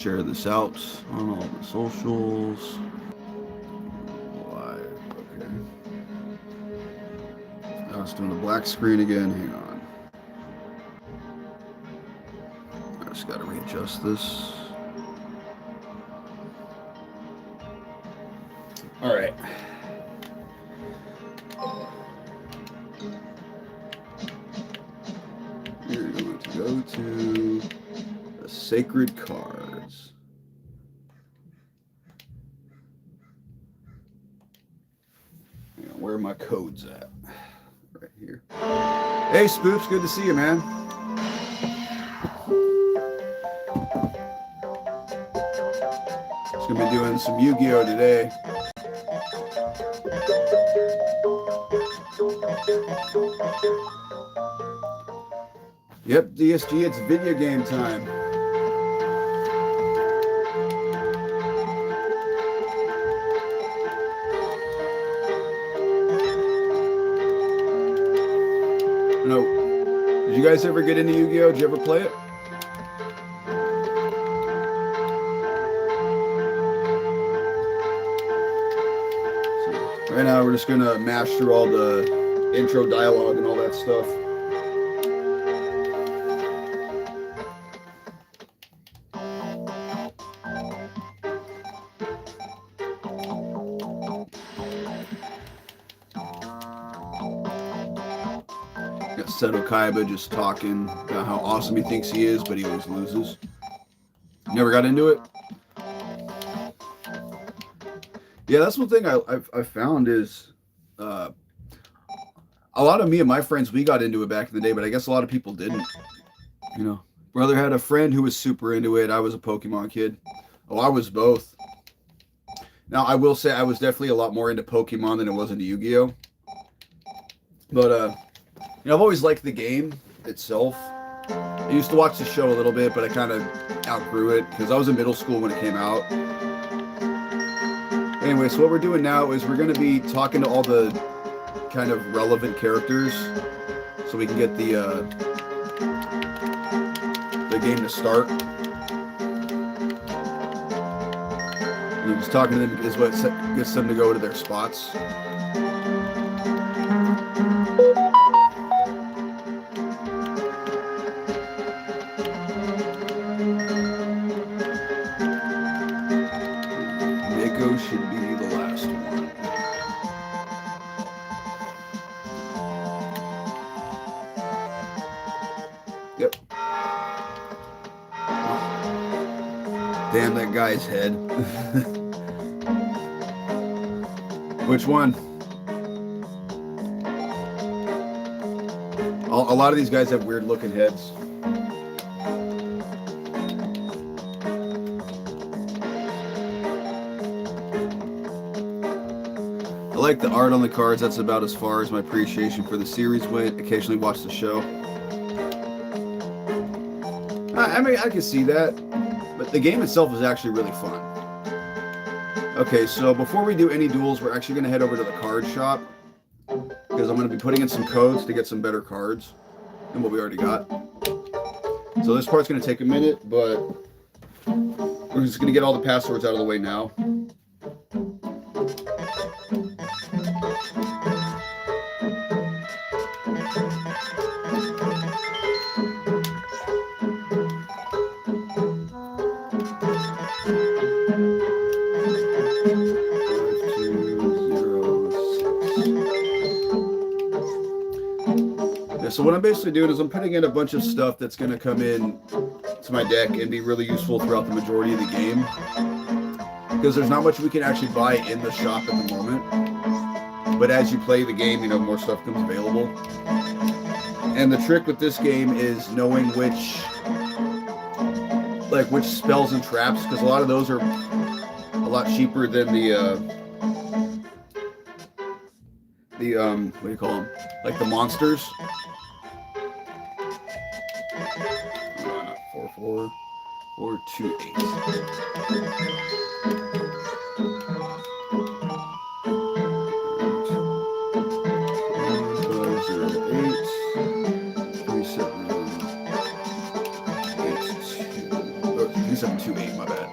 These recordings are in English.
Share this out on all the socials. Live, okay. I was doing the black screen again. Hang on. I just got to readjust this. All right. You're going to go to the sacred cards. Hang on, where are my codes at? Right here. Hey, Spoops, good to see you, man. Just gonna be doing some Yu-Gi-Oh today. Yep, DSG, it's video game time. No, did you guys ever get into Yu-Gi-Oh? Did you ever play it? So right now, we're just gonna mash through all the intro dialogue and all that stuff. Seto Kaiba just talking about how awesome he thinks he is, but he always loses. Never got into it? Yeah, that's one thing I found is a lot of me and my friends, we got into it back in the day, but I guess a lot of people didn't. You know, brother had a friend who was super into it. I was a Pokemon kid. Oh, I was both. Now, I will say I was definitely a lot more into Pokemon than it was into Yu-Gi-Oh! But, you know, I've always liked the game itself. I used to watch the show a little bit, but I kind of outgrew it because I was in middle school when it came out. Anyway, so what we're doing now is we're going to be talking to all the kind of relevant characters so we can get the game to start. And just talking to them is what gets them to go to their spots. Should be the last one. Yep. Damn that guy's head. Which one? A lot of these guys have weird looking heads. I like the art on the cards. That's about as far as my appreciation for the series went. Occasionally watch the show. I mean, I can see that, but the game itself is actually really fun. Okay, so before we do any duels, we're actually going to head over to the card shop because I'm going to be putting in some codes to get some better cards than what we already got. So this part's going to take a minute, but we're just going to get all the passwords out of the way now. So what I'm basically doing is I'm putting in a bunch of stuff that's going to come in to my deck and be really useful throughout the majority of the game. Because there's not much we can actually buy in the shop at the moment. But as you play the game, you know, more stuff comes available. And the trick with this game is knowing which spells and traps, because a lot of those are a lot cheaper than what do you call them? Like the monsters. 4, 4, 2, 8. He's up 2-8, my bad. bad.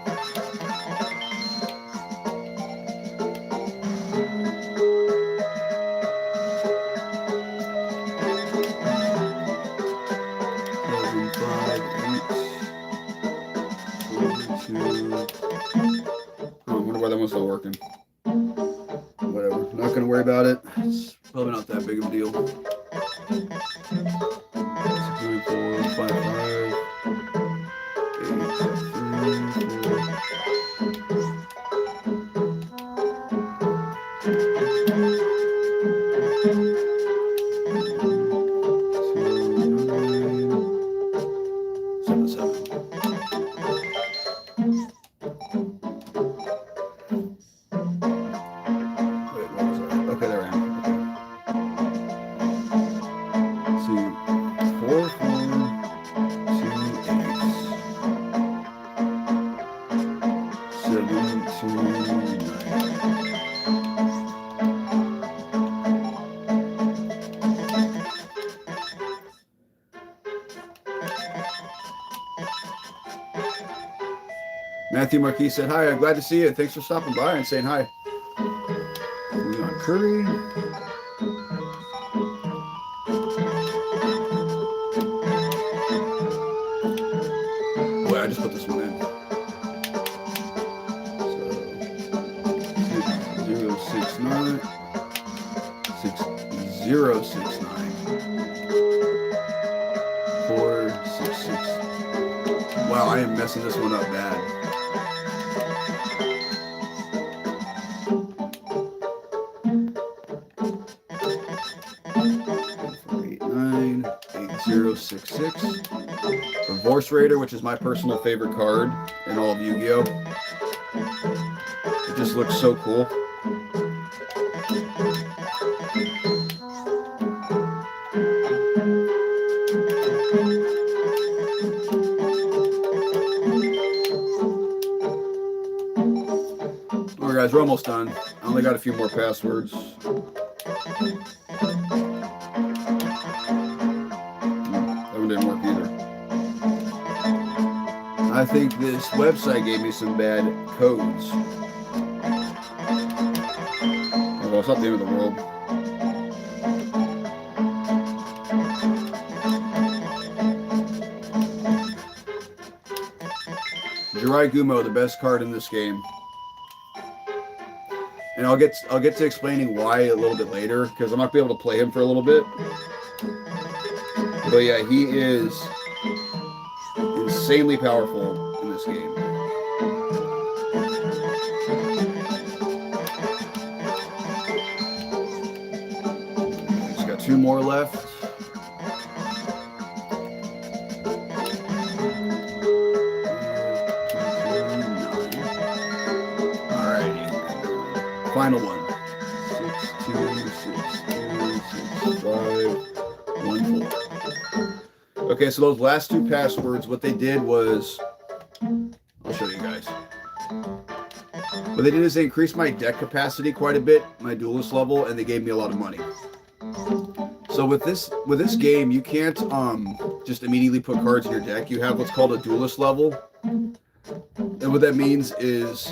I wonder why that one's not working. Whatever. Not gonna worry about it. It's probably not that big of a deal. 6, 9, 4, 5, 5, 8, 7, 7. Okay, there I am. Okay. See, 4, 4, 2, 8, 7, 2, 9. Matthew Marquis said, "Hi, I'm glad to see you. Thanks for stopping by and saying hi." Leon Curry. Boy, I just put this one in. So 069 6069 466. Wow, I am messing this one up bad. 8066. Reverse Raider, which is my personal favorite card in all of Yu-Gi-Oh! It just looks so cool. Alright guys, we're almost done. I only got a few more passwords. Didn't work either. I think this website gave me some bad codes. Oh, well, it's not the end of the world. Jirai Gumo, the best card in this game. And I'll get to explaining why a little bit later, because I'm not gonna be able to play him for a little bit. But yeah, he is insanely powerful in this game. Just got 2 more left. Alrighty. Final one. 6, 2, 6, 2, 6, 5, 1, 4. Okay, so those last 2 passwords, what they did was, I'll show you guys. What they did is they increased my deck capacity quite a bit, my duelist level, and they gave me a lot of money. So with this game, you can't just immediately put cards in your deck. You have what's called a duelist level. And what that means is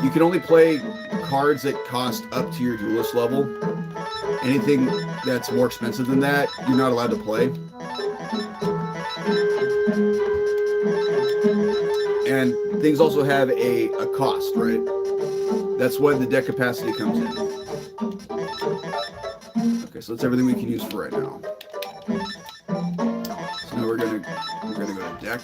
you can only play cards that cost up to your duelist level. Anything that's more expensive than that, you're not allowed to play. And things also have a cost, right? That's when the deck capacity comes in. Okay, so that's everything we can use for right now. So now we're gonna go to deck.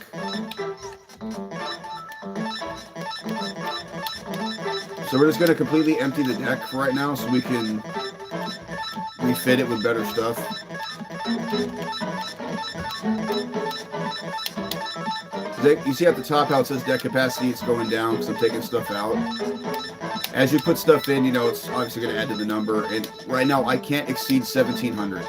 So we're just gonna completely empty the deck for right now, so we can refit it with better stuff. You see at the top how it says deck capacity, it's going down because I'm taking stuff out. As you put stuff in, you know, it's obviously going to add to the number. And right now, I can't exceed 1,700.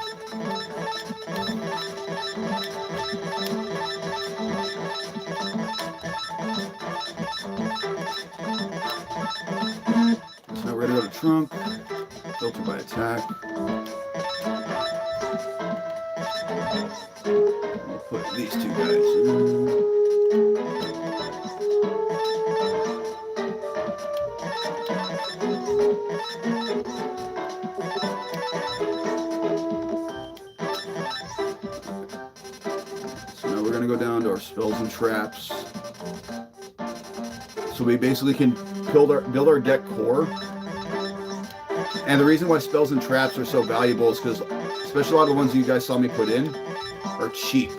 So now we're going to go to trunk, filter by attack. We'll put these 2 guys in. down to our spells and traps. So we basically can build our deck core. And the reason why spells and traps are so valuable is because, especially a lot of the ones you guys saw me put in, are cheap.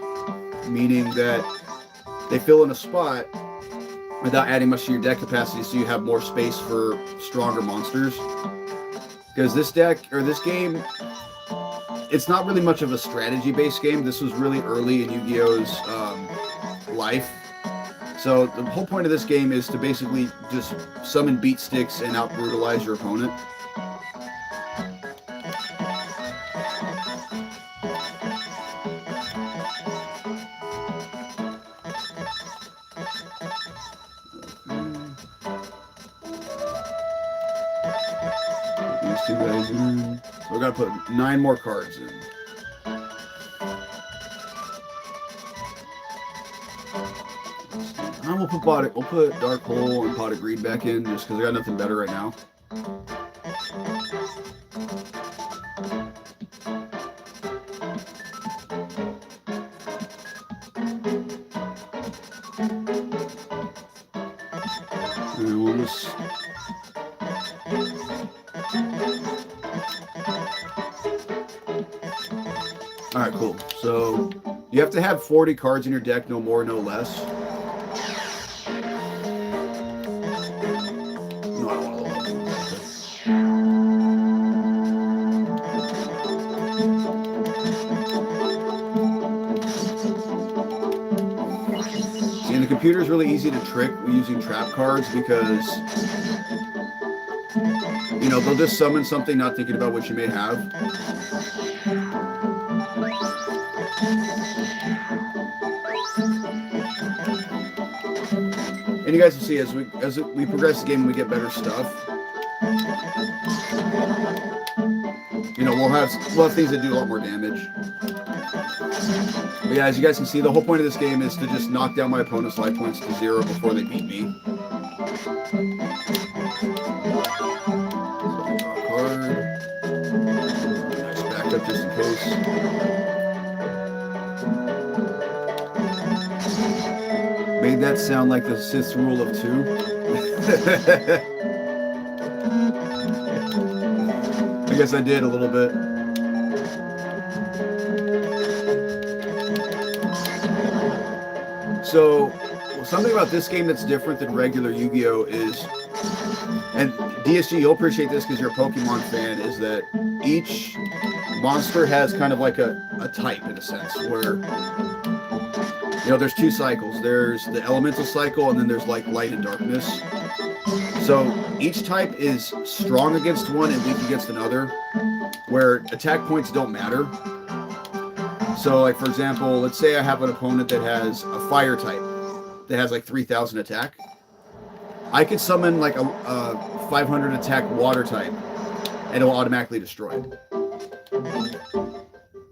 Meaning that they fill in a spot without adding much to your deck capacity, so you have more space for stronger monsters. Because this deck, or this game, it's not really much of a strategy-based game. This was really early in Yu-Gi-Oh's life. So the whole point of this game is to basically just summon beat sticks and out-brutalize your opponent. These two guys in. So we gotta put 9 more cards in. And we'll put Dark Hole and Pot of Greed back in just because I got nothing better right now. And we'll just Alright, cool. So you have to have 40 cards in your deck, no more, no less. No, I don't want to look. See, and the computer is really easy to trick using trap cards because, you know, they'll just summon something not thinking about what you may have. And you guys will see as we progress the game and we get better stuff. You know, we'll have things that do a lot more damage. But yeah, as you guys can see, the whole point of this game is to just knock down my opponent's life points to 0 before they beat me. Card. Nice backup just in case. Made that sound like the Sith rule of 2. I guess I did a little bit. So, something about this game that's different than regular Yu-Gi-Oh! Is, and DSG, you'll appreciate this because you're a Pokemon fan, is that each monster has kind of like a type in a sense, where, you know, there's 2 cycles. There's the elemental cycle, and then there's like light and darkness. So each type is strong against one and weak against another, where attack points don't matter. So like, for example, let's say I have an opponent that has a fire type that has like 3,000 attack. I could summon like a 500 attack water type and it will automatically destroy it.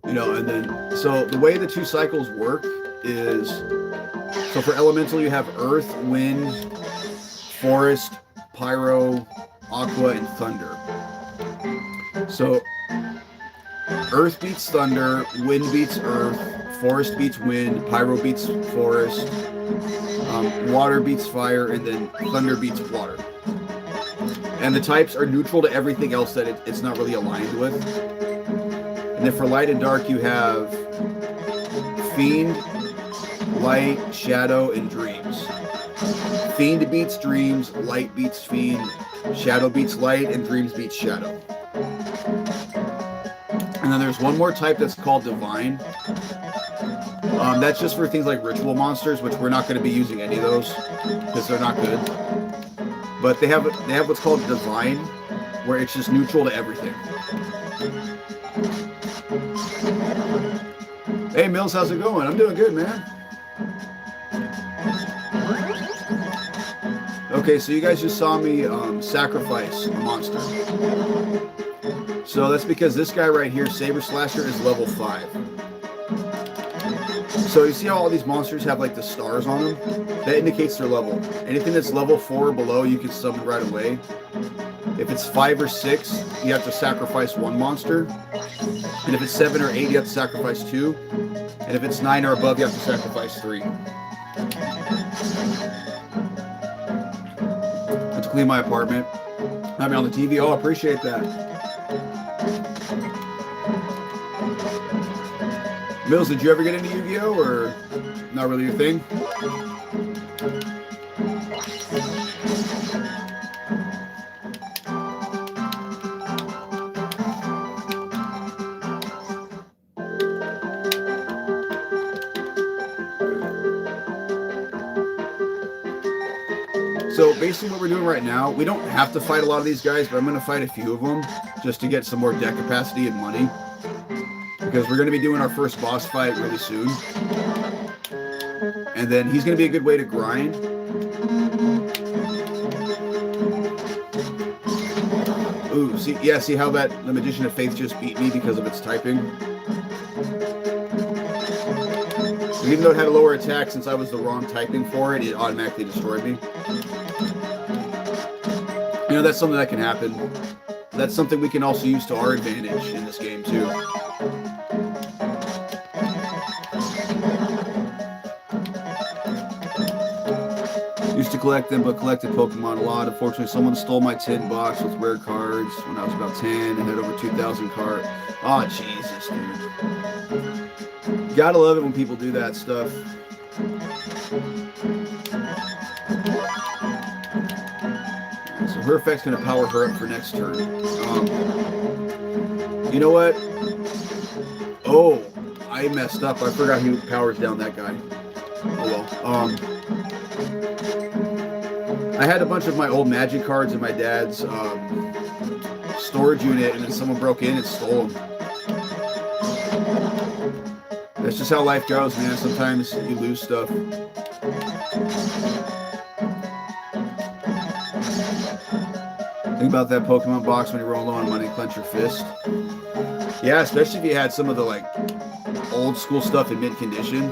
You know, and then, so the way the 2 cycles work is, so for elemental you have earth, wind, forest, pyro, aqua, and thunder. So earth beats thunder, wind beats earth, forest beats wind, pyro beats forest, water beats fire, and then thunder beats water. And the types are neutral to everything else that it's not really aligned with. And then for light and dark you have Fiend, Light, Shadow, and Dreams. Fiend beats Dreams, Light beats Fiend, Shadow beats Light, and Dreams beats Shadow. And then there's one more type that's called Divine. That's just for things like ritual monsters, which we're not going to be using any of those because they're not good. But they have what's called Divine, where it's just neutral to everything. Hey Mills, how's it going? I'm doing good, man. Okay, so you guys just saw me sacrifice a monster. So that's because this guy right here, Saber Slasher, is level 5. So you see how all these monsters have like the stars on them? That indicates their level. Anything that's level 4 or below, you can summon right away. If it's 5 or 6, you have to sacrifice 1 monster. And if it's 7 or 8, you have to sacrifice 2. And if it's 9 or above, you have to sacrifice 3. I have to clean my apartment. Have me on the TV. Oh, I appreciate that. Mills, did you ever get into Yu-Gi-Oh? Or not really your thing? So basically what we're doing right now, we don't have to fight a lot of these guys, but I'm going to fight a few of them just to get some more deck capacity and money. Because we're going to be doing our first boss fight really soon. And then he's going to be a good way to grind. Ooh, see how the Magician of Faith just beat me because of its typing? Even though it had a lower attack, since I was the wrong typing for it, it automatically destroyed me. You know, that's something that can happen. That's something we can also use to our advantage in this game, too. Used to collect them, but collected Pokemon a lot. Unfortunately, someone stole my tin box with rare cards when I was about 10 and had over 2,000 cards. Oh, Jesus, dude. Gotta love it when people do that stuff. So her effect's going to power her up for next turn. You know what? Oh, I messed up. I forgot who powers down that guy. Oh well. I had a bunch of my old Magic cards in my dad's storage unit, and then someone broke in and stole them. That's just how life goes, man. Sometimes you lose stuff. Think about that Pokemon box when you roll low on money, clench your fist. Yeah, especially if you had some of the like old school stuff in mint condition.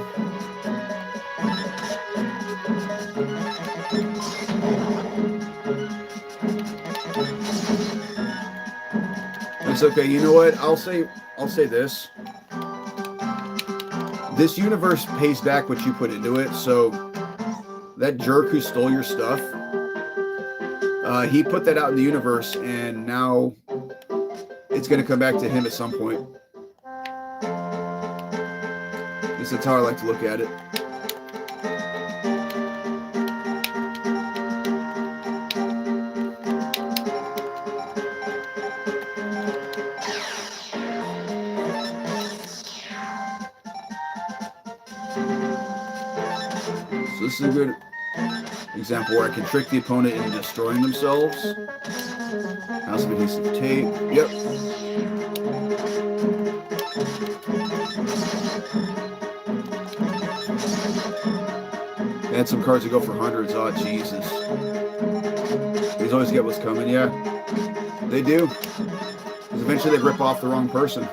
It's okay. You know what? I'll say this. This universe pays back what you put into it. So that jerk who stole your stuff, he put that out in the universe, and now it's going to come back to him at some point. At least that's how I like to look at it. So this is a good example where I can trick the opponent into destroying themselves. Now some adhesive tape. Yep. And some cards that go for hundreds. Oh, Jesus. These always get what's coming. Yeah, they do. Because eventually they rip off the wrong person.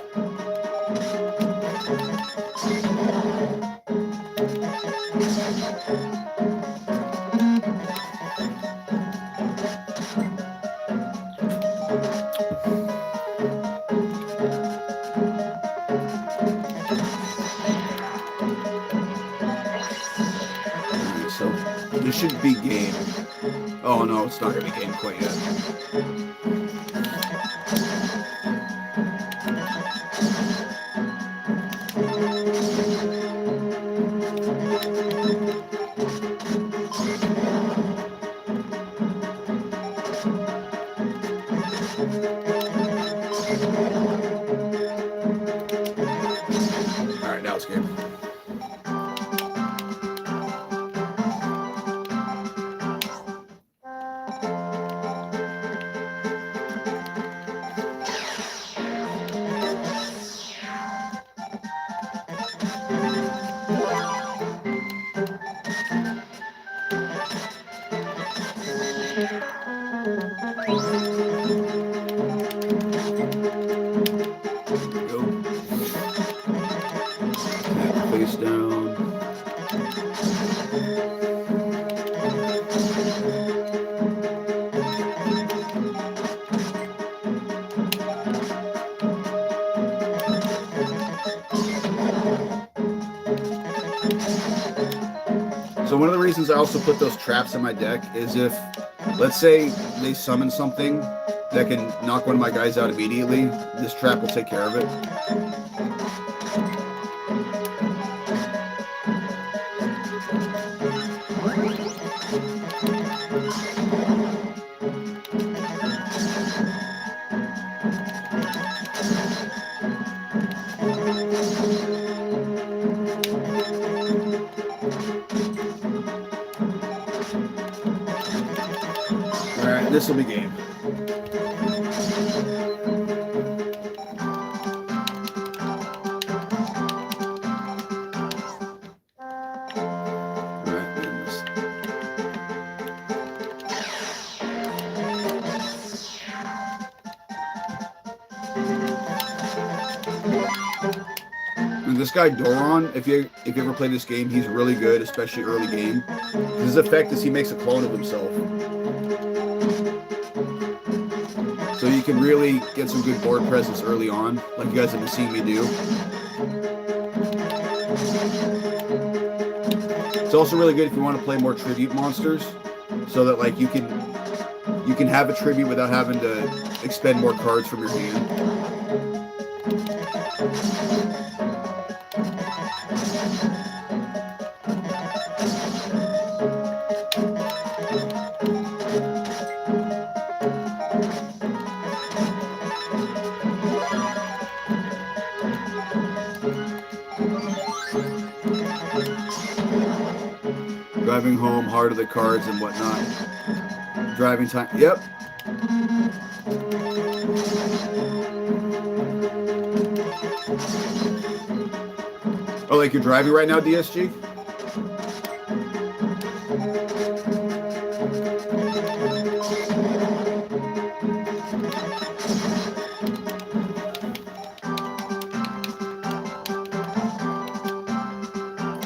So this should be game. Oh no, it's not going to be game quite yet. All right, now it's game. Face down. So one of the reasons I also put those traps in my deck is if, let's say, they summon something that can knock one of my guys out immediately, this trap will take care of it. Alright, this will be game. And this guy Doron, if you ever play this game, he's really good, especially early game. His effect is he makes a clone of himself. So you can really get some good board presence early on, like you guys have been seeing me do. It's also really good if you want to play more tribute monsters, so that like you can have a tribute without having to expend more cards from your hand. Driving home, heart of the cards and whatnot. Driving time. Yep. Oh, like you're driving right now, DSG?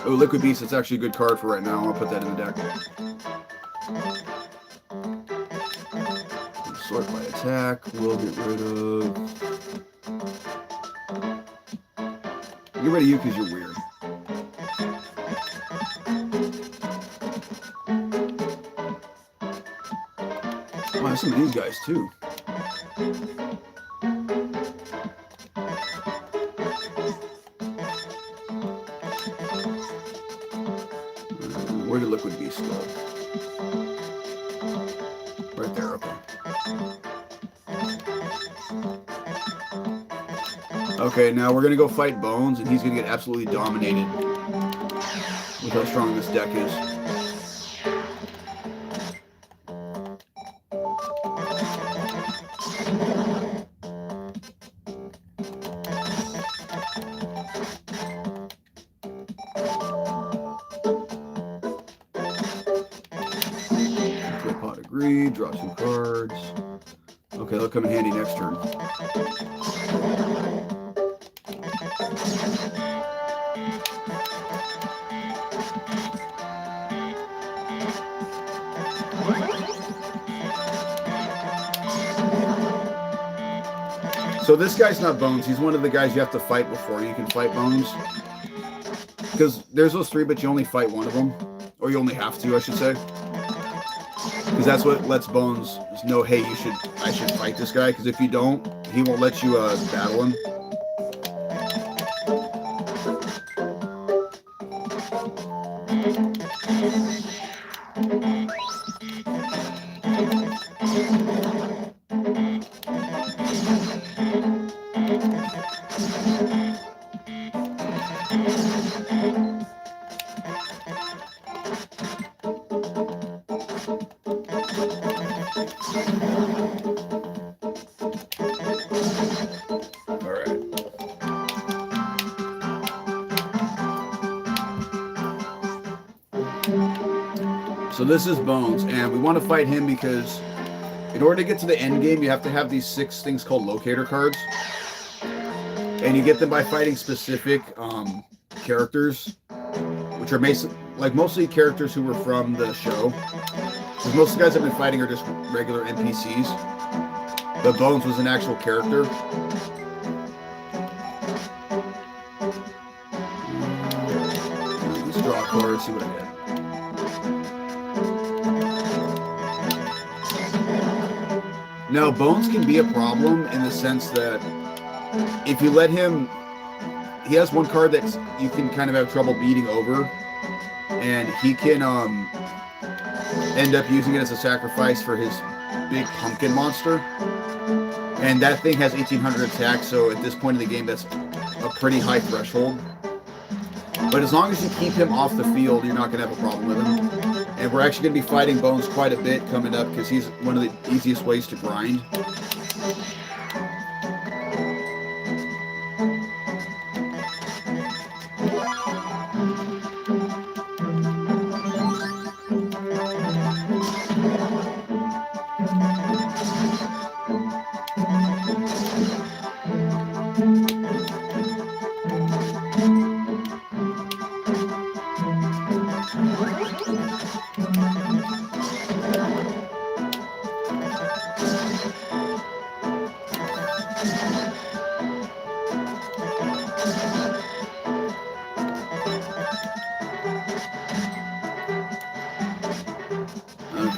Oh, Liquid Beast, it's actually a good card for right now. I'll put that in the deck. Sort by attack. We'll get rid of... Get rid of you because you're weird. Oh, there's some of these guys too. Where did Liquid Beast go? Right there, okay. Okay, now we're going to go fight Bones, and he's going to get absolutely dominated with how strong this deck is. Agree, draw 2 cards. Okay, they'll come in handy next turn. So this guy's not Bones. He's one of the guys you have to fight before you can fight Bones. Because there's those 3, but you only fight one of them. Or you only have to, I should say. Because that's what lets Bones know, hey, I should fight this guy. Because if you don't, he won't let you battle him. So this is Bones, and we want to fight him because in order to get to the end game, you have to have these 6 things called locator cards. And you get them by fighting specific characters, which are mostly characters who were from the show. Because most of the guys I've been fighting are just regular NPCs. But Bones was an actual character. Let's draw a card, see what I get. Now, Bones can be a problem in the sense that if you let him, he has one card that you can kind of have trouble beating over, and he can end up using it as a sacrifice for his big pumpkin monster. And that thing has 1800 attack, so at this point in the game, that's a pretty high threshold. But as long as you keep him off the field, you're not going to have a problem with him. And we're actually going to be fighting Bones quite a bit coming up because he's one of the easiest ways to grind.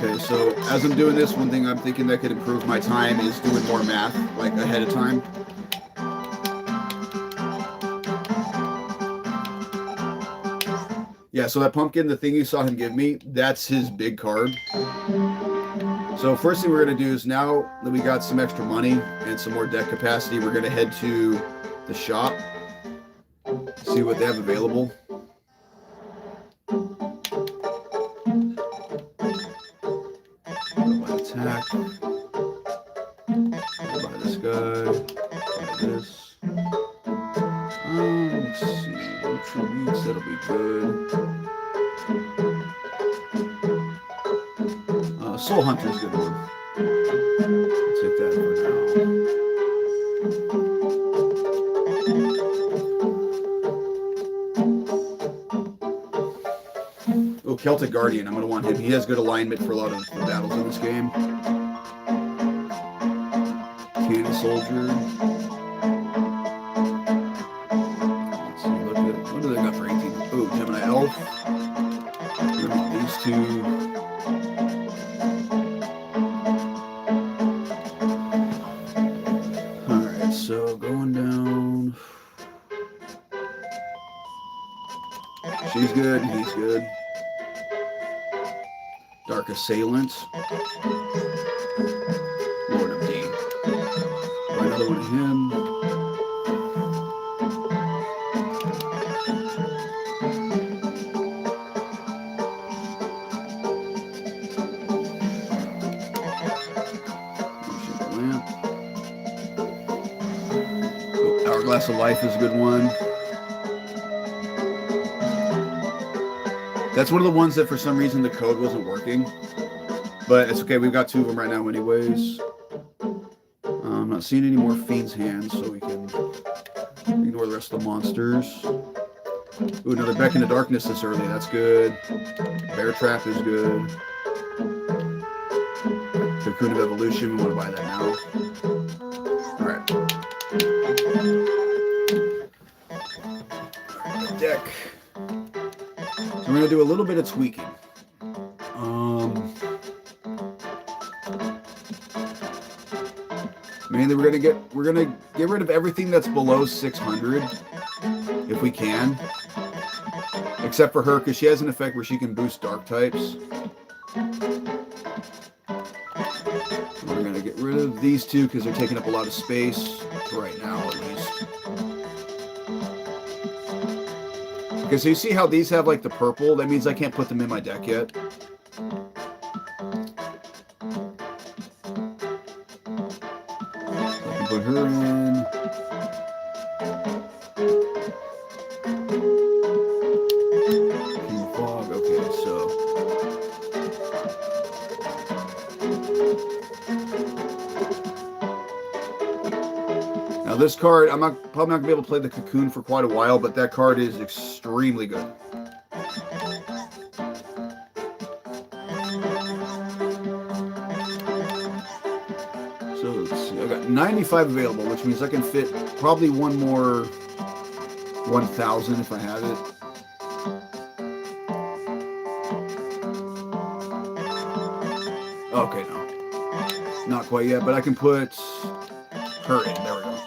Okay, so as I'm doing this, one thing I'm thinking that could improve my time is doing more math, like ahead of time. Yeah, so that pumpkin, the thing you saw him give me, that's his big card. So first thing we're going to do is now that we got some extra money and some more deck capacity, we're going to head to the shop, see what they have available. Attack. Buy this guy. Buy this. Let's see. Retreats, that'll be good. Soul Hunter's a good one. I'll take that for now. Oh, Celtic Guardian. I'm going to want him. He has good alignment for a lot of the battles in this game. Cannon Soldier. Let's see. Look at it. What do they got for 18? Oh, Gemini Elf. These two. So going down. She's good, he's good. Dark Assailant. Lord of D. Another one of him. Hourglass of Life is a good one. That's one of the ones that for some reason the code wasn't working. But it's okay, we've got two of them right now anyways. I'm not seeing any more Fiend's Hands, so we can ignore the rest of the monsters. Ooh, another Beck into Darkness this early, that's good. Bear Trap is good. Cocoon of Evolution, we want to buy that now. Alright. Deck. So we're going to do a little bit of tweaking. Mainly we're going to get rid of everything that's below 600 if we can. Except for her, because she has an effect where she can boost dark types. We're going to get rid of these two because they're taking up a lot of space right now, at least. Because you see how these have like the purple? That means I can't put them in my deck yet. I can put her in. King of Fog. Okay, so. Now this card, I'm probably not going to be able to play the Cocoon for quite a while, but that card is extremely good. So let's see, I got 95 available, which means I can fit probably one more 1,000 if I have it. Okay, no. Not quite yet, but I can put her in. There we go.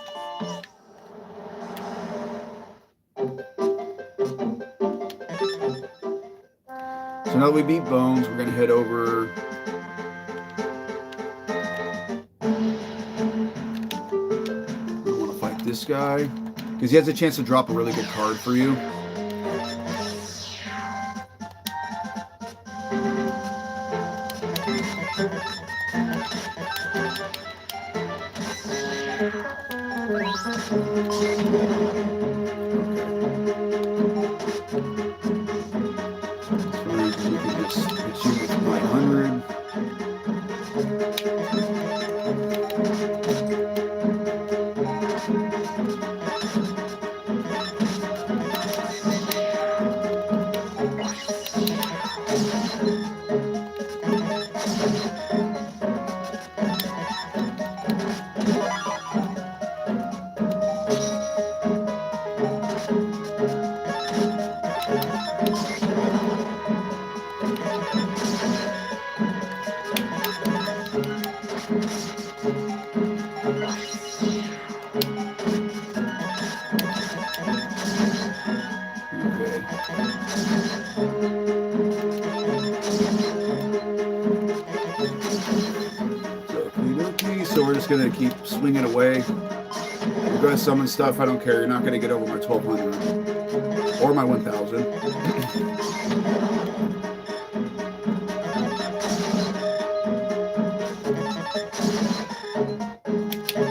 So now that we beat Bones, we're going to head over. I want to fight this guy because he has a chance to drop a really good card for you. So we're just going to keep swinging away. We're going to summon stuff. I don't care. You're not going to get over my 1200 or my 1000.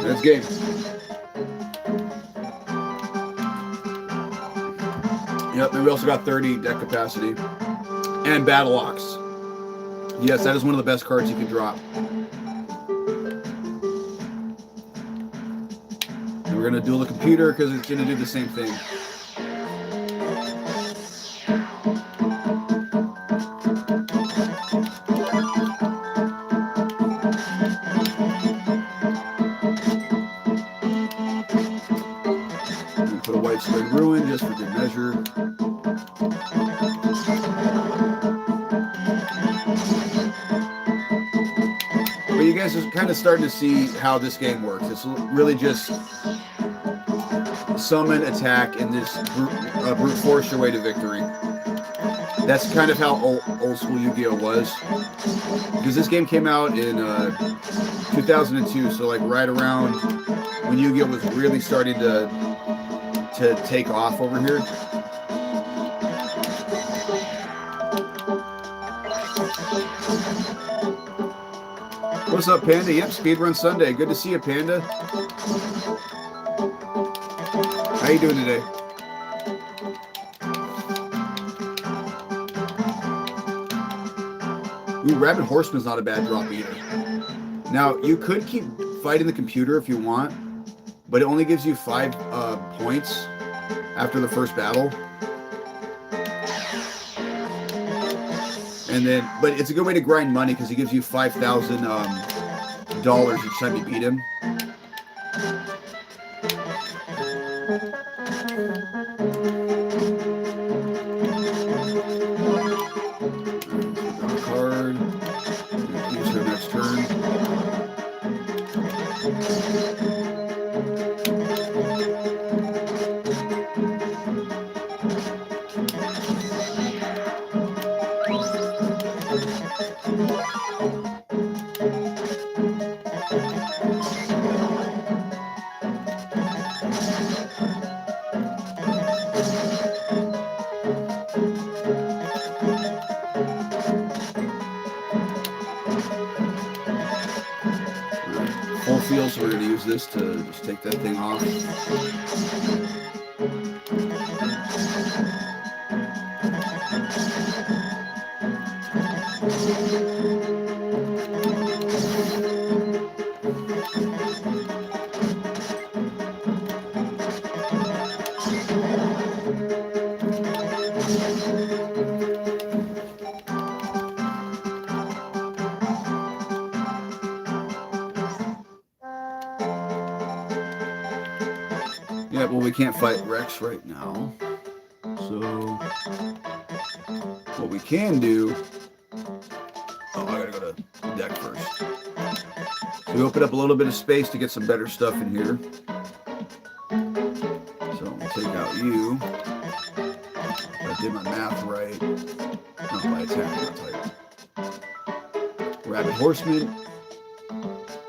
That's game. Yep, and we also got 30 deck capacity. And Battle Ox. Yes, that is one of the best cards you can drop. And we're going to duel the computer because it's going to do the same thing. I'm going to put a widespread ruin just for good measure. But you guys are kind of starting to see how this game works. It's really just summon, attack, and this brute force your way to victory. That's kind of how old school Yu-Gi-Oh was. Because this game came out in 2002, so like right around when Yu-Gi-Oh was really starting to take off over here. What's up, Panda? Yep, Speedrun Sunday. Good to see you, Panda. How you doing today? Ooh, Rabbit Horseman's not a bad drop either. Now, you could keep fighting the computer if you want, but it only gives you 5 points after the first battle. And then, but it's a good way to grind money because he gives you $5,000 each time you beat him. Draw a card. Use her next turn. Full field, so we're going to use this to just take that thing off. Yeah, well, we can't fight Rex right now. So, what we can do... Oh, I gotta go to deck first. So we open up a little bit of space to get some better stuff in here. So I'm going to take out you. If I did my math right. Not by attack, not type. Rabbit Horseman.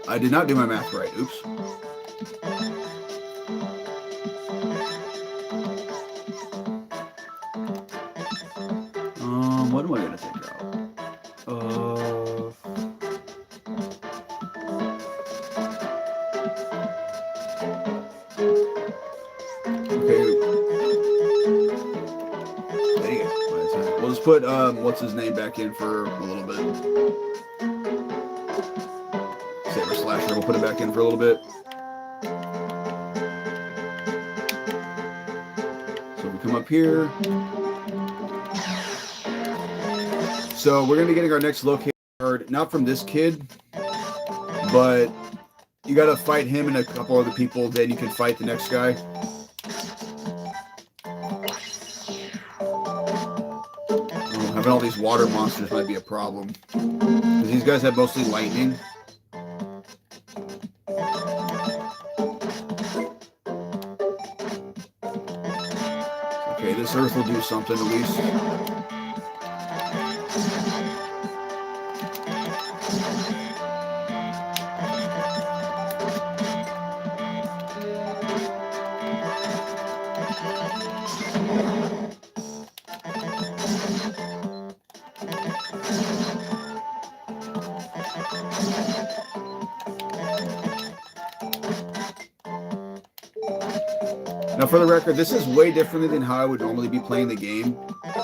I did not do my math right. Oops. What am I going to take out? Okay. Dang it. We'll just put, what's his name back in for a little bit. Saber Slasher, we'll put it back in for a little bit. So we come up here. So we're going to be getting our next locator card, not from this kid, but you got to fight him and a couple other people, then you can fight the next guy. Having all these water monsters might be a problem, because these guys have mostly lightning. Okay, this earth will do something at least. Now, for the record, this is way different than how I would normally be playing the game.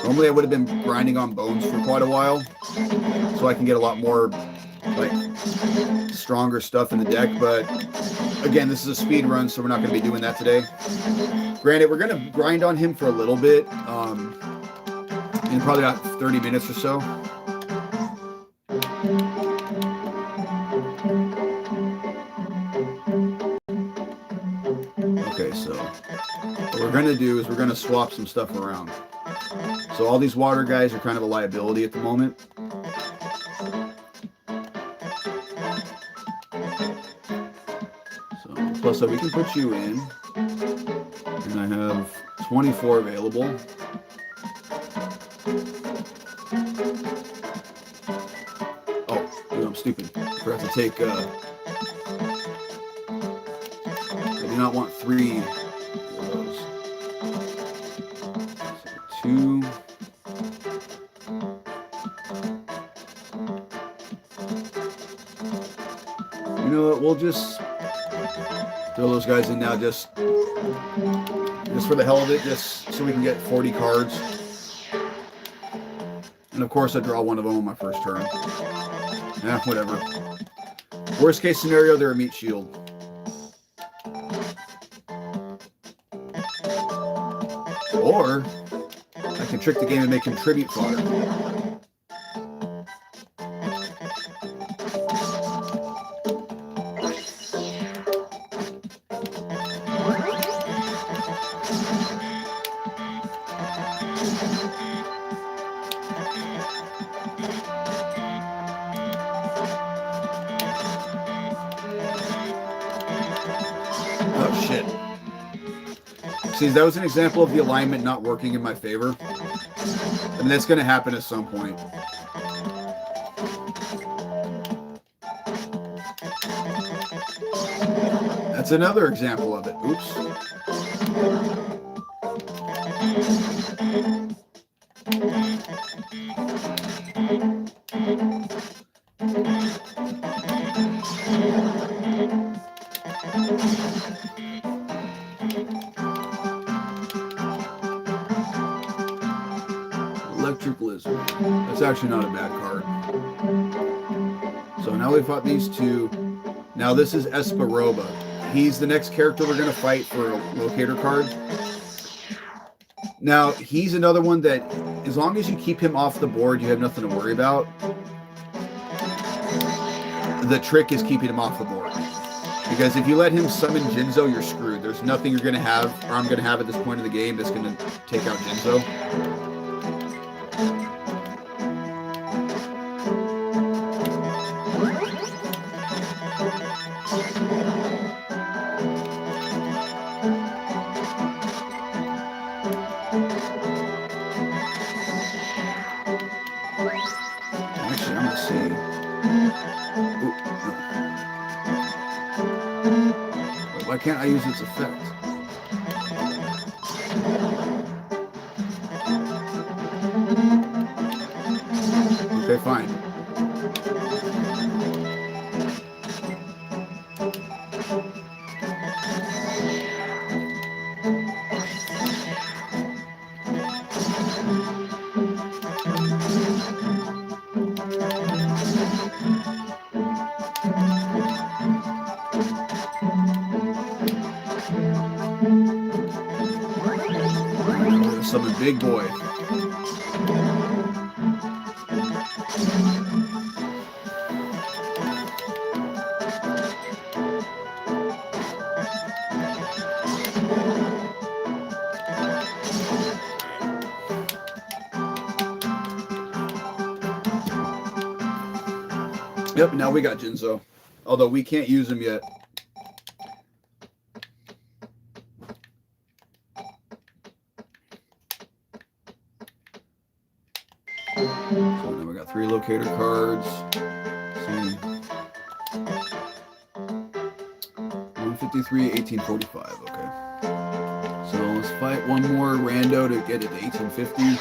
Normally, I would have been grinding on bones for quite a while, so I can get a lot more, like, stronger stuff in the deck. But, again, this is a speed run, so we're not going to be doing that today. Granted, we're going to grind on him for a little bit, in probably about 30 minutes or so. Okay, so what we're going to do is we're going to swap some stuff around. So all these water guys are kind of a liability at the moment. So plus so we can put you in. And I have 24 available. Oh, I'm stupid. I forgot to take I do not want 3 of those. So 2. You know what? We'll just throw those guys in now, just for the hell of it, just so we can get 40 cards. And of course, I draw one of them on my first turn. Yeah, whatever. Worst case scenario, they're a meat shield. Or I can trick the game and make him tribute fodder. Oh shit. See, that was an example of the alignment not working in my favor. I mean, that's going to happen at some point. That's another example of it. Oops. Electric Lizard. That's actually not a bad card. So now we've fought these two. Now this is Esparoba. He's the next character we're going to fight for a locator card. Now, he's another one that, as long as you keep him off the board, you have nothing to worry about. The trick is keeping him off the board. Because if you let him summon Jinzo, you're screwed. There's nothing you're going to have, or I'm going to have at this point in the game, that's going to take out Jinzo. Ooh, no. Wait, why can't I use its effect? Okay, fine. Summon big boy. Yep, now we got Jinzo. Although we can't use him yet. So now we got 3 locator cards. Let's see. 153, 1845. Okay. So let's fight one more rando to get it to 1850.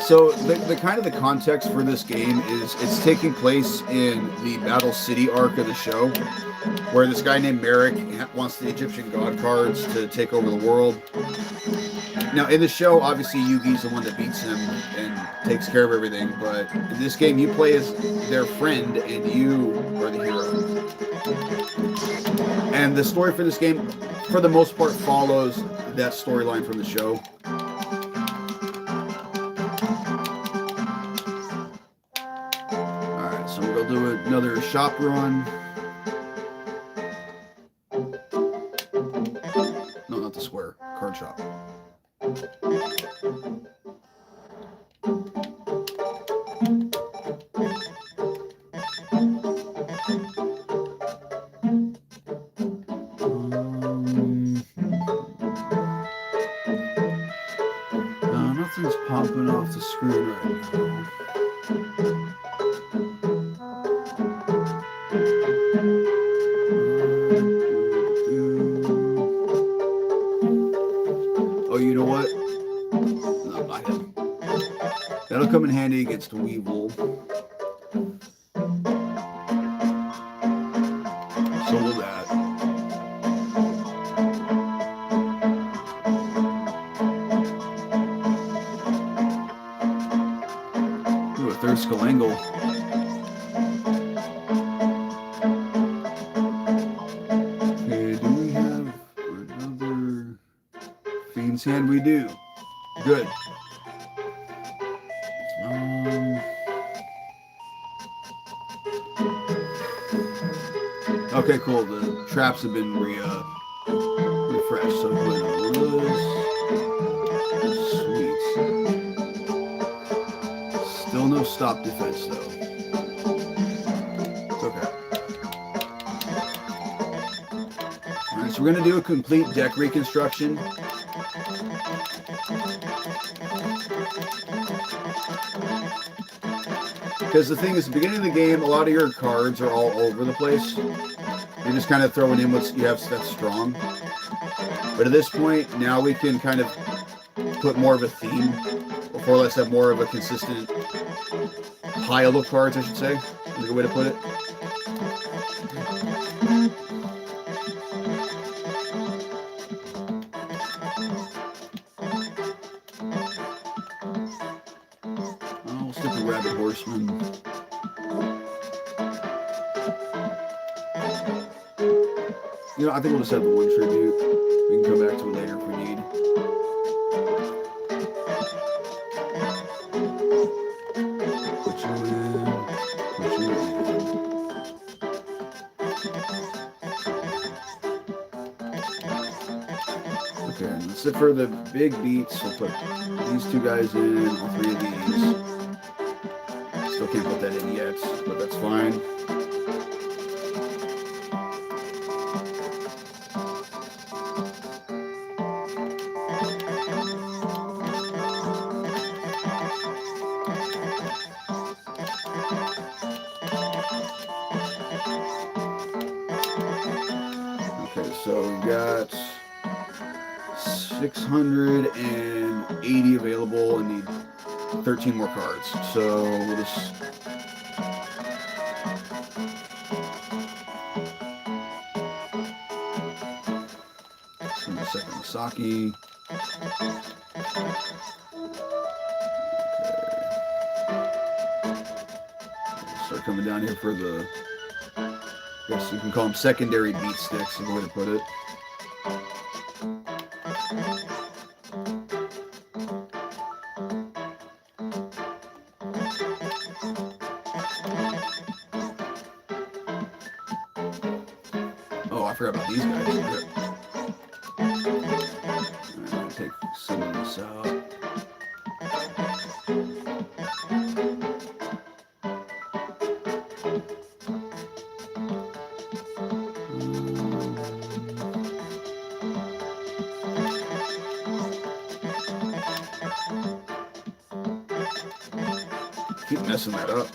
So the kind of the context for this game is it's taking place in the Battle City arc of the show, where this guy named Merrick wants the Egyptian god cards to take over the world. Now in the show, obviously Yugi's the one that beats him and takes care of everything, but in this game you play as their friend and you are the hero. And the story for this game, for the most part, follows that storyline from the show. So we'll do another shop run. No, not the square. Card shop. Nothing's popping off the screen right now. Oh, you know what? No, not him. That'll come in handy against Weevil. So will that. Ooh, a third skull angle. Okay, do we have another Fiend's Hand? We do. Good. Okay, cool. The traps have been refreshed, so good. Sweet. Still no stop defense, though. It's okay. Alright, so we're going to do a complete deck reconstruction. Because the thing is, at the beginning of the game, a lot of your cards are all over the place. You're just kind of throwing in what you have that's strong. But at this point, now we can kind of put more of a theme. Or let's have more of a consistent pile of cards, I should say. Is a good way to put it. Oh, we'll stick with Rabbit Horseman. You know, I think we'll just have the one tribute. We can come back to it later if we need. Put you in. Put you in. Okay, and that's it for the big beats. We'll put these two guys in, all three of these. Still can't put that in yet, but that's fine. Okay, so we've got 680 available and need 13 more cards. So we'll just give me a second. Masaki. Okay. Start coming down here for the, I guess you can call them secondary beat sticks, is the way to put it. Oh, I forgot about these guys. I'm going to take some of this out. Keep messing that up.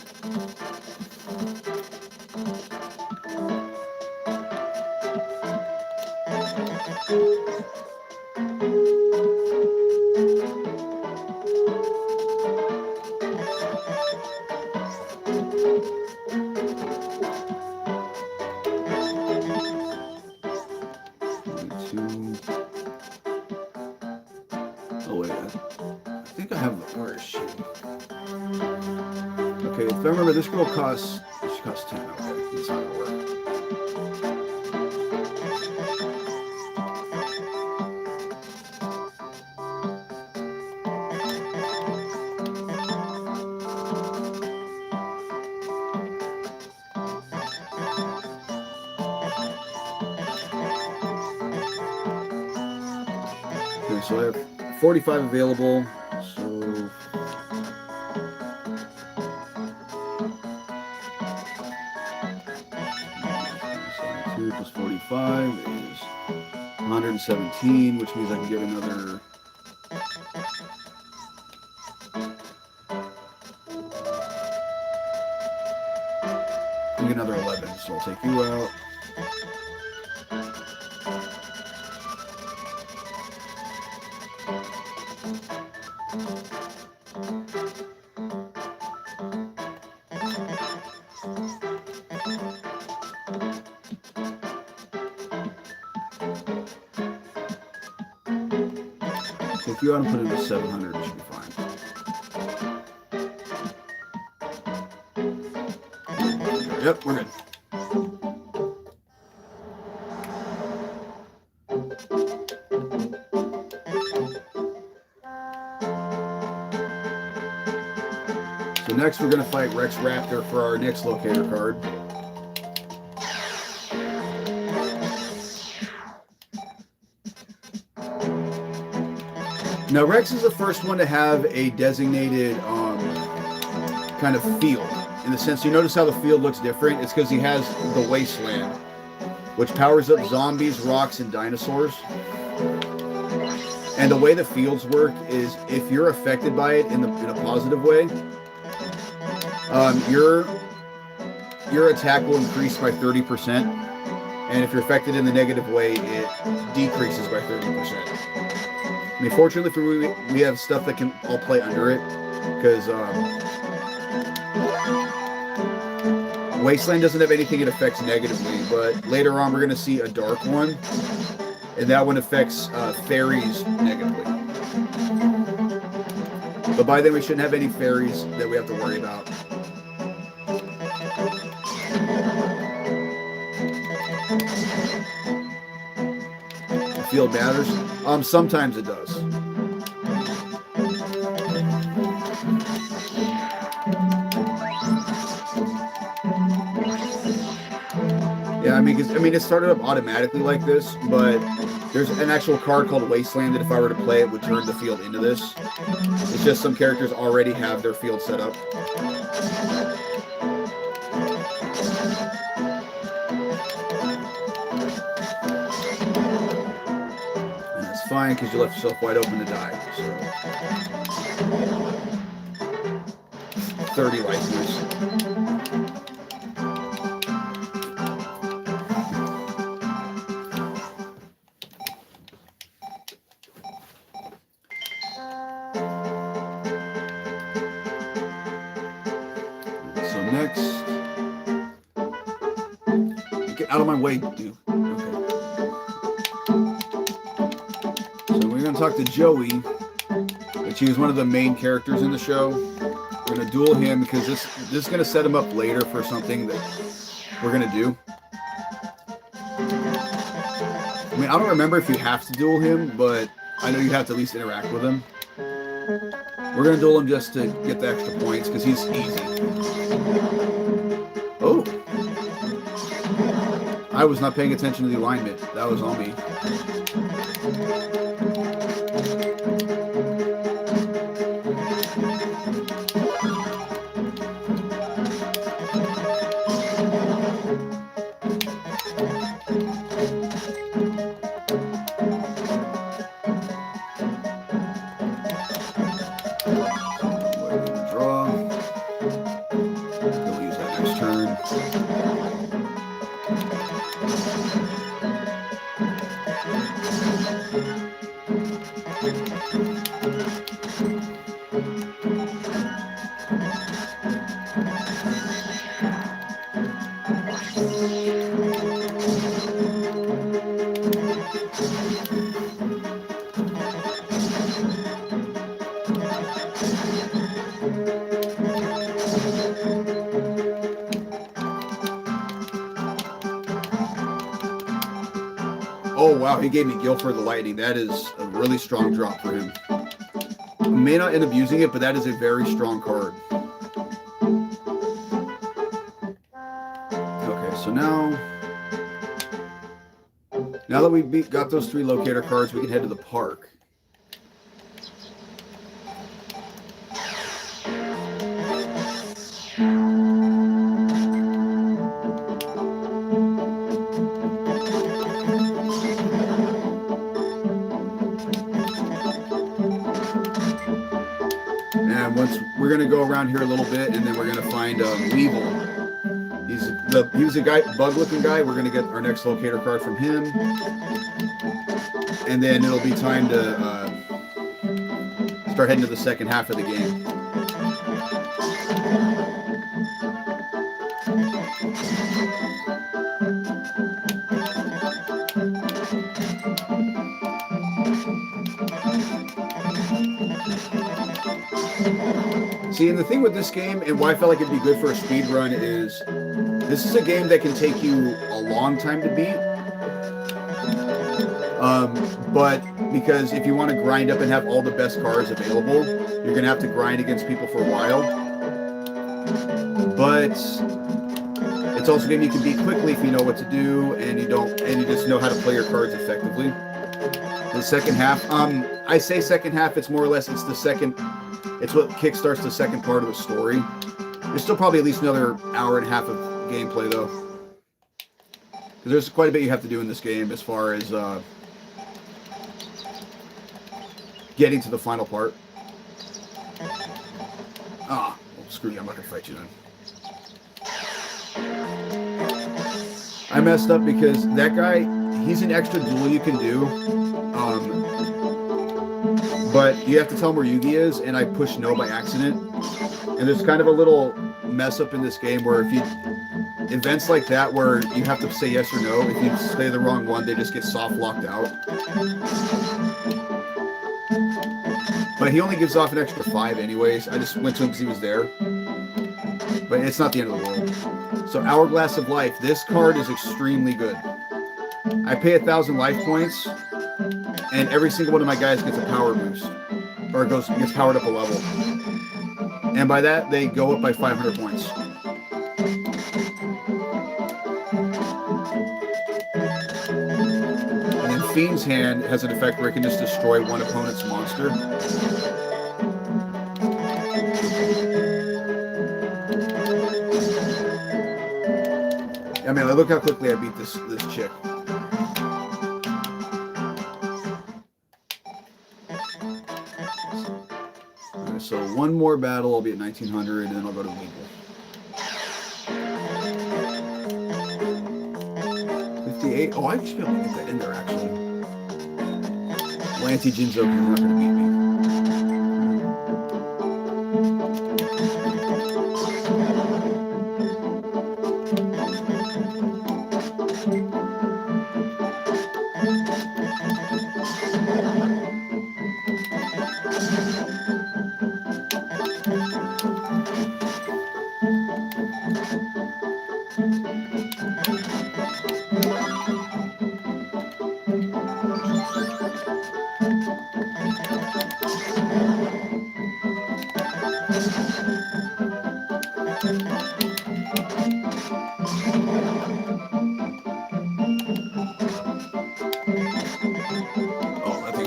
Oh wait, I think I have the, where is she? Okay, if I remember, this girl costs, she costs 10. Okay, that's how it'll work. Okay, so I have 45 available. So 2 plus 45 is 117, which means I can get another. I can get another 11, so I'll take you out. If you want to put it at 700, it should be fine. Yep, we're good. So next we're going to fight Rex Raptor for our next locator card. Now, Rex is the first one to have a designated kind of field. In the sense, you notice how the field looks different? It's because he has the Wasteland, which powers up zombies, rocks, and dinosaurs. And the way the fields work is if you're affected by it in a positive way, your attack will increase by 30%. And if you're affected in the negative way, it decreases by 30%. I mean, fortunately for we have stuff that can all play under it, because Wasteland doesn't have anything it affects negatively, but later on we're going to see a dark one, and that one affects fairies negatively. But by then we shouldn't have any fairies that we have to worry about. field matters. Sometimes it does. Yeah, I mean, it started up automatically like this, but there's an actual card called Wasteland that if I were to play it would turn the field into this. It's just some characters already have their field set up. And that's fine because you left yourself wide open to die. So 30 life years. Out of my way, dude. Okay. So we're going to talk to Joey, which he was one of the main characters in the show. We're going to duel him because this is going to set him up later for something that we're going to do. I mean, I don't remember if you have to duel him, but I know you have to at least interact with him. We're going to duel him just to get the extra points because he's easy. Oh. I was not paying attention to the alignment. That was on me. Draw. We'll use that next turn. Oh, wow, he gave me Guilford the Lightning. That is a really strong drop for him. I may not end up using it, but that is a very strong card. Okay, so now that we got those 3 locator cards, we can head to the park. And once we're going to go around here a little bit, and then we're going to find Weevil. He was a guy, bug-looking guy. We're going to get our next locator card from him, and then it'll be time to start heading to the second half of the game. See, and the thing with this game, and why I felt like it'd be good for a speed run, is this is a game that can take you a long time to beat. But because if you want to grind up and have all the best cards available, you're going to have to grind against people for a while. But it's also a game you can beat quickly if you know what to do and you just know how to play your cards effectively. The second half, I say second half, it's more or less it's what kickstarts the second part of the story. There's still probably at least another hour and a half of gameplay though, because there's quite a bit you have to do in this game as far as getting to the final part. Well, screw you, I'm not gonna fight you then. I messed up because that guy, he's an extra duel you can do, but you have to tell him where Yugi is, and I pushed no by accident. And there's kind of a little mess up in this game where if you events like that where you have to say yes or no, if you say the wrong one, they just get soft locked out. But he only gives off an extra 5 anyways. I just went to him because he was there. But it's not the end of the world. So Hourglass of Life. This card is extremely good. I pay 1,000 life points, and every single one of my guys gets a power boost, or gets powered up a level. And by that, they go up by 500 points. And then Fiend's Hand has an effect where it can just destroy one opponent's monster. I mean, look how quickly I beat this chick. Right, so one more battle, I'll be at 1900, and then I'll go to Legal. 58. Oh, I should be able to get that in there, actually. Well, Anti-Jinzo, you're not going to beat me.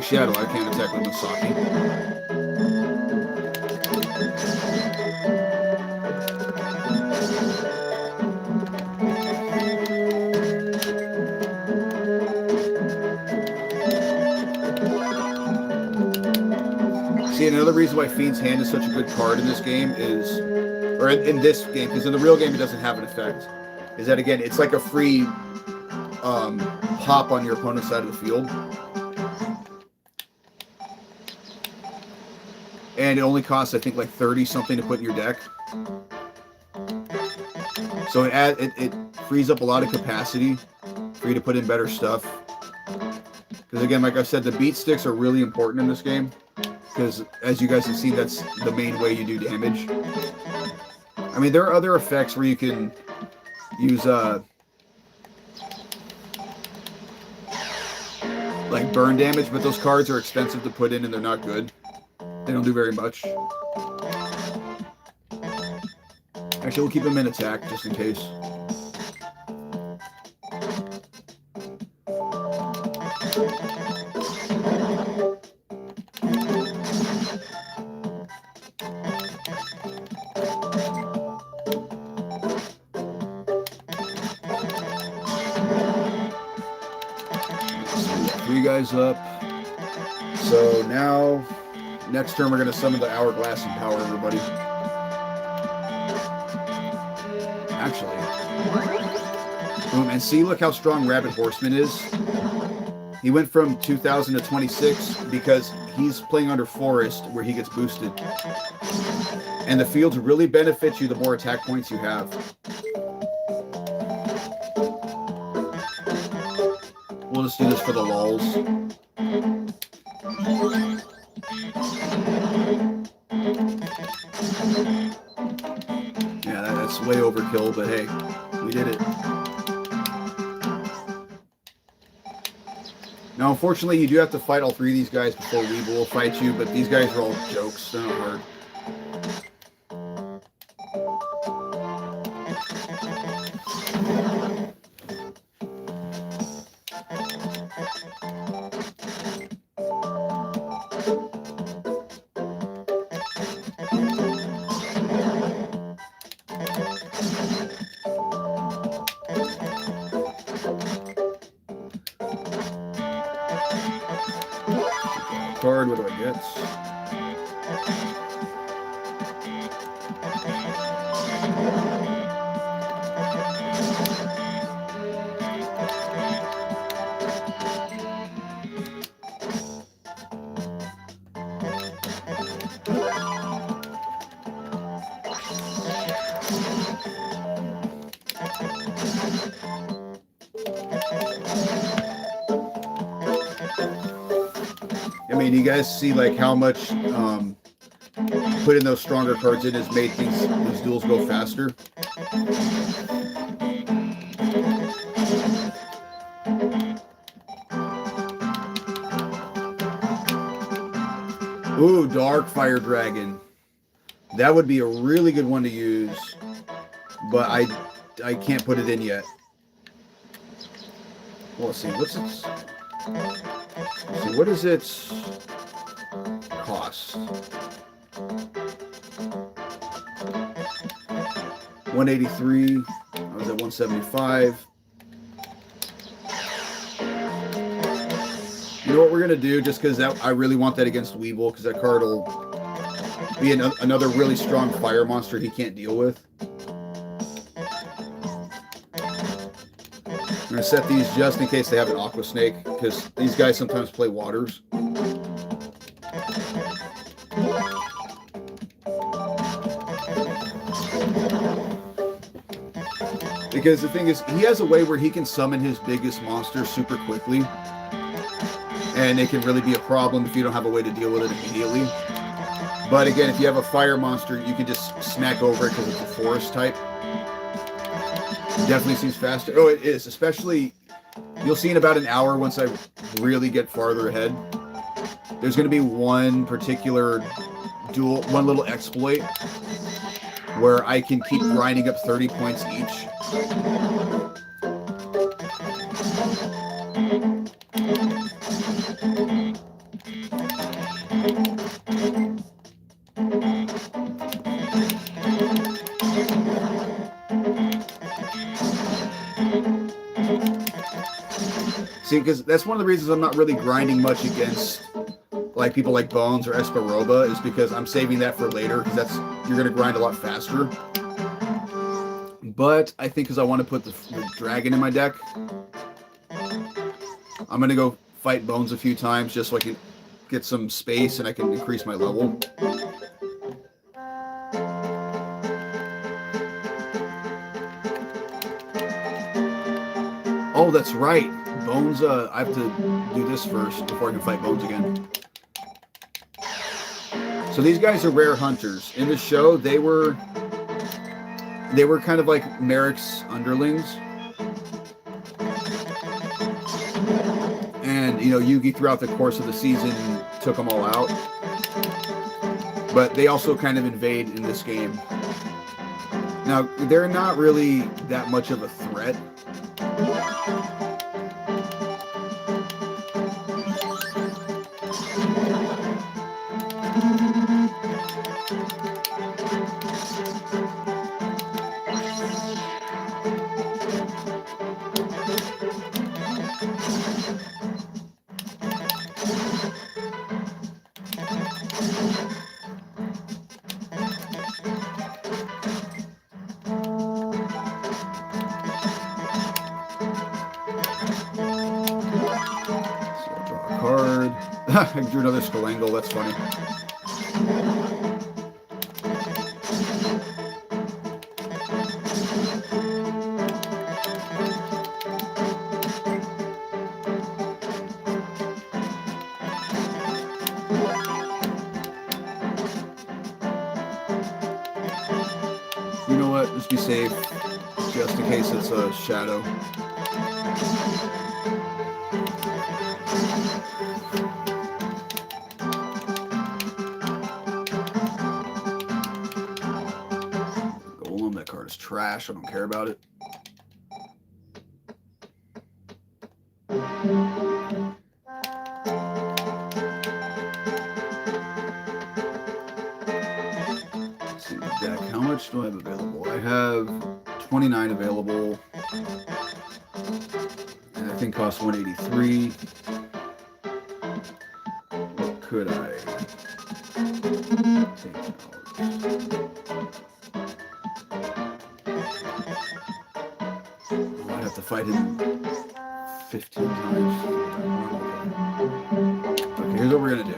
Shadow, I can't attack with Masaki. See, another reason why Fiend's Hand is such a good card in this game is, or in this game, because in the real game it doesn't have an effect, is that, again, it's like a free hop on your opponent's side of the field. And it only costs, I think, like 30 something to put in your deck. So it frees up a lot of capacity for you to put in better stuff. Because again, like I said, the beat sticks are really important in this game. Because as you guys can see, that's the main way you do damage. I mean, there are other effects where you can use like burn damage, but those cards are expensive to put in and they're not good. They don't do very much. Actually, we'll keep them in attack, just in case. Three guys up. So now... next turn, we're going to summon the Hourglass and power everybody. Actually. Boom. And see, look how strong Rabbit Horseman is. He went from 2000 to 26 because he's playing under Forest where he gets boosted. And the fields really benefit you the more attack points you have. We'll just do this for the lulz. Yeah, that's way overkill, but hey, we did it. Now, unfortunately, you do have to fight all three of these guys before Weeble will fight you, but these guys are all jokes. They're not hard. Card, what do I get? I mean, you guys see like how much putting those stronger cards in has made these duels go faster. Ooh, Dark Fire Dragon. That would be a really good one to use, but I can't put it in yet. Well, let's see. What's its? Let's see. What is its cost? 183. I was at 175. You know what we're gonna do? Just because I really want that against Weevil, because that card will be another really strong fire monster he can't deal with. I'm gonna set these just in case they have an Aqua Snake, because these guys sometimes play waters. Because the thing is, he has a way where he can summon his biggest monster super quickly, and it can really be a problem if you don't have a way to deal with it immediately. But again, if you have a fire monster, you can just smack over it because it's a forest type. It definitely seems faster. Oh, it is. Especially, you'll see in about an hour once I really get farther ahead. There's going to be one particular one little exploit where I can keep grinding up 30 points each. See, because that's one of the reasons I'm not really grinding much against like people like Bones or Esparoba, is because I'm saving that for later, because you're going to grind a lot faster. But I think because I want to put the dragon in my deck, I'm going to go fight Bones a few times just so I can get some space and I can increase my level. Oh, that's right. Bones, I have to do this first before I can fight Bones again. So these guys are rare hunters. In the show, they were kind of like Merrick's underlings. And, you know, Yugi throughout the course of the season took them all out. But they also kind of invade in this game. Now, they're not really that much of a threat. I drew another Skalangle, that's funny. You know what? Just be safe, just in case it's a shadow. That card is trash. I don't care about it. Let's see the deck. How much do I have available? I have 29 available. And I think costs 183. What could I take out? I have to fight him 15 times. Okay, here's what we're gonna do.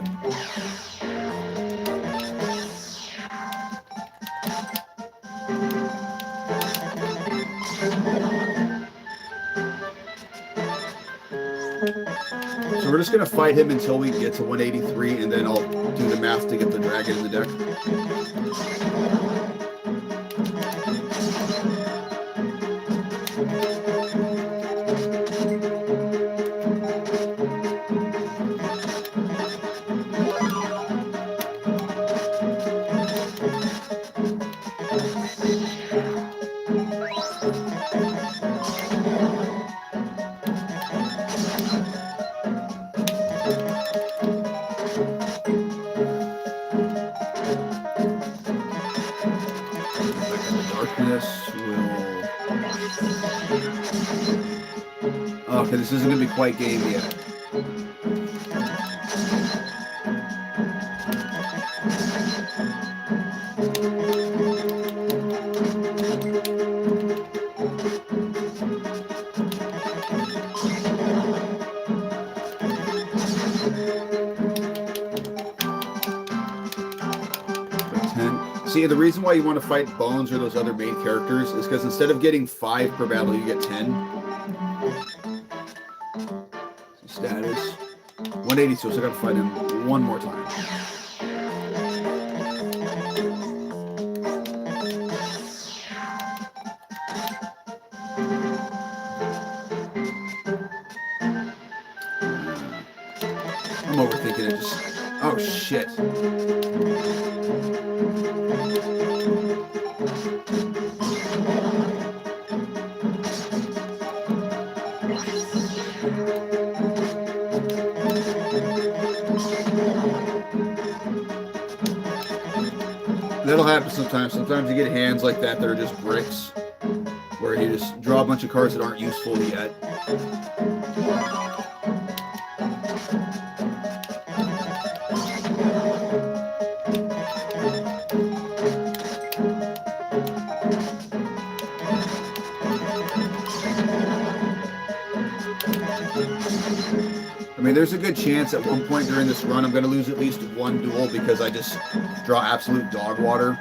So we're just gonna fight him until we get to 183, and then I'll do the math to get the dragon in the deck. Okay, this isn't going to be quite game yet. See, the reason why you want to fight Bones or those other main characters is because instead of getting 5 per battle, you get 10. Status 182, so I got to fight him one more time. I'm overthinking it. Just oh shit. That'll happen sometimes. Sometimes you get hands like that that are just bricks, where you just draw a bunch of cards that aren't useful yet. I mean, there's a good chance at one point during this run I'm going to lose at least one duel because I just draw absolute dog water.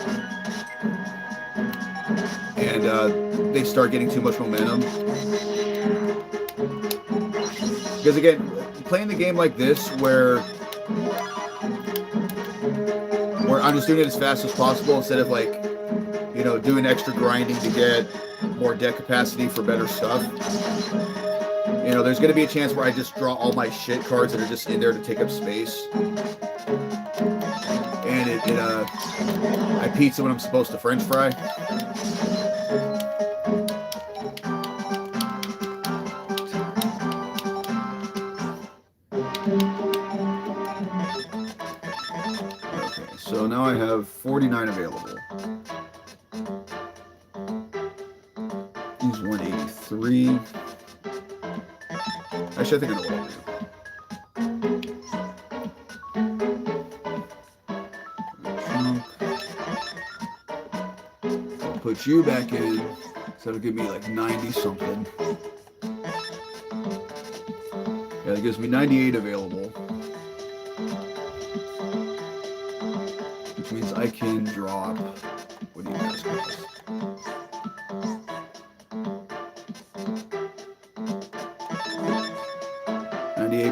And they start getting too much momentum. Because again, playing the game like this where I'm just doing it as fast as possible instead of like, you know, doing extra grinding to get more deck capacity for better stuff. You know, there's going to be a chance where I just draw all my shit cards that are just in there to take up space. And I pizza when I'm supposed to French fry. Okay, so now I have 49 available. He's 183. Actually, I think I know what I'll do. I'll put you back in, so that'll give me like 90 something. Yeah, that gives me 98 available. Which means I can drop, what do you guys guess?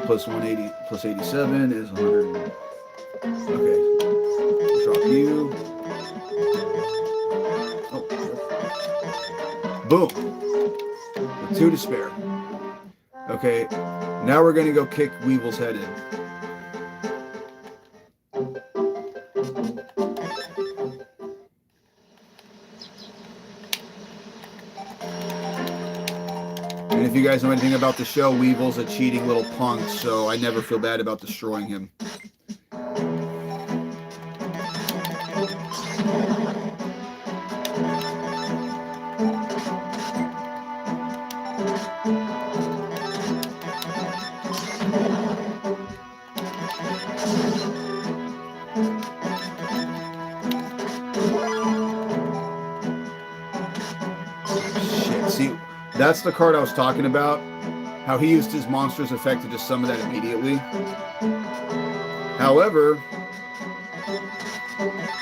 Plus 180 plus 87 is 100. Okay. Drop you. Oh. Boom. With 2 to spare. Okay. Now we're going to go kick Weevil's head in. And if you guys know anything about the show, Weevil's a cheating little punk, so I never feel bad about destroying him. Shit, see, that's the card I was talking about. How he used his monster's effect to just summon that immediately. However,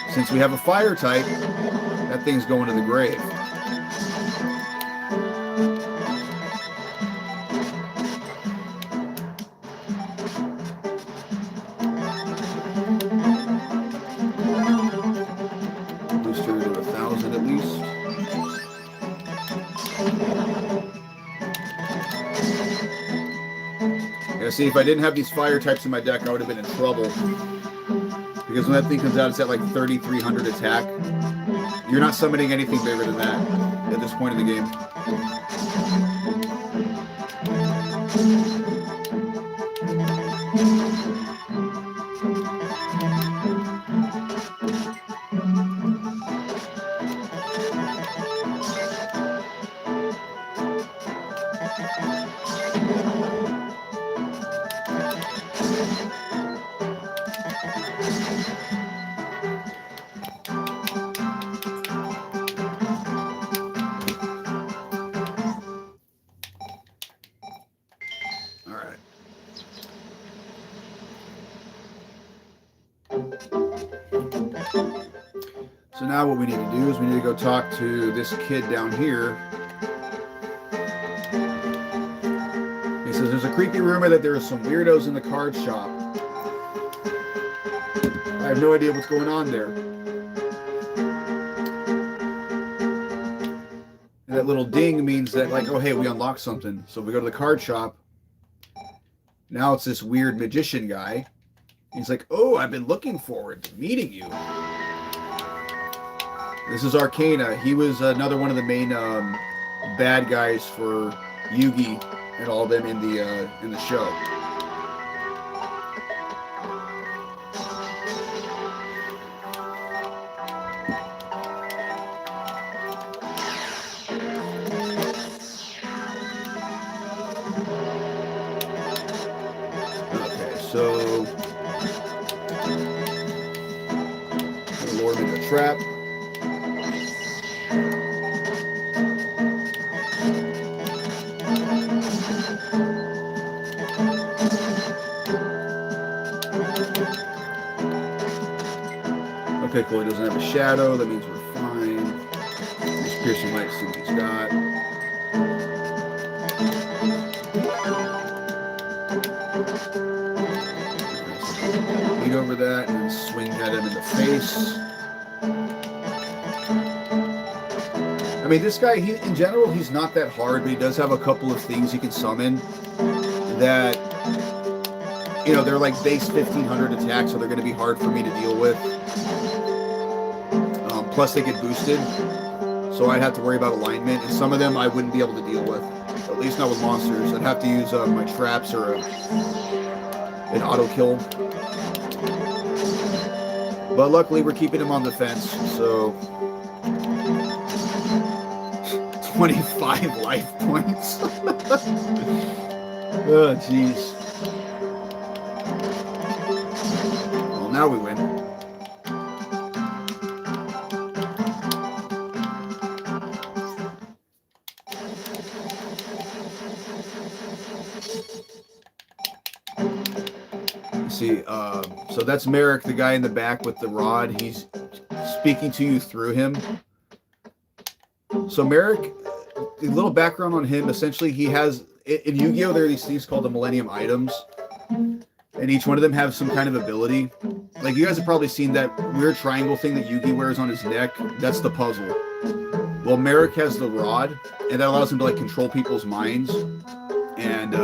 since we have a fire type, that thing's going to the grave. Booster to 1,000 at least. Yeah, see, if I didn't have these fire types in my deck, I would have been in trouble. Because when that thing comes out, it's at like 3,300 attack. You're not summoning anything bigger than that at this point in the game. now what we need to do is we need to go talk to this kid down here. He says there's a creepy rumor that there are some weirdos in the card shop. I have no idea what's going on there. And that little ding means that, like, oh, hey, we unlocked something. So we go to the card shop. Now it's this weird magician guy. He's like, oh, I've been looking forward to meeting you. This is Arcana. He was another one of the main bad guys for Yugi and all of them in the show. Okay, so lure him into a trap. Okay, cool. He doesn't have a shadow. That means we're fine. Just piercing light, see what he's got. Beat over that and swing at him in the face. I mean, this guy, in general, he's not that hard, but he does have a couple of things he can summon that, you know, they're like base 1500 attacks, so they're going to be hard for me to deal with. Plus they get boosted, so I'd have to worry about alignment, and some of them I wouldn't be able to deal with, at least not with monsters. I'd have to use my traps or an auto kill. But luckily we're keeping him on the fence, so 25 life points. Oh, jeez. Well, now we win. See, so that's Merrick, the guy in the back with the rod. He's speaking to you through him. So Merrick, a little background on him. Essentially, he has, in Yu-Gi-Oh, there are these things called the Millennium Items. And each one of them have some kind of ability. Like, you guys have probably seen that weird triangle thing that Yugi wears on his neck. That's the puzzle. Well, Merrick has the rod, and that allows him to, like, control people's minds. And,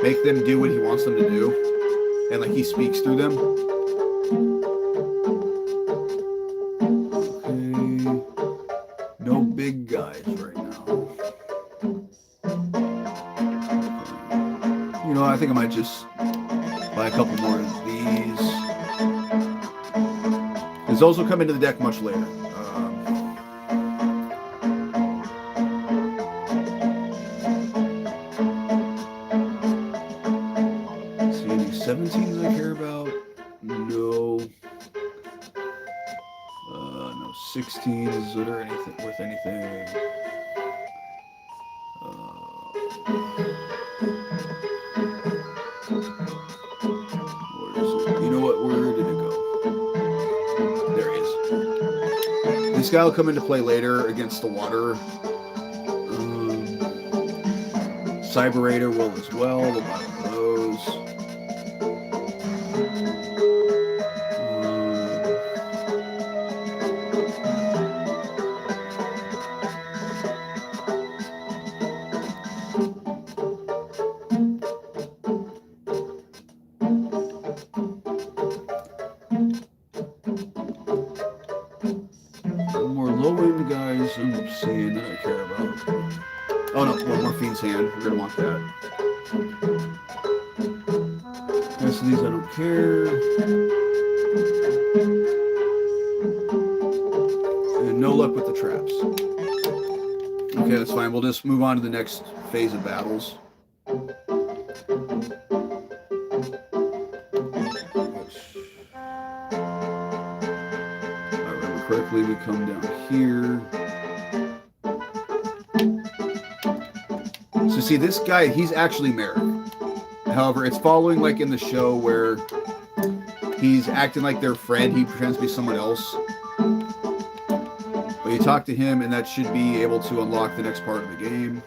make them do what he wants them to do. And, like, he speaks through them. Okay. No big guys right now. You know, I think I might just buy a couple more of these. Because those will come into the deck much later. See any 17s I care about? No. No 16s that are anything worth anything. You know what? Where did it go? There it is. This guy will come into play later against the water. Cyberator will as well. We'll buy one of those. More low-end guys I'm seeing that I care about. Oh no, one more Fiend's Hand. We're gonna want that. Rest of these I don't care. And no luck with the traps. Okay, that's fine. We'll just move on to the next phase of battles. Correctly, we come down here. So see, this guy, he's actually Merrick. However, it's following like in the show where he's acting like their friend. He pretends to be someone else. you talk to him, and that should be able to unlock the next part of the game.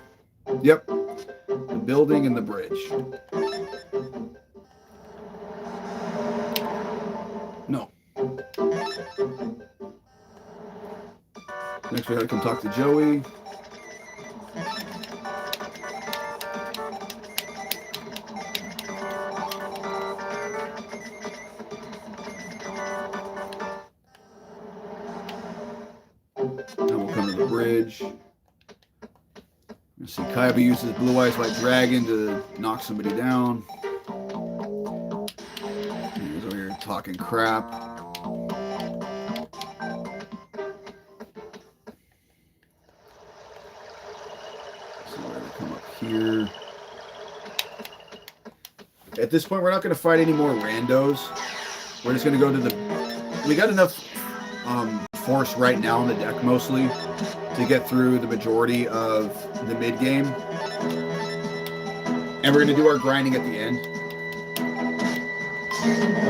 Yep. The building and the bridge. No. Next we gotta come talk to Joey. Now we'll come to the bridge. Let's see, Kaiba uses Blue Eyes White Dragon to knock somebody down. He's over here talking crap. So we're gonna come up here. At this point, we're not going to fight any more randos. We're just going to go to the... We got enough force right now on the deck, mostly, to get through the majority of the mid-game. And we're going to do our grinding at the end.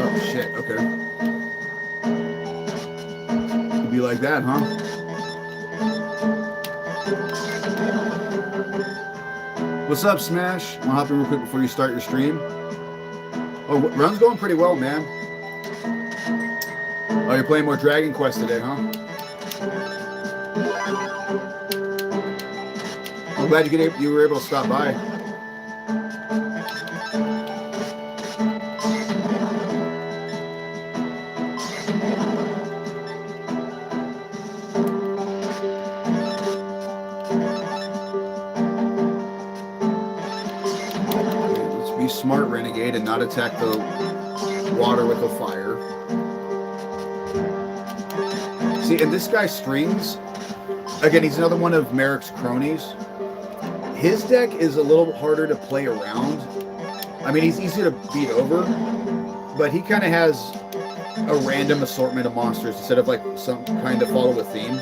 Oh, shit. Okay. Could be like that, huh? What's up, Smash? Want to hop in real quick before you start your stream? Oh, run's going pretty well, man. Oh, you're playing more Dragon Quest today, huh? I'm glad you were able to stop by. Let's be smart, Renegade, and not attack the water with the fire. See, and this guy Strings, again, he's another one of Merrick's cronies. His deck is a little harder to play around. I mean, he's easy to beat over, but he kind of has a random assortment of monsters instead of like some kind of follow a theme.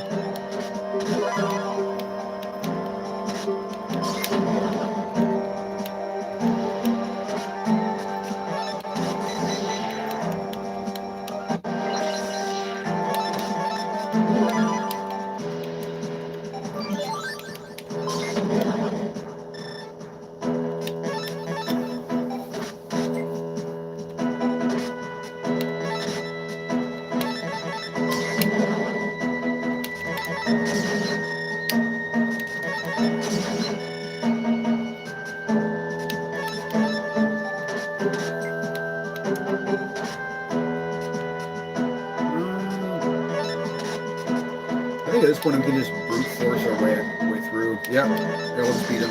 I think at this point we can just brute force our way through. Yep, yeah, we'll just beat him.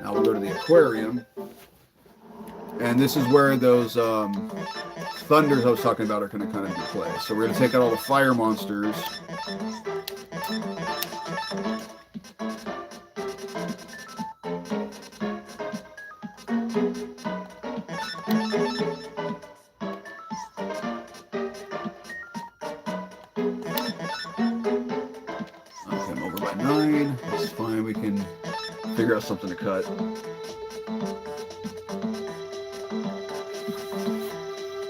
Now we'll go to the aquarium. And this is where those thunders I was talking about are going to kind of be play. So we're going to take out all the fire monsters. Okay, I'm over by 9. That's fine. We can figure out something to cut.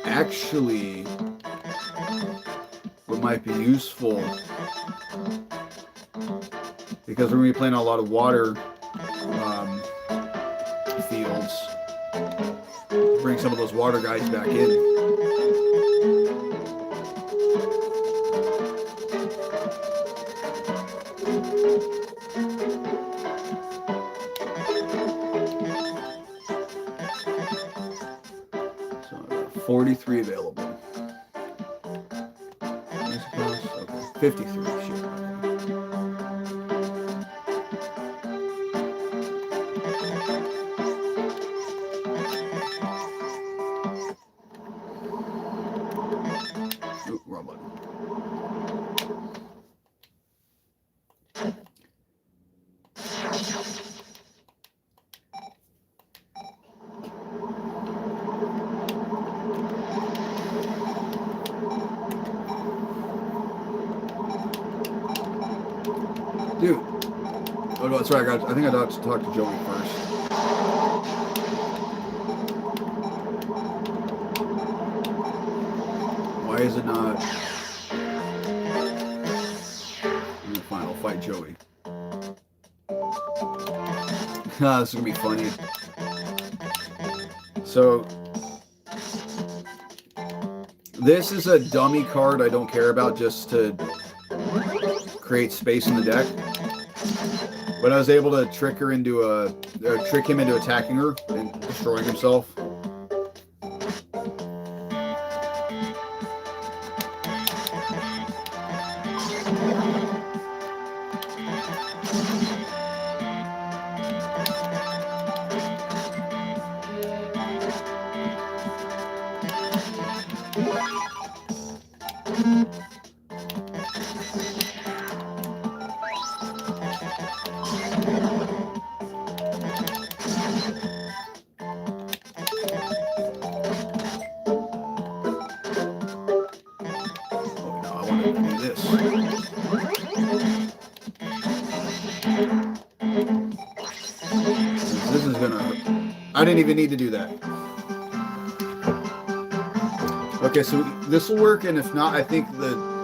Actually, what might be useful, because we're going to be playing a lot of water fields, bring some of those water guys back in. So 43 available. Okay, 53. Shit. Ooh, wrong button. no, that's right. I think I got to talk to Joey first. Why is it not? Fine, I'll fight Joey. This is gonna be funny. So this is a dummy card I don't care about, just to create space in the deck. But I was able to trick him into attacking her and destroying himself. I didn't even need to do that. Okay, so this will work, and if not, I think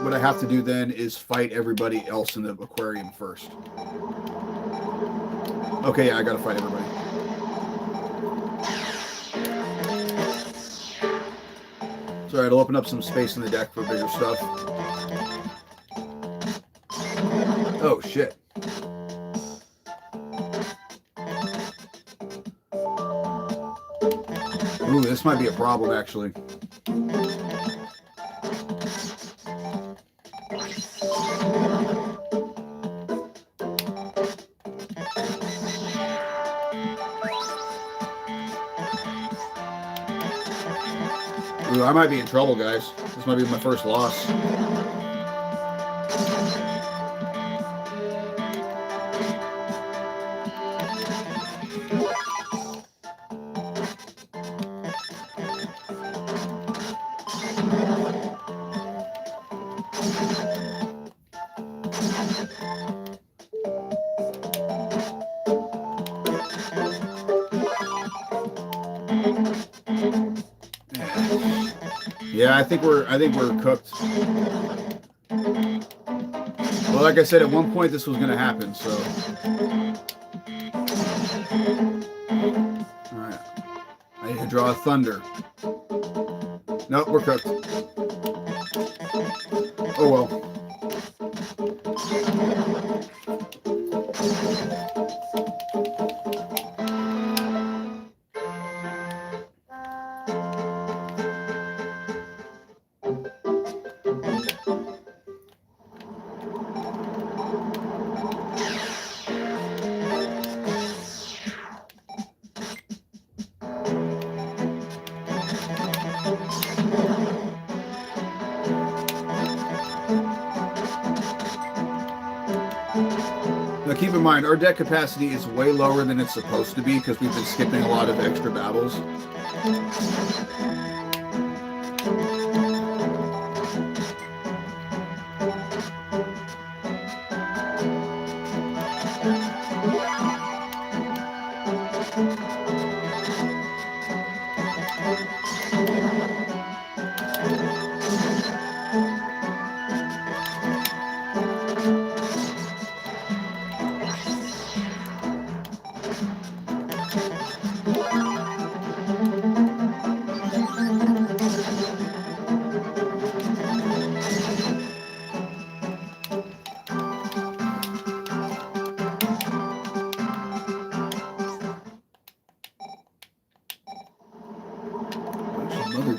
what I have to do then is fight everybody else in the aquarium first. Okay, yeah, I gotta fight everybody. It's alright, I'll open up some space in the deck for bigger stuff. Oh, shit. Ooh, this might be a problem, actually. Ooh, I might be in trouble, guys. This might be my first loss. Yeah, I think we're cooked. Well, like I said, at one point this was going to happen, so. All right. I need to draw a thunder. Nope, we're cooked. Oh well. Now keep in mind, our deck capacity is way lower than it's supposed to be because we've been skipping a lot of extra battles.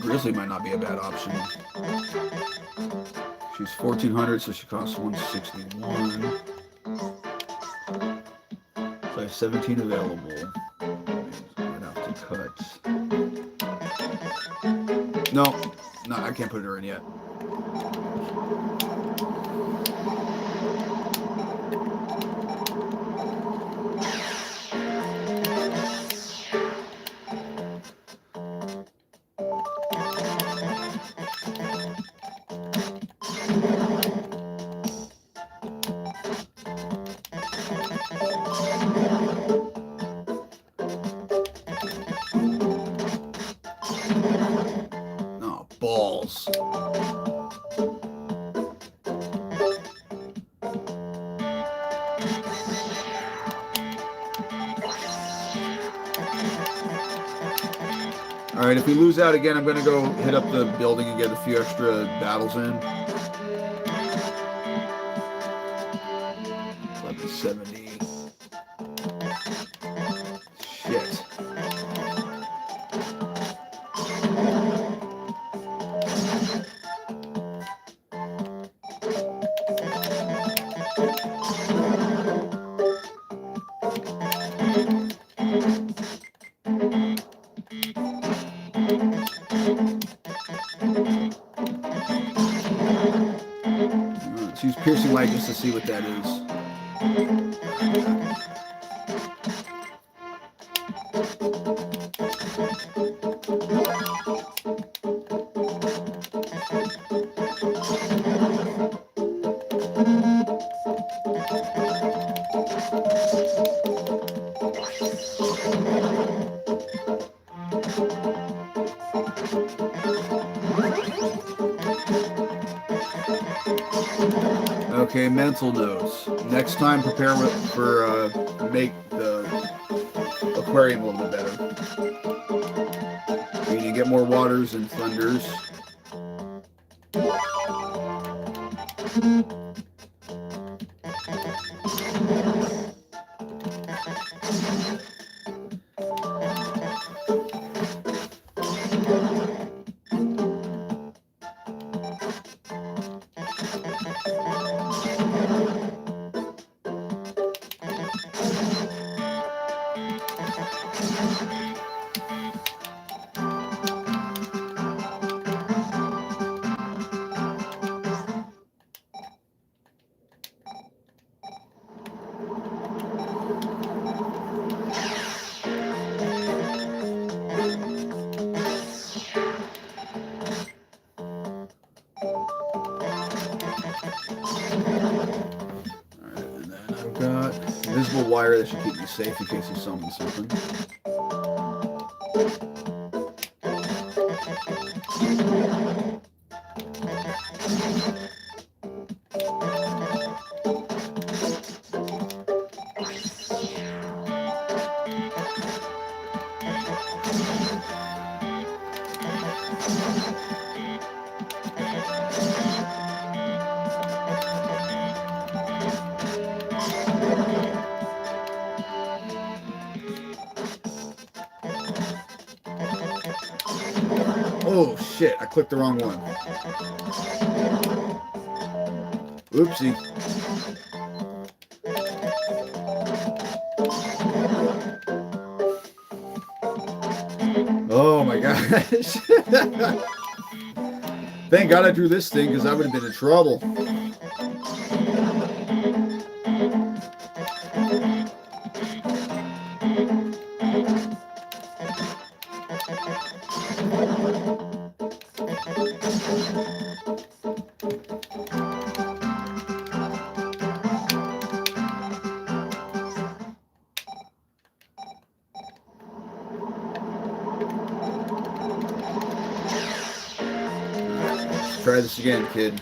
Grizzly might not be a bad option. She's 1,400, so she costs 161. So I have 17 available. I'd have to cut. No, I can't put her in yet. balls. All right, if we lose out again, I'm going to go hit up the building and get a few extra battles in. 1170. Shit. Let's use piercing light just to see what that is. Okay, mental notes. Next time, prepare for make the aquarium a little bit better. We need to get more waters and thunders. Invisible wire that should keep me safe in case he summons something. Oh shit, I clicked the wrong one. Oopsie. Oh my gosh. Thank God I drew this thing because I would have been in trouble. Try this again, kid.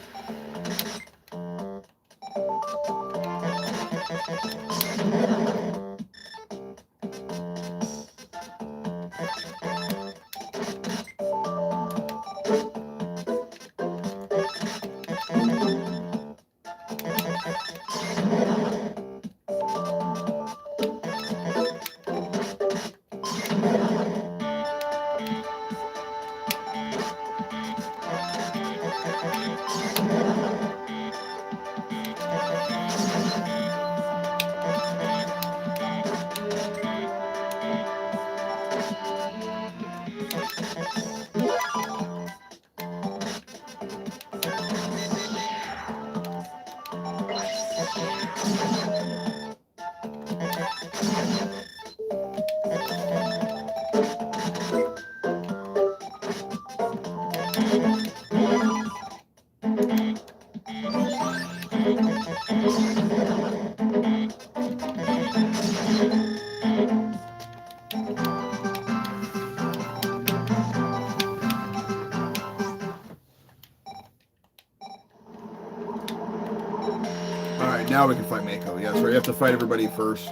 right, now we can fight Mako. Yeah, so you have to fight everybody first.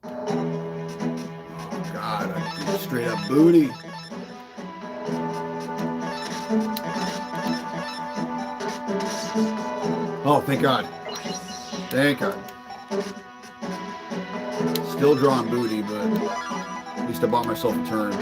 Oh, God, I straight up booty. Oh, thank God. Thank God. Still drawing booty, but at least I bought myself a turn.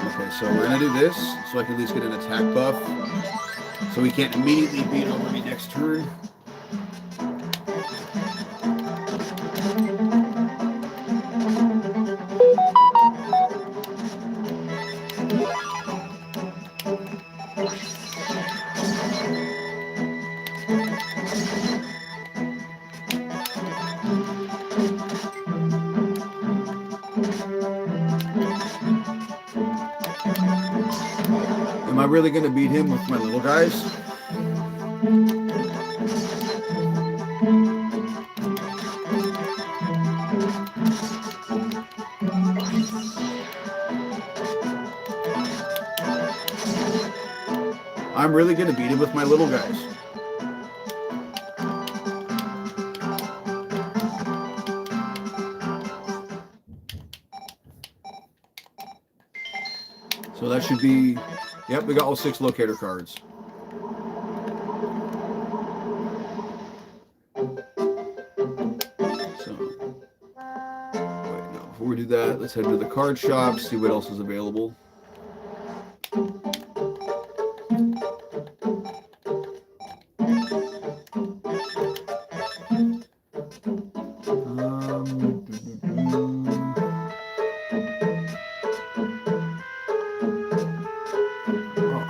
Okay, so we're going to do this so I can at least get an attack buff. So he can't immediately beat over me next turn. Am I really going to beat him with my little guys? I'm really going to beat him with my little guys. So that should be, yep, we got all 6 locator cards. So, wait, no, before we do that, let's head to the card shop, see what else is available.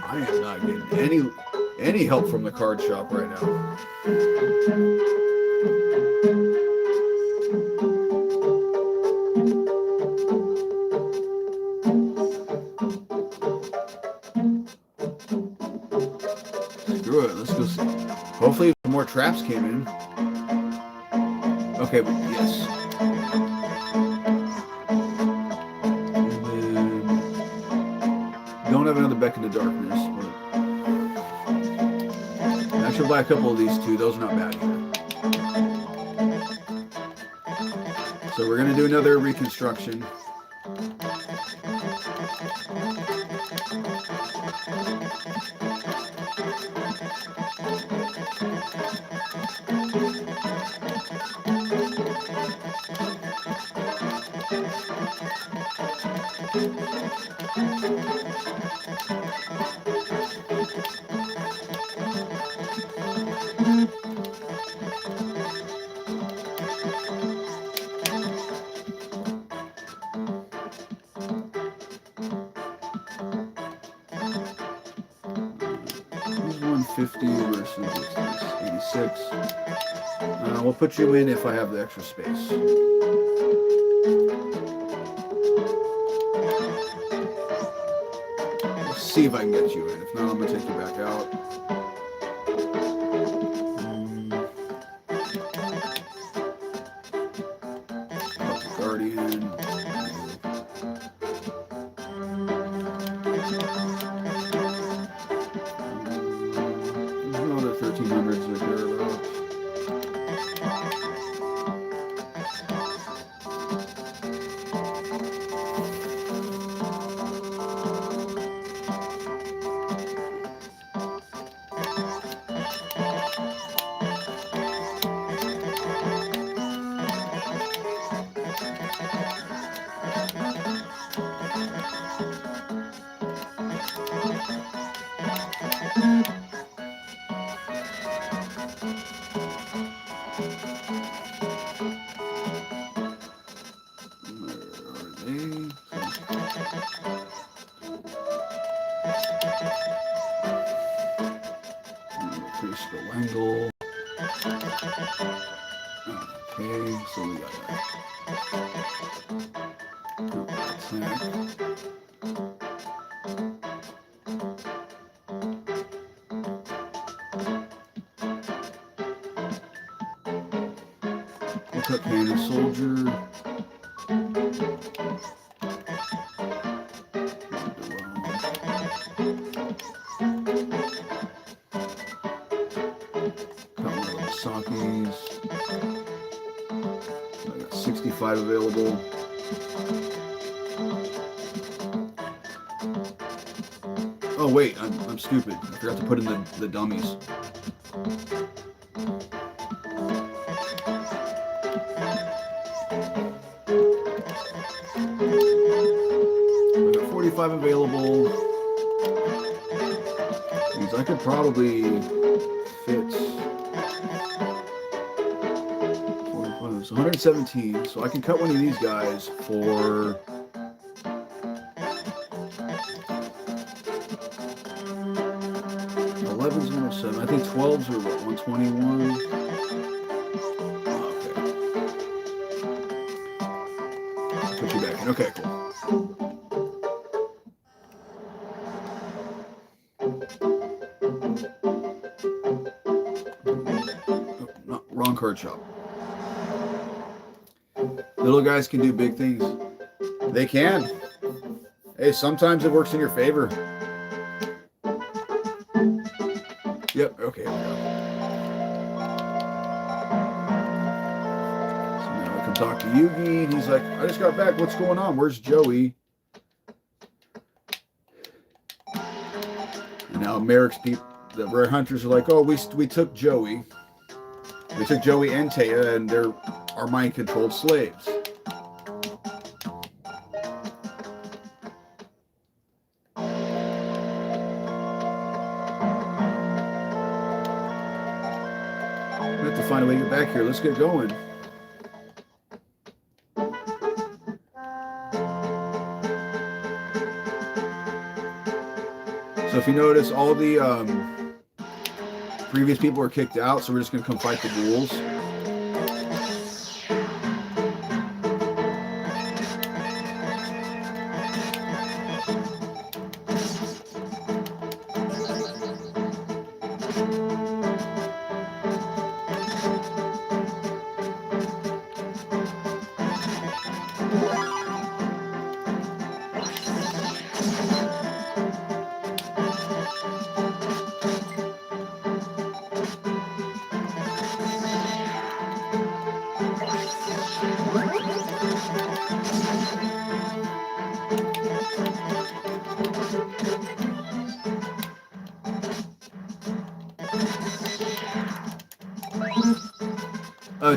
I am not getting any help from the card shop right now. Screw it, let's go see. Hopefully more traps came in. Okay, yes. Don't have another Beck into Darkness. But I should buy a couple of these too. Those are not bad either. So we're going to do another reconstruction. Who's 150 versus 86? We'll put you in if I have the extra space. Let's see if I can get you in. If not, I'm going to take you back out. Guardian. Another 1300s or thereabouts. Increase the angle. Okay, so we got that. Attack. Sakis. I got 65 available. Oh wait, I'm stupid. I forgot to put in the dummies. I got 45 available. Means I could probably fit 45, so 117. So I can cut one of these guys for 11's 107. I think 12's are what, 121. Okay. Put you back in. Okay, cool. Oh, no, wrong card shop. Little guys can do big things. They can. Hey, sometimes it works in your favor. Yep, okay. So now I can talk to Yugi. He's like, I just got back. What's going on? Where's Joey? And now Merrick's people, the rare hunters are like, oh, we took Joey. We took Joey and Taya, and they're our mind-controlled slaves. We have to find a way to get back here. Let's get going. So if you notice, all the previous people were kicked out, so we're just going to come fight the ghouls.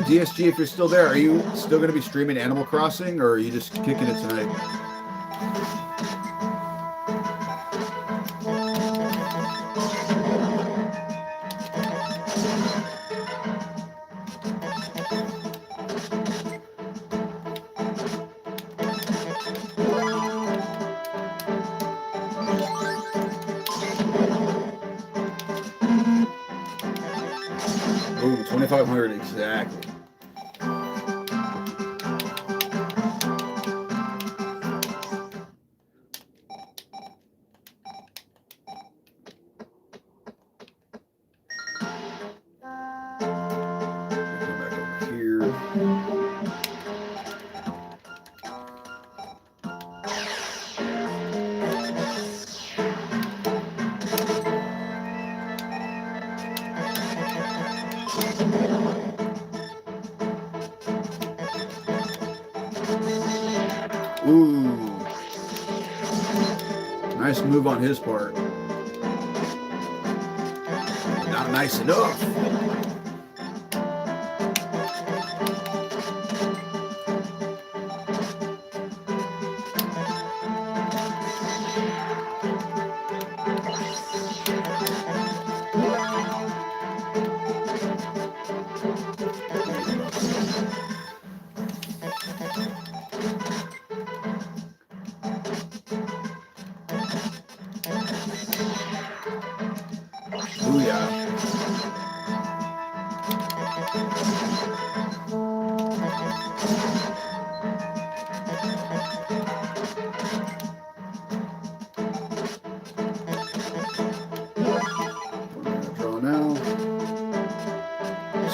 DSG, if you're still there, are you still going to be streaming Animal Crossing, or are you just kicking it tonight? Ooh, 2,500 exactly. Ooh. Nice move on his part. Not nice enough.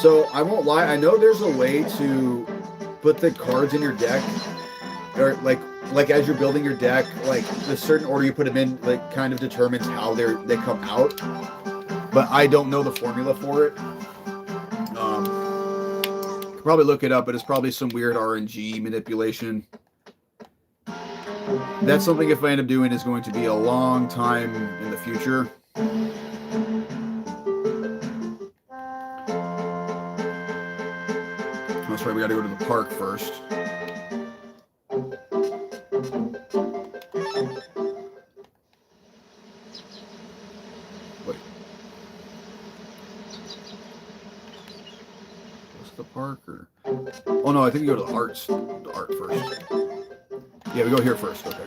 So I won't lie, I know there's a way to put the cards in your deck or like as you're building your deck, like the certain order you put them in, like kind of determines how they come out. But I don't know the formula for it. Could probably look it up, but it's probably some weird RNG manipulation. That's something, if I end up doing, is going to be a long time in the future. That's right, we got to go to the park first. Wait. What's the park? Or... Oh no, I think you go to the art first. Yeah, we go here first. Okay.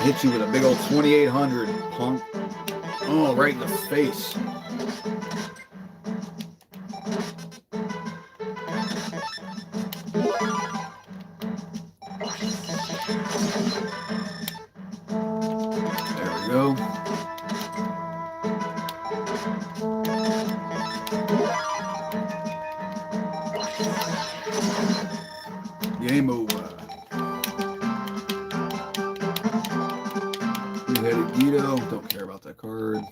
Hit you with a big old 2800, punk. Oh, right in the face. There we go. Game over. Guido, don't care about that card.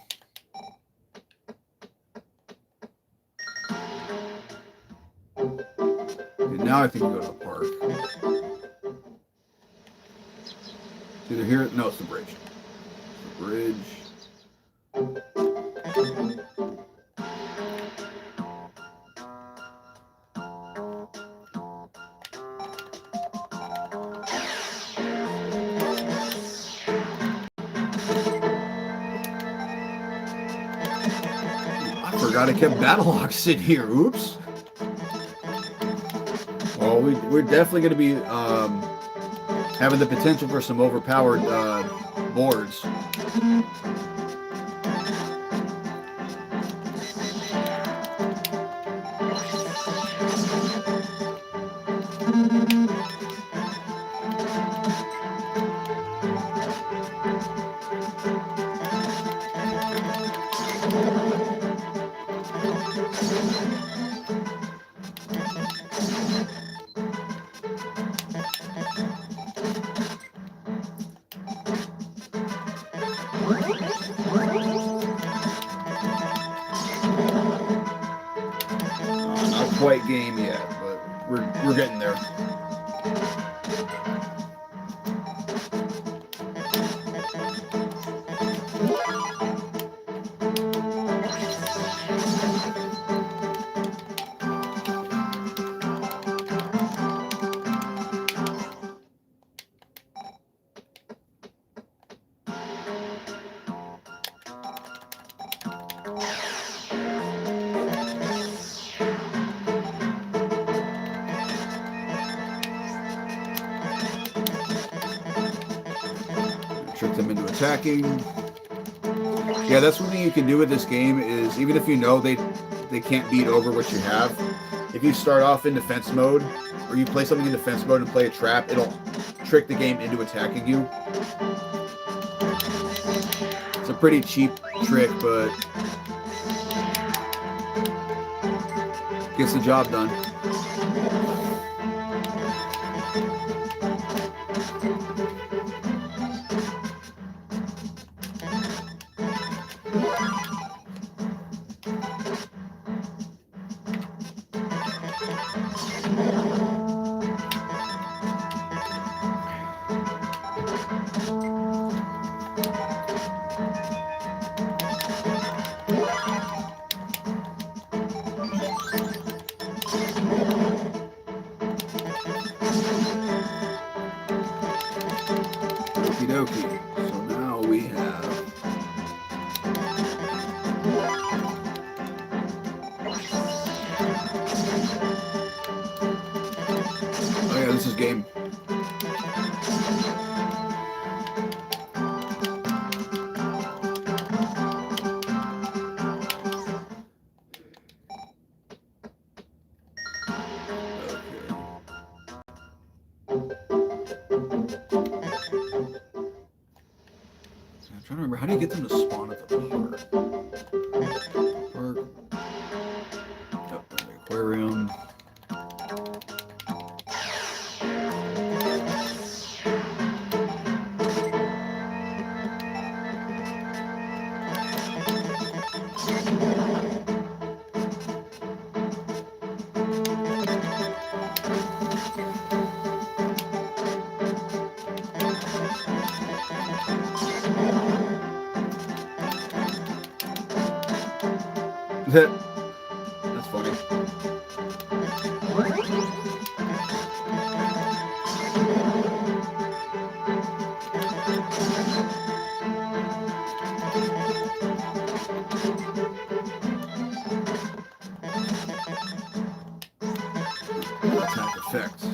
And now I think we go to the park. It's either here, no, it's the bridge. It's the bridge. Forgot I kept battle locks in here. Oops. Well, we're definitely going to be having the potential for some overpowered boards. Not quite game yet, but we're getting there. Trick them into attacking. Yeah, that's one thing you can do with this game is, even if you know they can't beat over what you have, if you start off in defense mode, or you play something in defense mode and play a trap, it'll trick the game into attacking you. It's a pretty cheap trick, but gets the job done. Okie dokie. So now we have yeah, this is game. I'm trying to remember, how do you get them to spawn at the park? Yep, the aquarium. That's funny. Attack effects.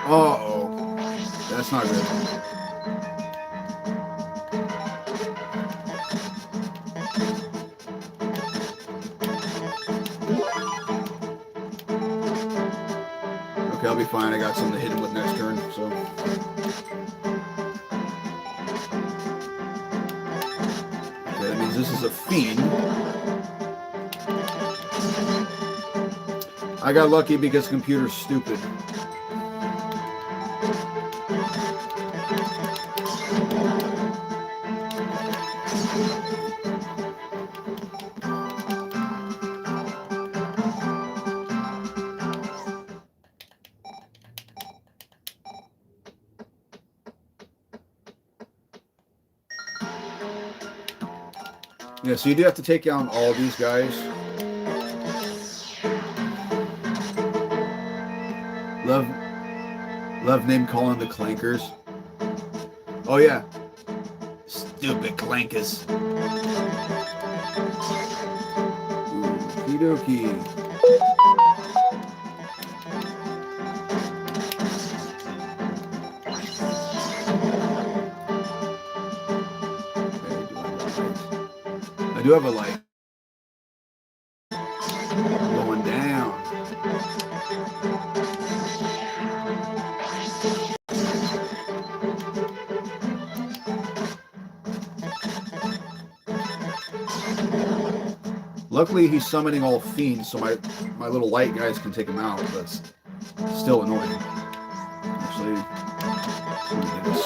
Uh-oh. That's not good. Okay, I'll be fine. I got something to hit him with next turn, so. Okay, that means this is a fiend. I got lucky because the computer's stupid. Yeah, so you do have to take down all these guys. Love name calling the clankers. Oh yeah. Stupid clankers. Okie dokie. I do have a light. Going down. Luckily, he's summoning all fiends, so my little light guys can take him out. That's still annoying. Actually, let me do this.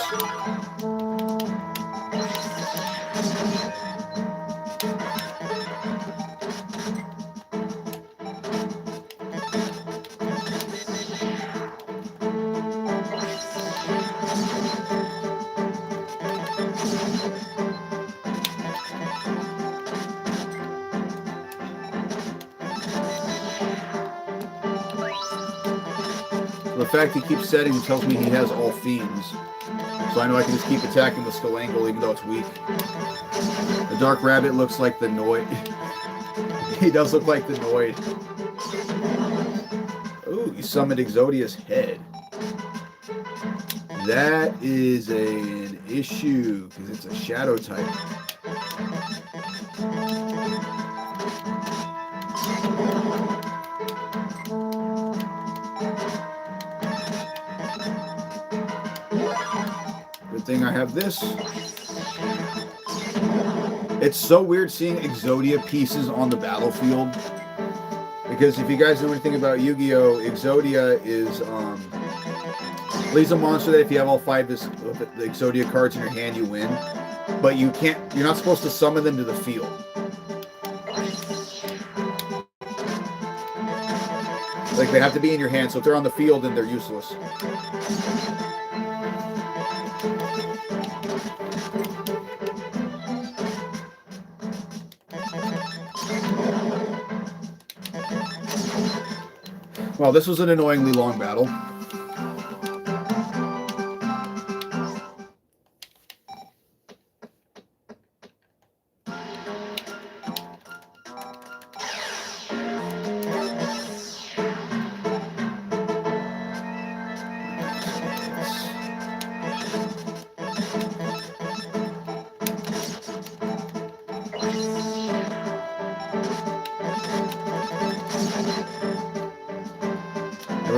The fact he keeps setting tells me he has all fiends. So I know I can just keep attacking with Skull Angle even though it's weak. The Dark Rabbit looks like the Noid. He does look like the Noid. Ooh, he summoned Exodia's head. That is an issue because it's a shadow type. Good thing I have this. It's so weird seeing Exodia pieces on the battlefield. Because if you guys know anything about Yu-Gi-Oh!, Exodia is he's a monster that if you have all 5 the Exodia cards in your hand, you win. But you're not supposed to summon them to the field. Like, they have to be in your hand, so if they're on the field, then they're useless. Well, this was an annoyingly long battle.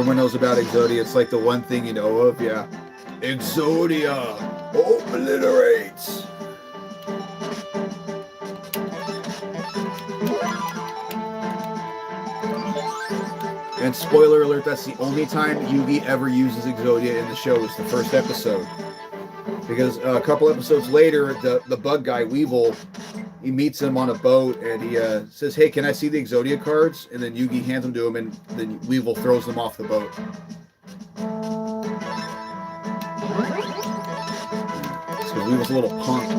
Everyone knows about Exodia. It's like the one thing you know of. Yeah. Exodia obliterates. And spoiler alert, that's the only time Yugi ever uses Exodia in the show is the first episode. Because a couple episodes later, the bug guy, Weevil, he meets him on a boat and he says, hey, can I see the Exodia cards? And then Yugi hands them to him and then Weevil throws them off the boat. So Weevil's a little punk.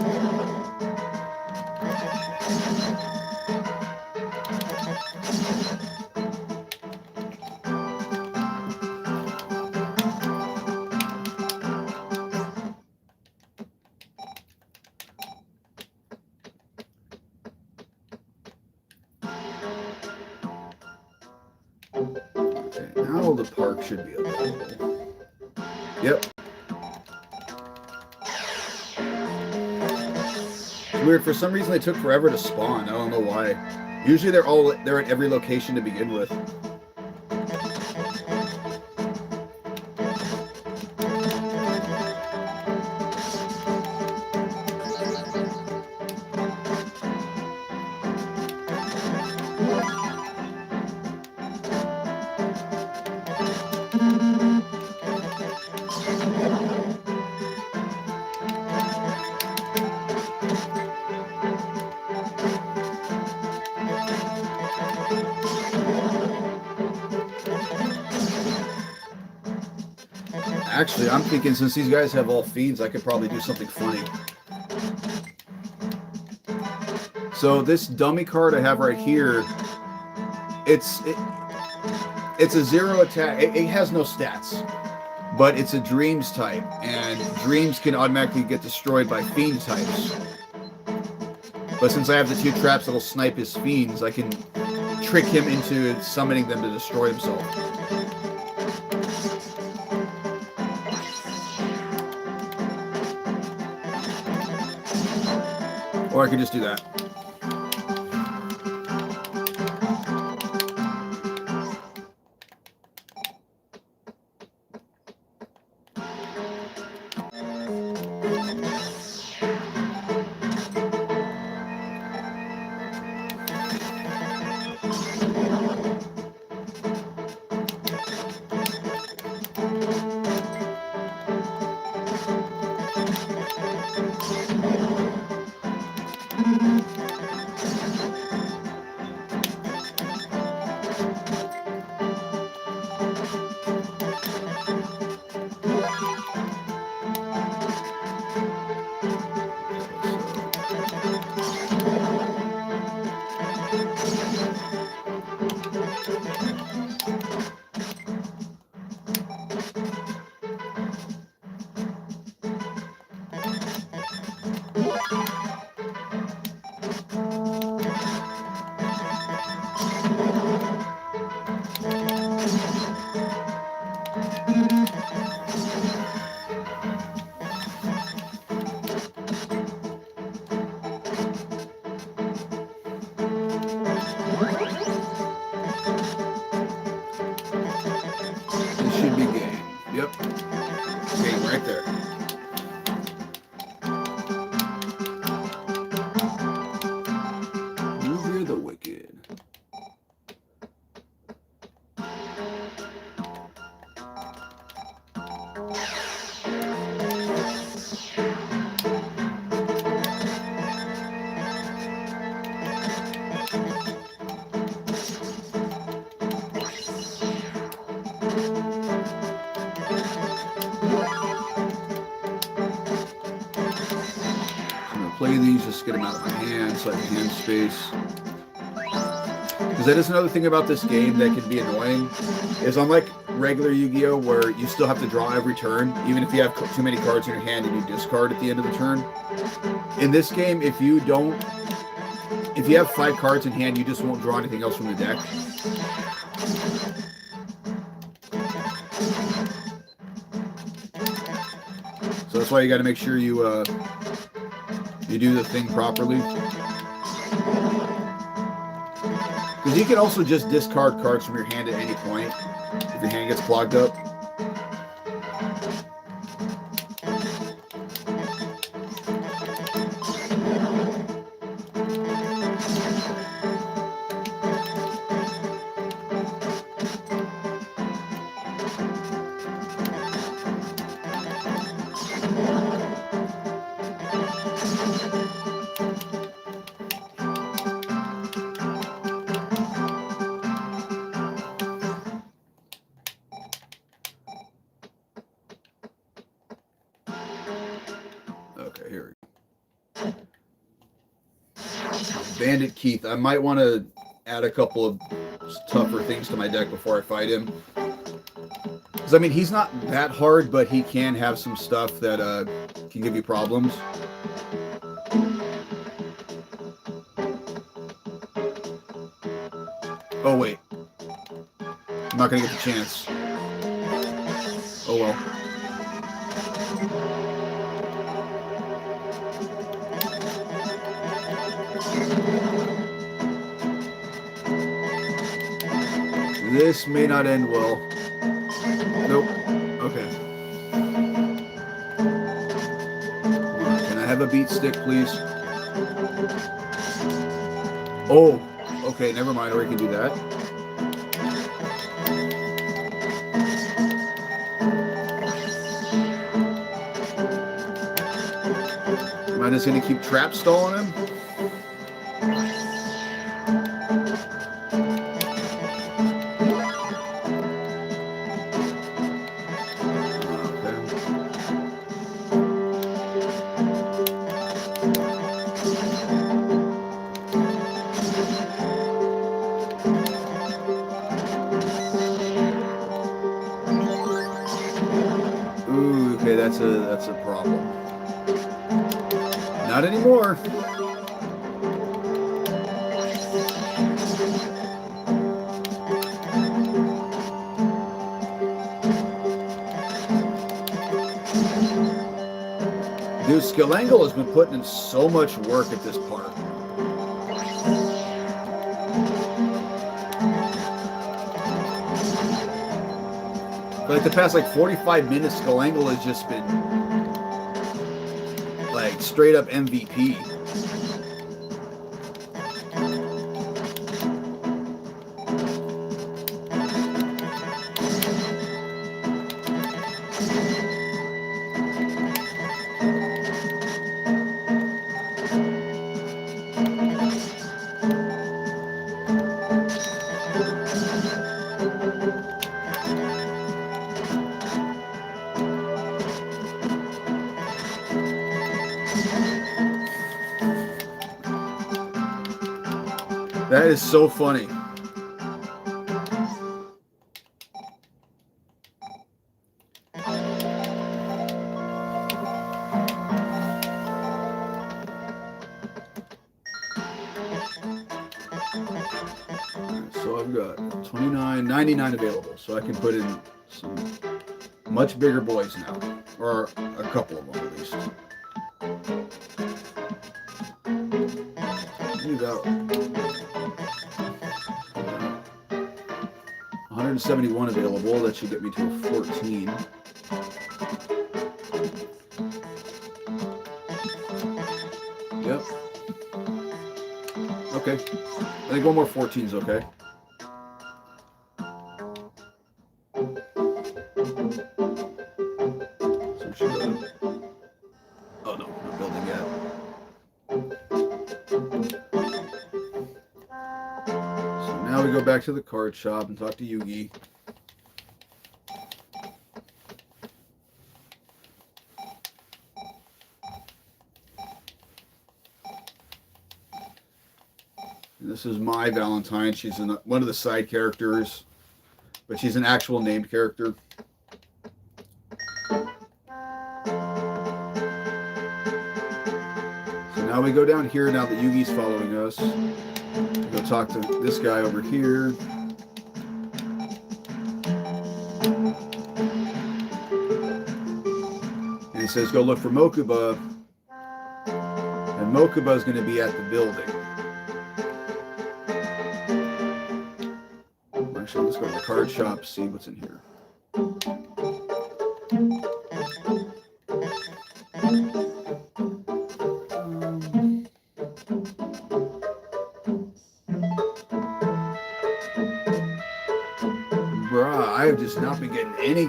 Okay, now the park should be available. Yep. It's weird. For some reason, they took forever to spawn. I don't know why. Usually, they're at every location to begin with. Actually, I'm thinking since these guys have all fiends, I could probably do something funny. So this dummy card I have right here, it's a 0 attack. It has no stats, but it's a dreams type, and dreams can automatically get destroyed by fiend types. But since I have the 2 traps that'll snipe his fiends, I can trick him into summoning them to destroy himself. Or I could just do that. Play these, just get them out of my hand so I have hand space. Because that is another thing about this game that can be annoying, is unlike regular Yu-Gi-Oh! Where you still have to draw every turn, even if you have too many cards in your hand and you discard at the end of the turn. In this game, if you have 5 cards in hand, you just won't draw anything else from the deck. So that's why you got to make sure you do the thing properly. Because you can also just discard cards from your hand at any point. If your hand gets clogged up. Okay, here we go. Bandit Keith. I might want to add a couple of tougher things to my deck before I fight him. Because, I mean, he's not that hard, but he can have some stuff that can give you problems. Oh, wait. I'm not going to get the chance. Oh, well. This may not end well. Nope. Okay. Can I have a beat stick, please? Oh, okay, never mind. Or you can do that. Am I just going to keep trap stalling him? Ooh, okay, that's a problem. Not anymore. Dude, Skill has been putting in so much work at this part. Like the past 45 minutes, Skill has just been like straight up MVP. That is so funny. So I've got 29, 99 available, so I can put in some much bigger boys now, or a couple of them at least. Leave out 171 available. That should get me to a 14. Yep. Okay. I think one more 14 is okay. So should oh no, not building yet. So now we go back to the card shop and talk to Yugi. This is my Valentine. She's one of the side characters, but she's an actual named character. So now we go down here, now that Yugi's following us. We'll go talk to this guy over here. And he says, go look for Mokuba. And Mokuba is going to be at the building. Actually, let's go to the card shop, see what's in here. Bruh, I have just not been getting any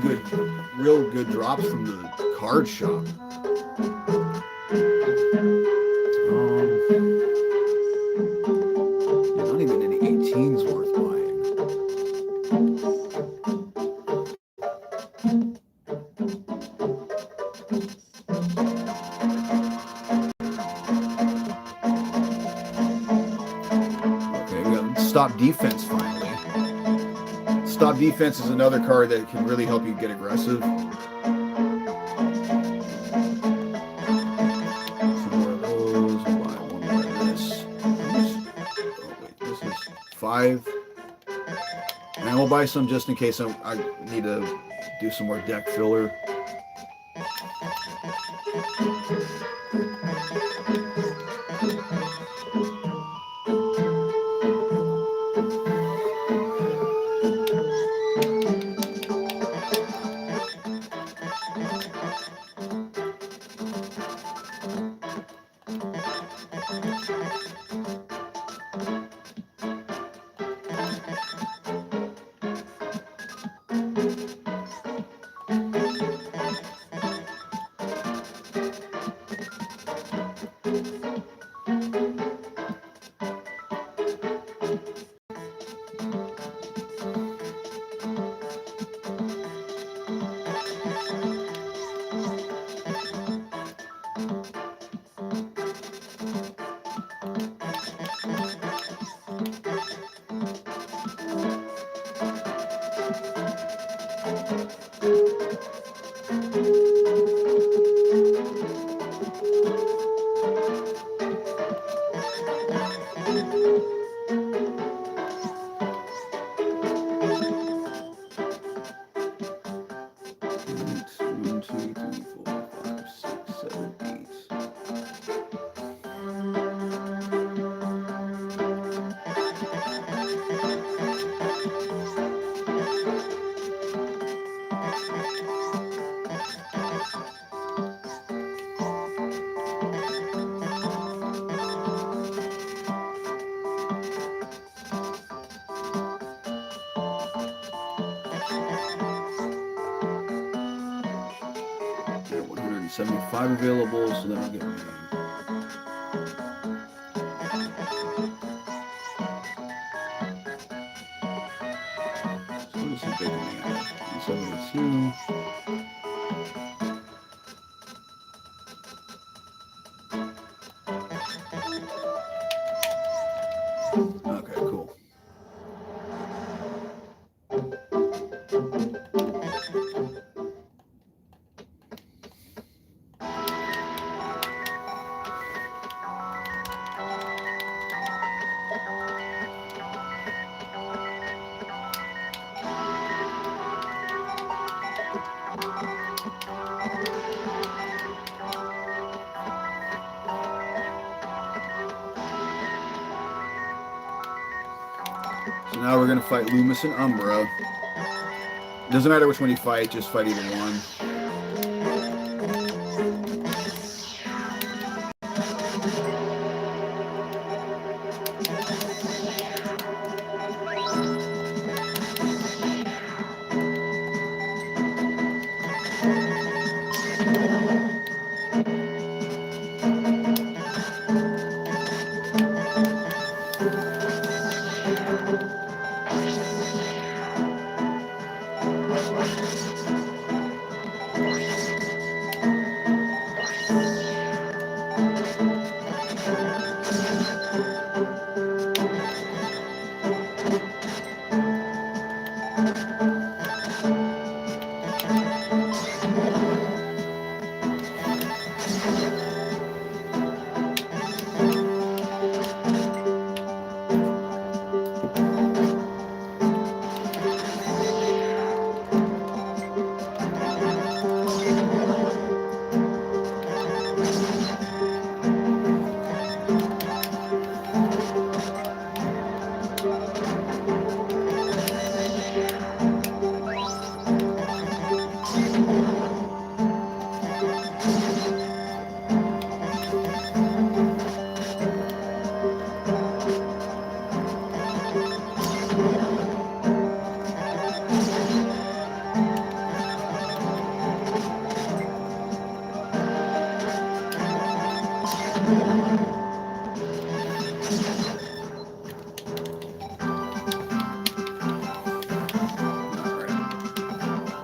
real good drops from the card shop. Not even any 18s worth buying. Okay, we got Stop Defense finally. Stop Defense is another card that can really help you get aggressive. Some more of those. We'll buy one more of this. Oh wait, this is 5. And we'll buy some just in case I need to do some more deck filler. Got 175 available, so that'll get me. So this is big man. 172. Okay, cool. So now we're going to fight Loomis and Umbra. Doesn't matter which one you fight, just fight either one.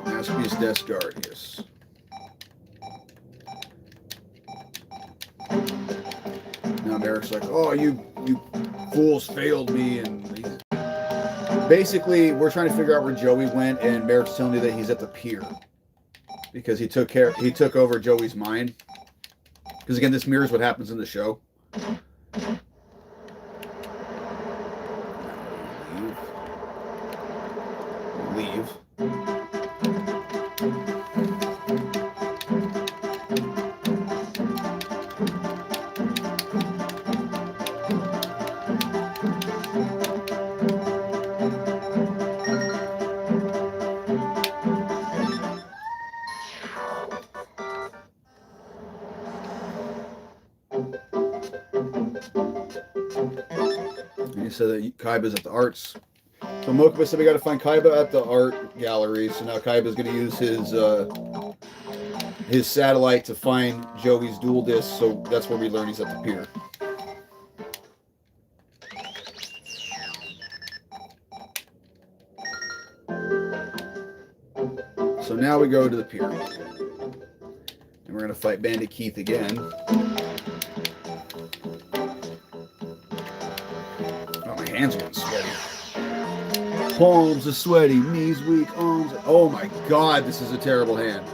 Masterpiece Death Guard, yes. Now Merrick's like, oh, you fools failed me, and basically we're trying to figure out where Joey went, and Merrick's telling me that he's at the pier because he took over Joey's mind. Because again, this mirrors what happens in the show. Leave. And he said that Kaiba's at the arts. So Mokuba said we got to find Kaiba at the art gallery. So now Kaiba's going to use his satellite to find Joey's dual disc. So that's where we learn he's at the pier. So now we go to the pier. And we're going to fight Bandit Keith again. Oh, my hands are getting sweaty. Palms are sweaty, knees weak, arms. Oh my god, this is a terrible hand.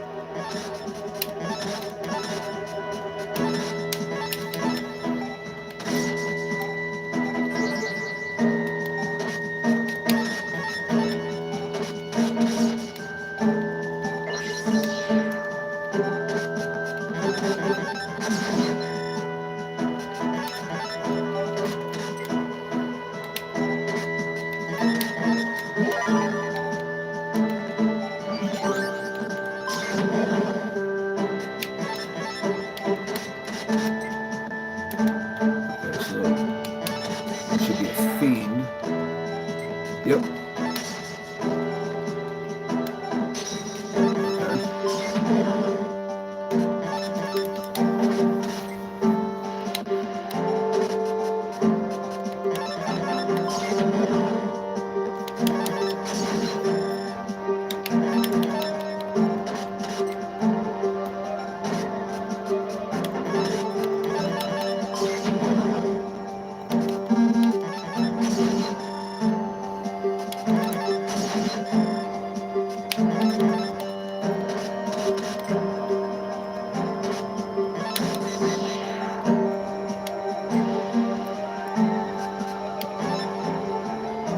Yep.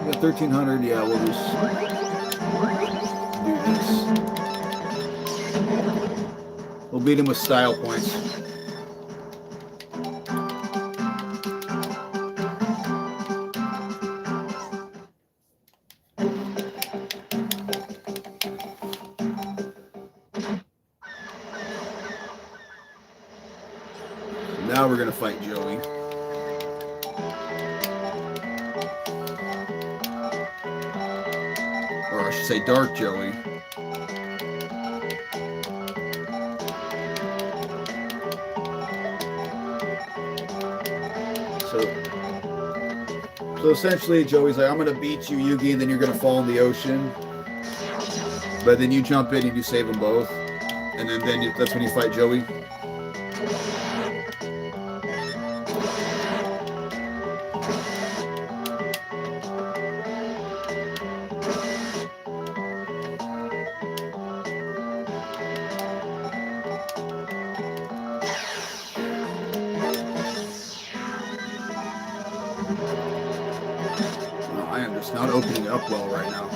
We got 1,300. Yeah, we'll just do this. We'll beat him with style points. Now we're going to fight Joey. Or I should say Dark Joey. So essentially Joey's like, I'm going to beat you, Yugi, and then you're going to fall in the ocean. But then you jump in and you save them both. And then that's when you fight Joey. I am just not opening up well right now.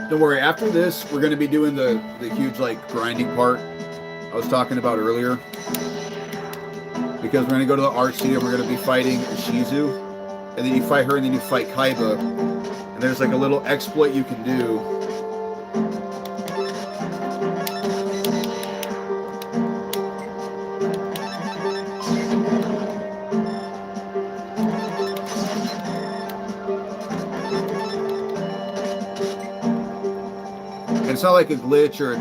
Don't worry, after this, we're going to be doing the huge, like, grinding part. I was talking about earlier. Because we're going to go to the art studio, we're going to be fighting Shizu. And then you fight her, and then you fight Kaiba. And there's like a little exploit you can do. And it's not like a glitch or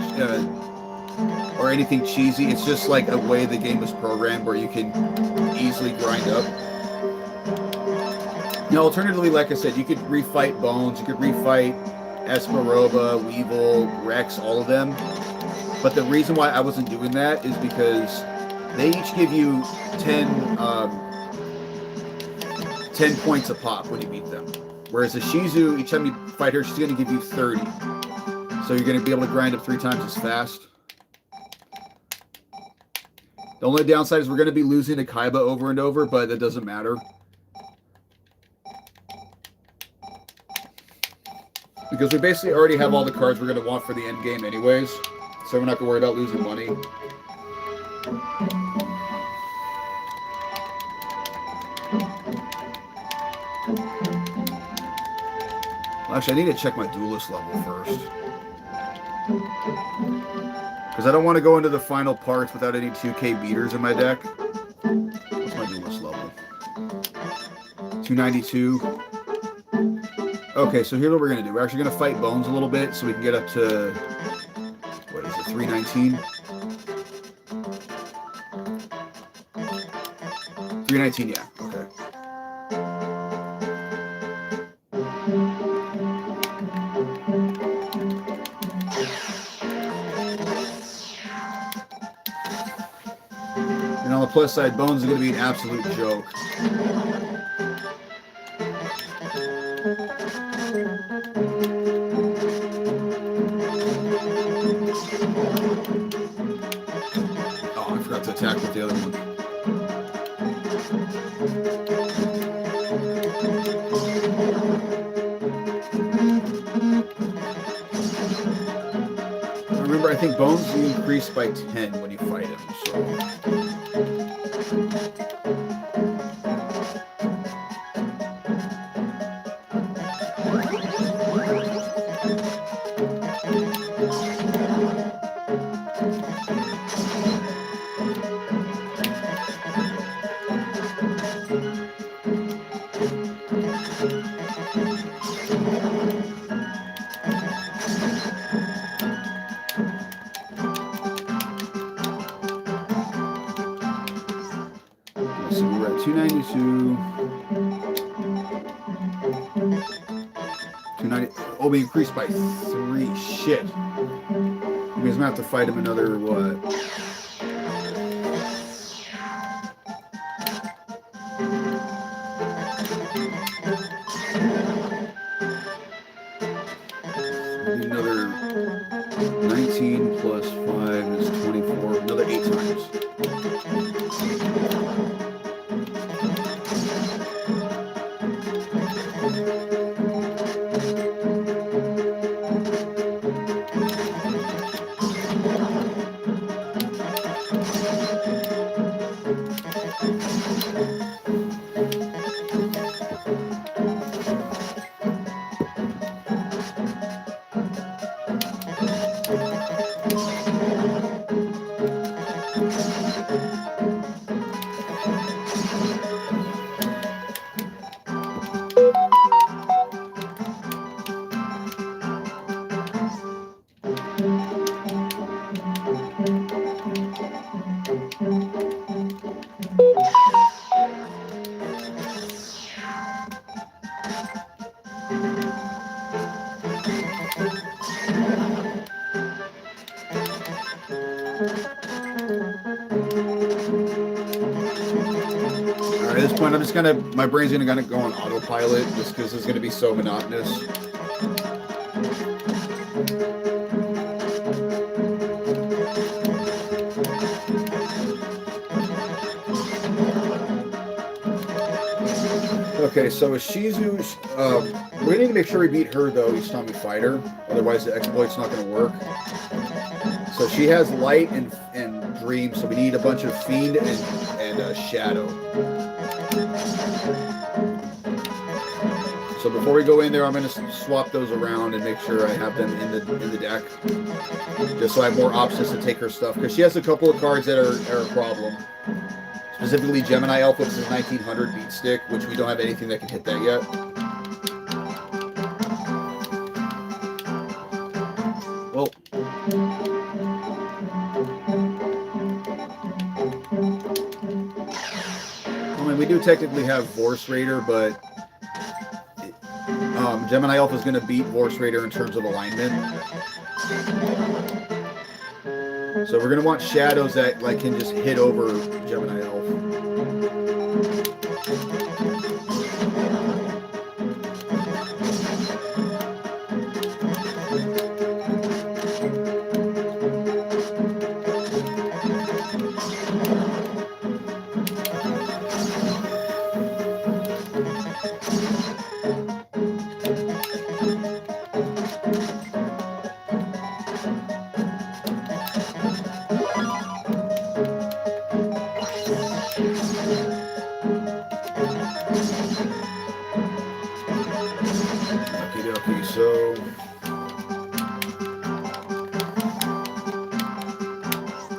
anything cheesy. It's just like a way the game is programmed where you can easily grind up. Now, alternatively, like I said, you could refight Bones, you could refight Esperoba, Weevil, Rex, all of them. But the reason why I wasn't doing that is because they each give you 10 points a pop when you beat them. Whereas a Shizu, each time you fight her, she's going to give you 30. So you're going to be able to grind up 3 times as fast. The only downside is we're going to be losing to Kaiba over and over, but that doesn't matter. Because we basically already have all the cards we're going to want for the end game anyways. So we're not going to worry about losing money. Well, actually, I need to check my duelist level first. Because I don't want to go into the final parts without any 2K beaters in my deck. What's my duelist level? 292. Okay, so here's what we're going to do. We're actually going to fight Bones a little bit so we can get up to, what is it, 319? 319, yeah, okay. And on the plus side, Bones is going to be an absolute joke. Oh, I forgot to attack with the other one. Remember, I think Bones you increase by 10 when you fight him, so... So we're at 292. 290. Oh, we increased by 3. Shit. Because I'm going to have to fight him another, what? Another 19 plus 5 is 24. Another 8 times. At this point, I'm just gonna, my brain's gonna go on autopilot just because it's gonna be so monotonous. Okay, so a Shizu's, we need to make sure we beat her though each time we fight her, otherwise the exploit's not gonna work. So she has light and Scream, so we need a bunch of Fiend and Shadow. So before we go in there, I'm going to swap those around and make sure I have them in the deck, just so I have more options to take her stuff, because she has a couple of cards that are a problem. Specifically, Gemini Elf, which is a 1900 beat stick, which we don't have anything that can hit that yet. Well, I mean, we do technically have Vorse Raider, but Gemini Elf is going to beat Vorse Raider in terms of alignment. So we're going to want shadows that like can just hit over Gemini Elf. Okay, so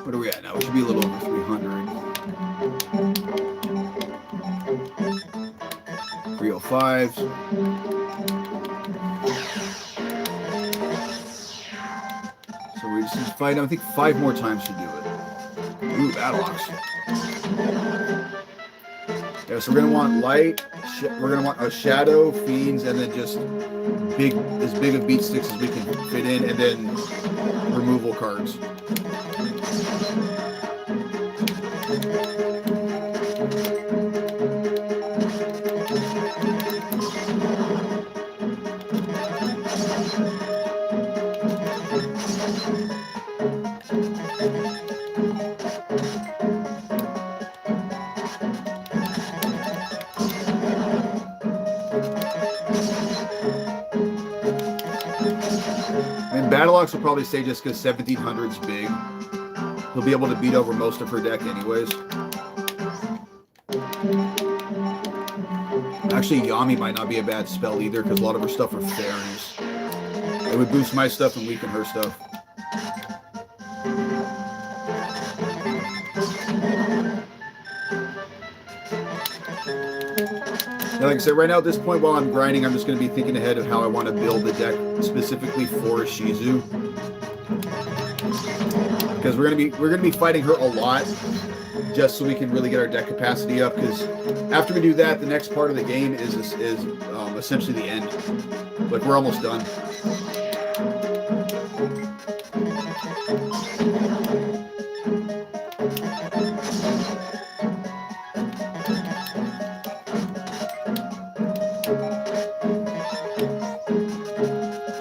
what are we at now? We should be a little over 300. 305. So we just need to fight. I think 5 more times should do it. Ooh, Battle Ox. Yeah, so we're gonna want light. We're gonna want a shadow, fiends, and then just as big of beat sticks as we can fit in, and then removal cards. Battle Ox will probably say just because 1700's big, he'll be able to beat over most of her deck anyways. Actually, Yami might not be a bad spell either, because a lot of her stuff are fairies. It would boost my stuff and weaken her stuff. Now, like I said, right now at this point while I'm grinding, I'm just going to be thinking ahead of how I want to build the deck specifically for Shizu. Because we're gonna be fighting her a lot, just so we can really get our deck capacity up. Because after we do that, the next part of the game is essentially the end. Like, we're almost done.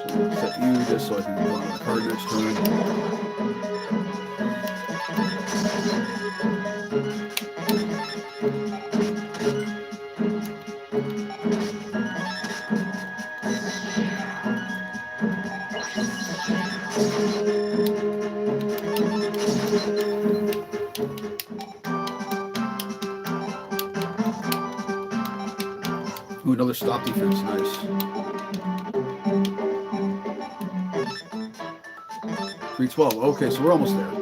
So set you just so I can go on the card next turn. Ooh, another stop defense, nice. 312. Okay, so we're almost there.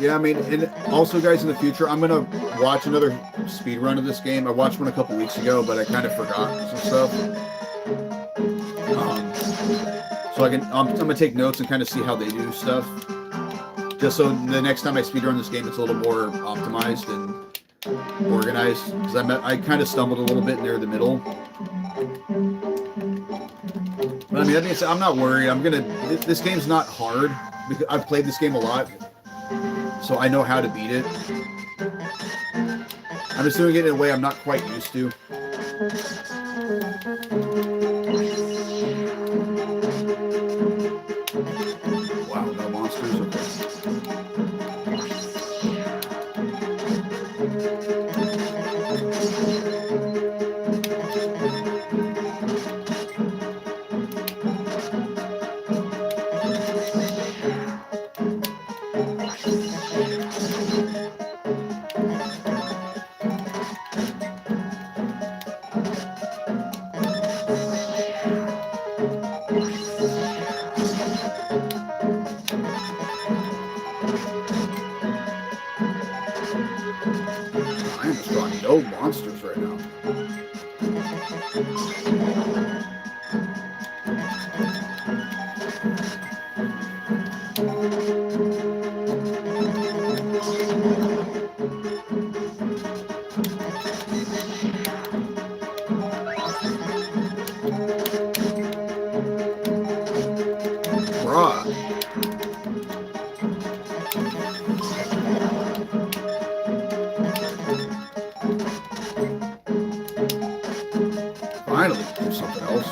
Yeah, I mean, and also, guys, in the future, I'm gonna watch another speed run of this game. I watched one a couple weeks ago, but I kind of forgot some stuff. So I'm gonna take notes and kind of see how they do stuff, just so the next time I speed run this game, it's a little more optimized and organized. Because I kind of stumbled a little bit near the middle. I mean, that means I'm not worried. This game's not hard because I've played this game a lot, so I know how to beat it. I'm just doing it in a way I'm not quite used to. Wow, no monsters. Okay. I am just drawing no monsters right now. Bruh. Finally, do something else.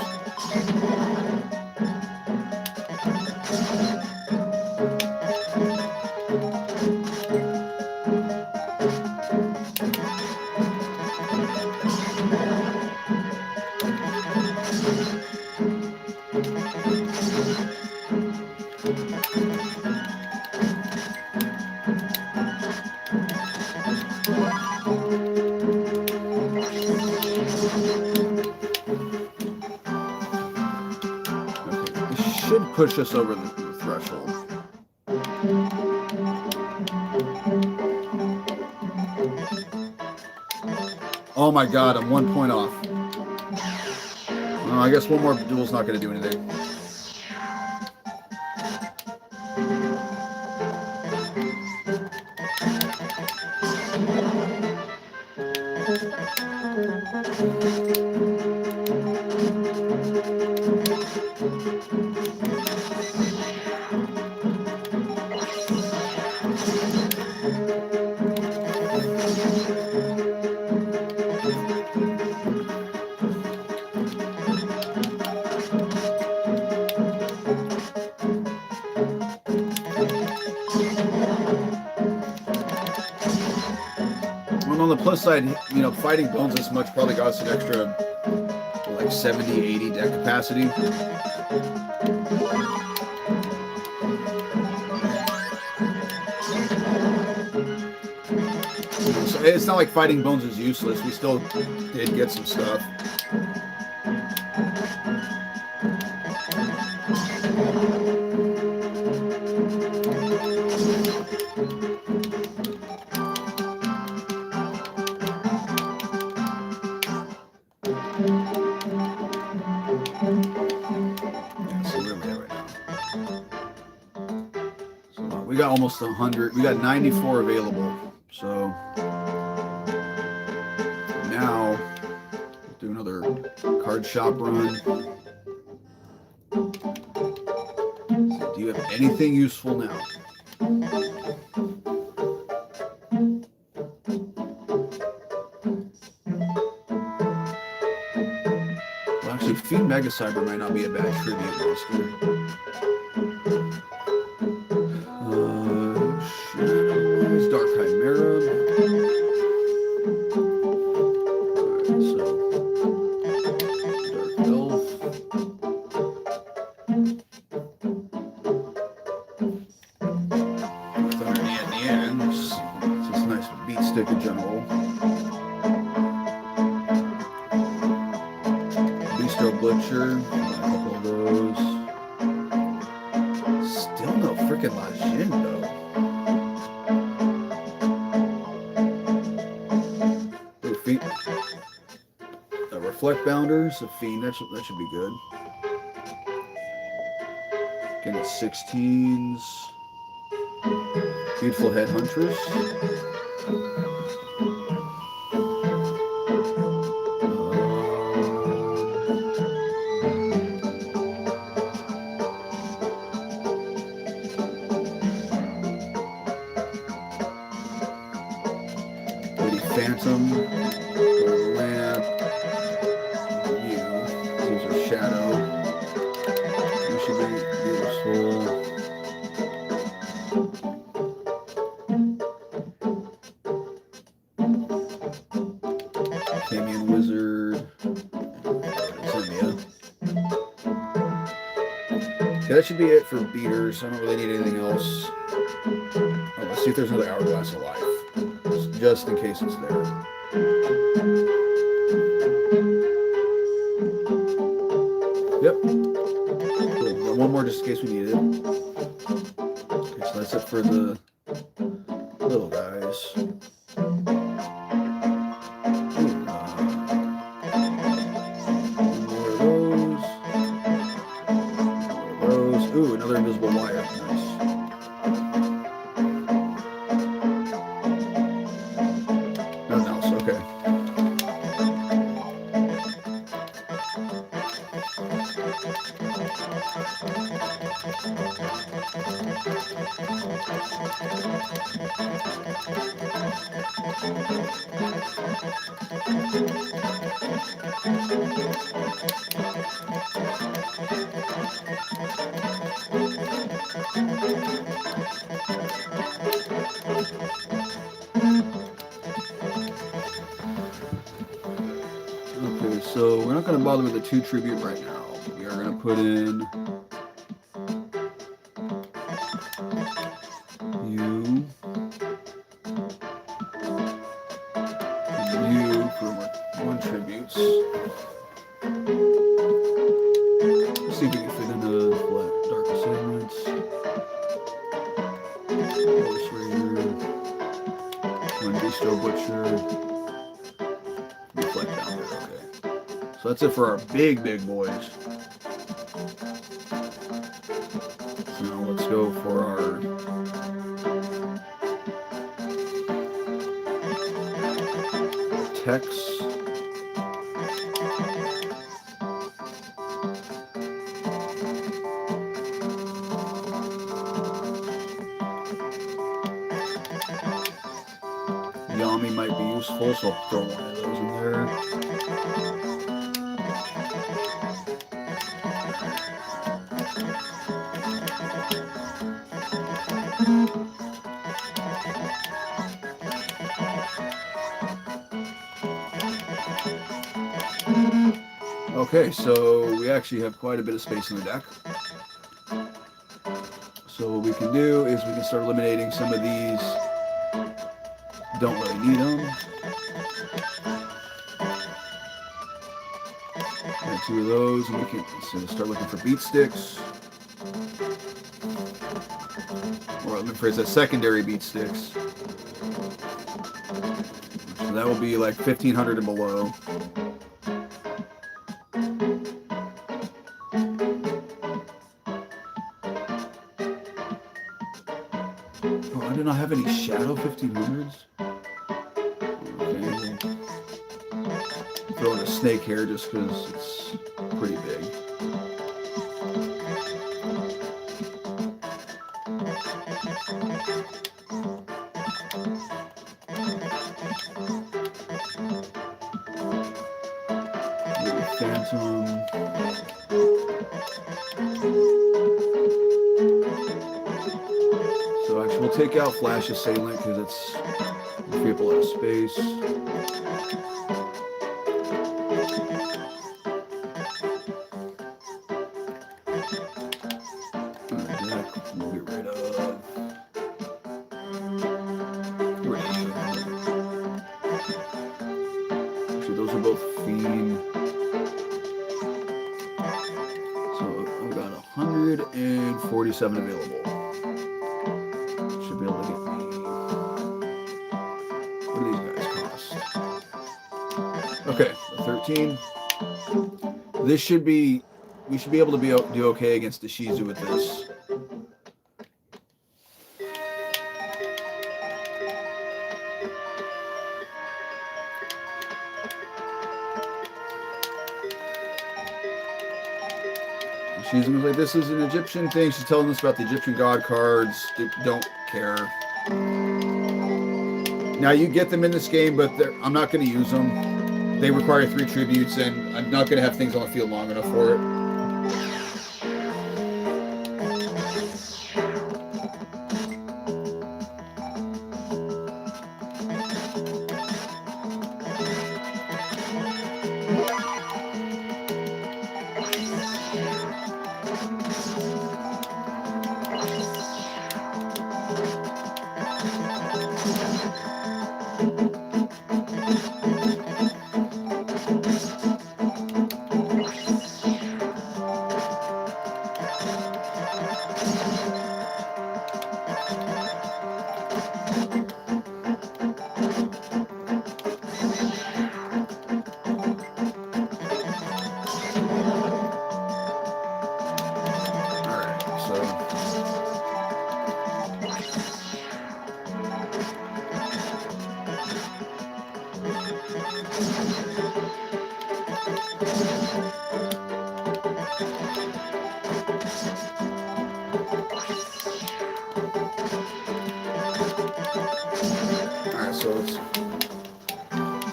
Okay, this should push us over the threshold. Oh my god, I'm 1 point off. I guess one more duel's not going to do anything. And on the plus side, you know, fighting bones this much probably got us an extra, like 70, 80 deck capacity. So it's not like fighting bones is useless. We still did get some stuff. We got almost 100. We got 94 available. So now do another card shop run. So do you have anything useful now? Well, actually, Fiend Mega Cyber might not be a bad tribute monster. Dark Chimera. Alright, so Dark Elf. Thunder Nian. Just a nice beat stick in general. Bistro Butcher. A couple of those. Still no freaking Lajin though. Reflect Bounders, a Fiend, that should be good. Getting 16s. Beautiful Head Huntress. those are shadow. These should be useful. Camion Wizard. Okay, that should be it for beaters. I don't really need anything else. Oh, let's see if there's another Hourglass of Life. Just in case it's there. Yep. Cool. Got one more just in case we need it. Okay, so that's it for the little guys. Ooh, another invisible wire. Nice. Nothing else. Okay. Okay, so we're not going to bother with the 2 tribute right now. We are going to put in you for 1 tributes. Let's see if we can fit in a Dark Assailants. Horse Raider. 1 Bistro Butcher. Reflect down there, okay. So that's it for our big boys. So now let's go for our techs. Yami might be useful, so I'll throw one of those in there. Okay, so we actually have quite a bit of space in the deck. So what we can do is we can start eliminating some of these. Don't really need them. Got 2 of those, and we can start looking for beat sticks. Or let me phrase that, secondary beat sticks. So that will be like 1,500 and below. Oh, I do not have any shadow 1500s. Okay. Throw in a snake hair just because it's pretty big. Maybe Phantom. So actually we'll take out Flash Assailant because it's free up a lot of space. We'll get rid of actually those are both Fiend. So I've got 147 available. Should be able to get me. What do these guys cost? Okay, 13. This should be. We should be able to do okay against the Shizu with this. She's like, this is an Egyptian thing. She's telling us about the Egyptian god cards. Don't care. Now you get them in this game, but I'm not going to use them. they require 3 tributes, and I'm not going to have things on the field long enough for it.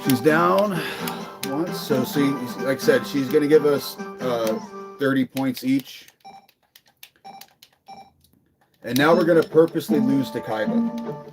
She's down once, so see, like I said, she's going to give us 30 points each. And now we're going to purposely lose to Kaiba.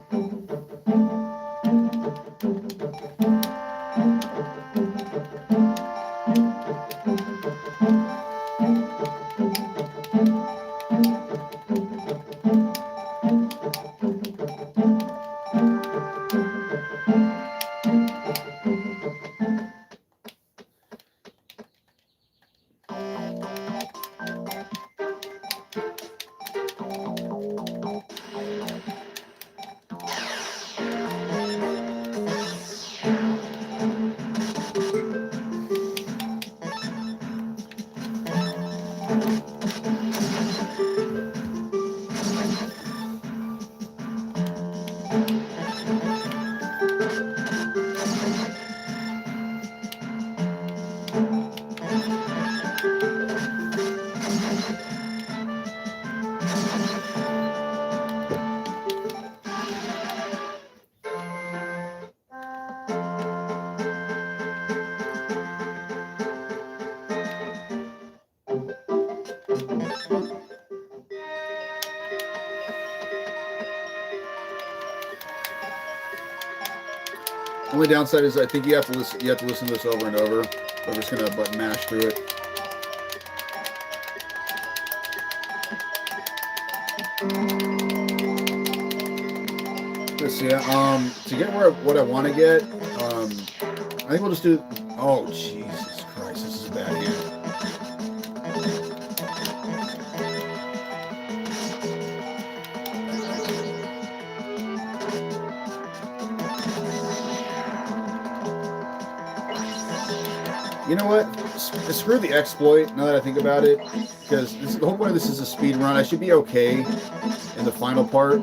Only downside is I think you have to listen. You have to listen to this over and over. I'm just gonna button mash through it. Let's see. To get what I want to get, I think we'll just do. Oh Jesus Christ! This is a bad hand. You know what? Screw the exploit, now that I think about it, because the whole point of this is a speed run. I should be okay in the final part.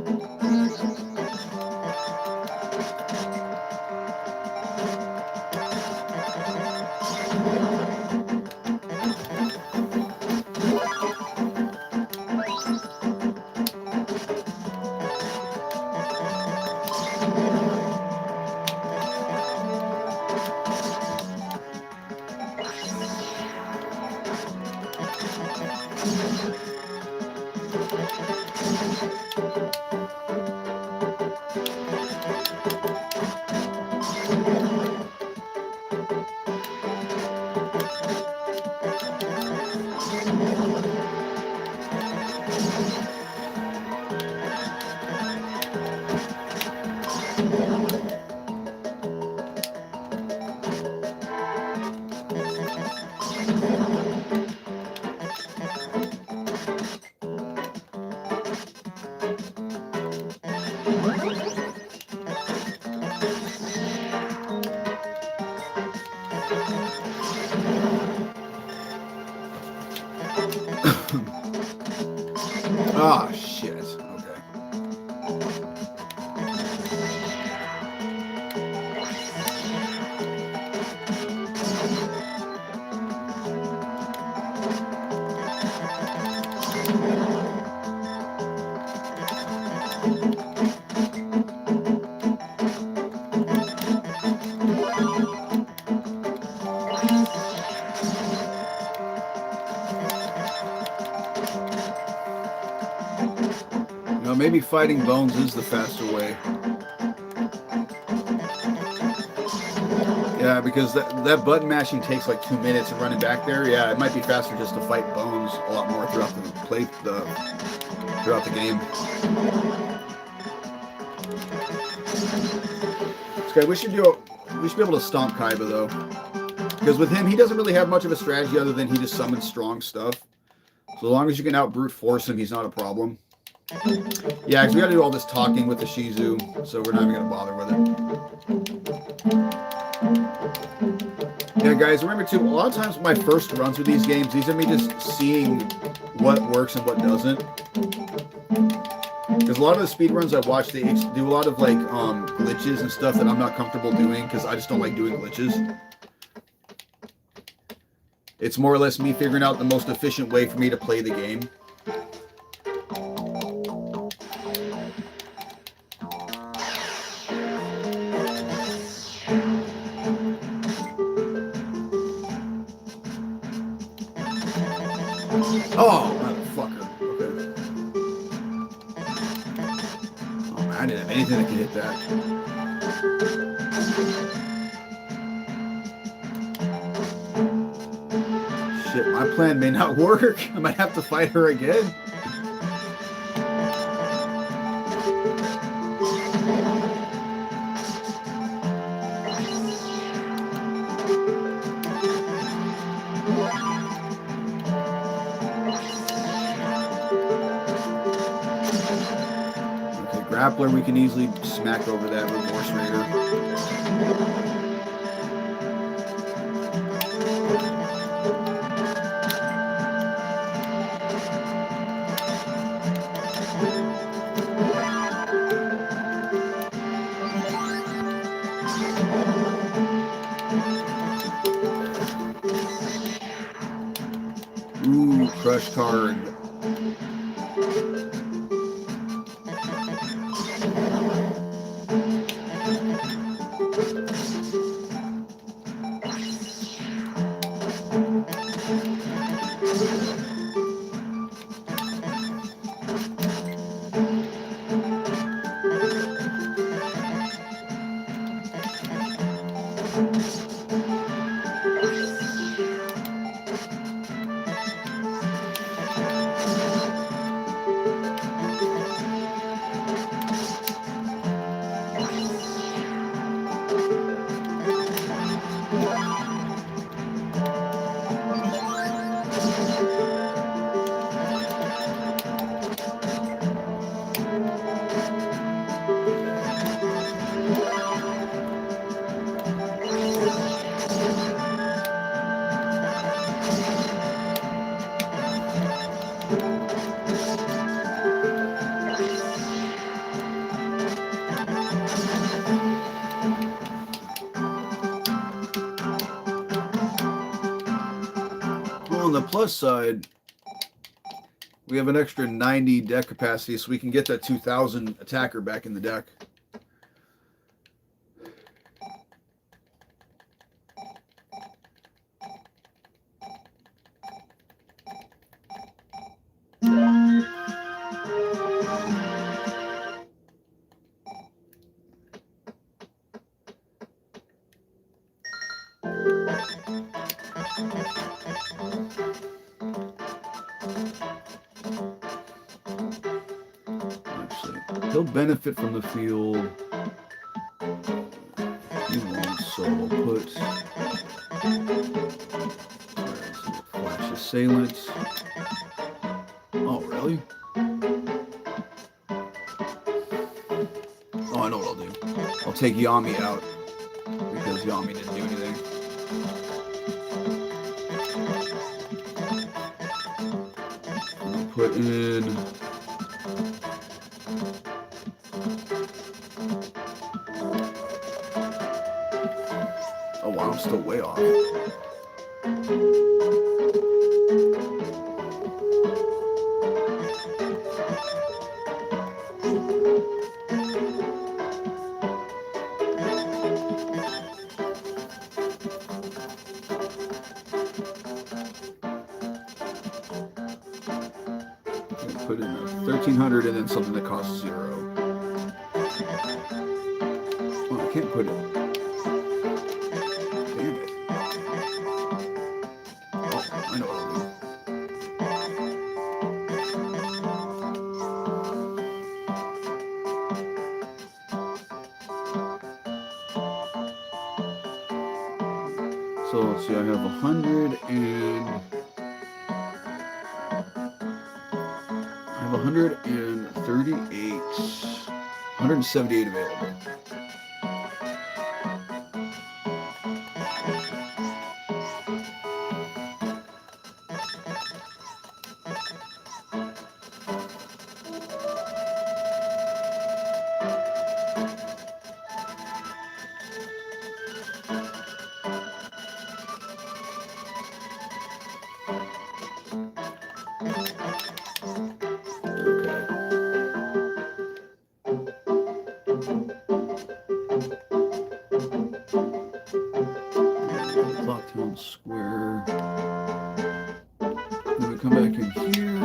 Ah, shit. Okay. know, maybe fighting Bones is the faster way. Yeah, because that button mashing takes like 2 minutes and running back there. Yeah, it might be faster just to fight Bones a lot more throughout the game. Okay, we should be able to stomp Kaiba though, because with him he doesn't really have much of a strategy other than he just summons strong stuff. So as long as you can out brute force him, he's not a problem. Yeah, because we got to do all this talking with the Shizu, so we're not even gonna bother with it. Yeah, guys, remember too, a lot of times my first runs with these games, these are me just seeing what works and what doesn't. Because a lot of the speedruns I watch, they do a lot of like glitches and stuff that I'm not comfortable doing because I just don't like doing glitches. It's more or less me figuring out the most efficient way for me to play the game. Oh, motherfucker. Okay. Oh, man, I didn't have anything that could hit that. Shit, my plan may not work. I might have to fight her again. Grappler, we can easily smack over that Remorse Raider. Ooh, Crush Card. On the plus side, we have an extra 90 deck capacity, so we can get that 2000 attacker back in the deck. He'll benefit from the field. He won't solo put. Flash Assailant. Oh, really? Oh, I know what I'll do. I'll take Yami out because Yami didn't do anything. I'll put in... Oh wow, I'm still way off. put in a 1300 and then something that costs 0. Oh, I can't put it. Damn it. Oh, I know what I'll do. So let's see, I have 138, 178 available. Clocktown Square. Then we come back in here.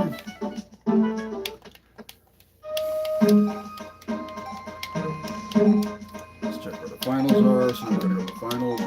Let's check where the finals are. So we're going to go to the finals.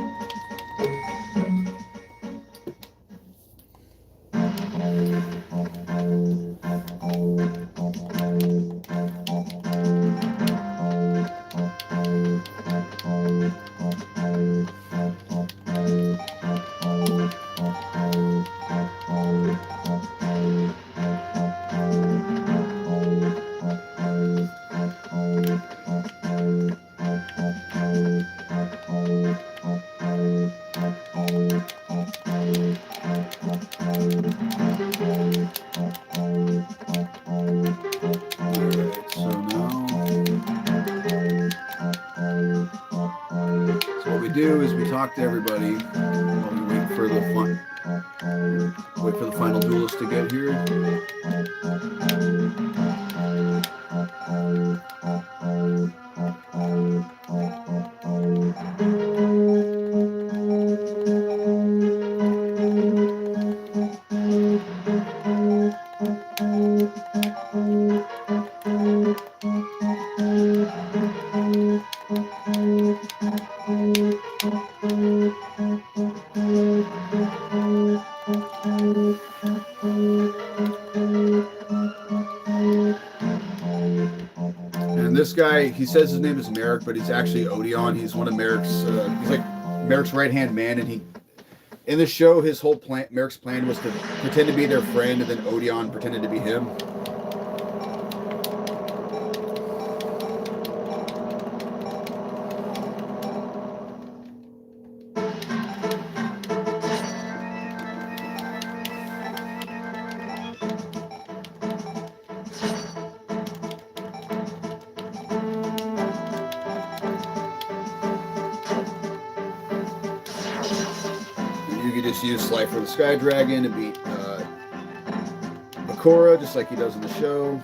To everybody while we wait for the final duelist to get here. This guy, he says his name is Merrick, but he's actually Odeon. He's one of Merrick's, he's like Merrick's right-hand man, and in the show, his whole plan, Merrick's plan was to pretend to be their friend, and then Odeon pretended to be him. Just use Slife for the Sky Dragon to beat Bakura, just like he does in the show.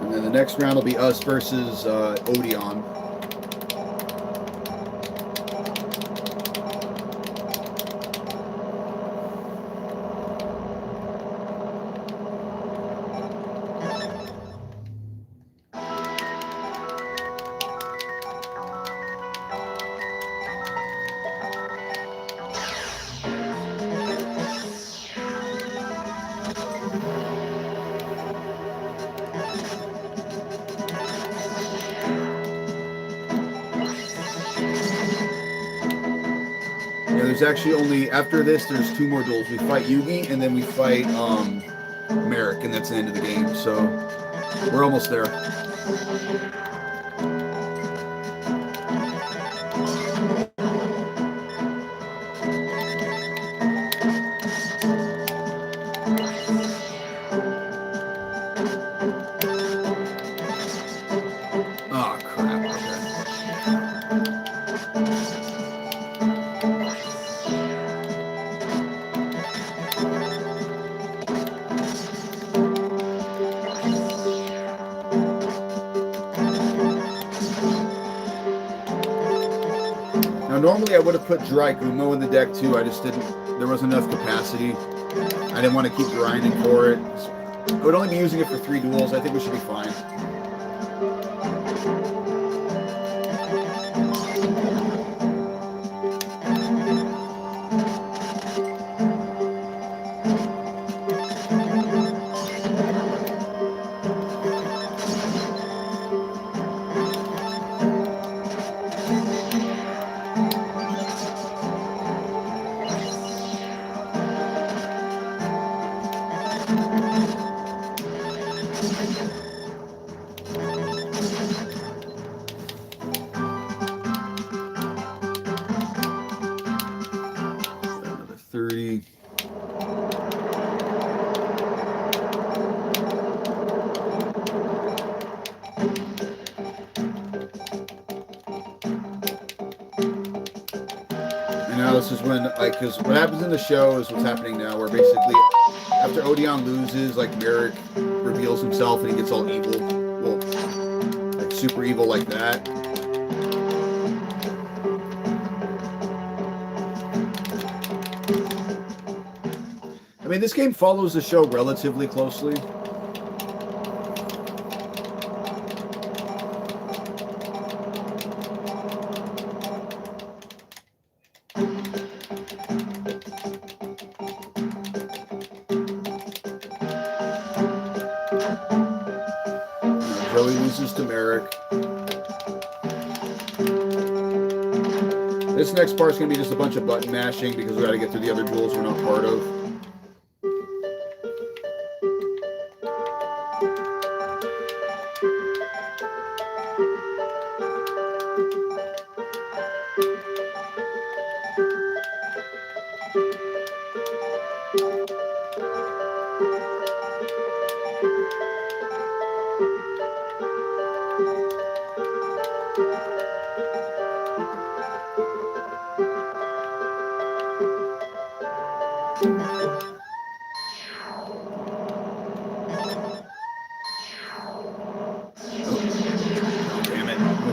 And then the next round will be us versus Odeon. There's actually only, after this, there's 2 more duels. We fight Yugi, and then we fight Merrick, and that's the end of the game. So, we're almost there. Oh, crap. Normally I would have put Dry Gumo in the deck too. I just didn't there wasn't enough capacity. I didn't want to keep grinding for it. I would only be using it for 3 duels. I think we should be fine. Another 30. And now this is when, like, because what happens in the show is what's happening now, where basically after Odeon loses, like, Merrick reveals himself and he gets all evil. Well, like, super evil like that. I mean, this game follows the show relatively closely. Joey loses to Merrick. This next part's going to be just a bunch of button mashing because we got to get through the other duels we're not part of.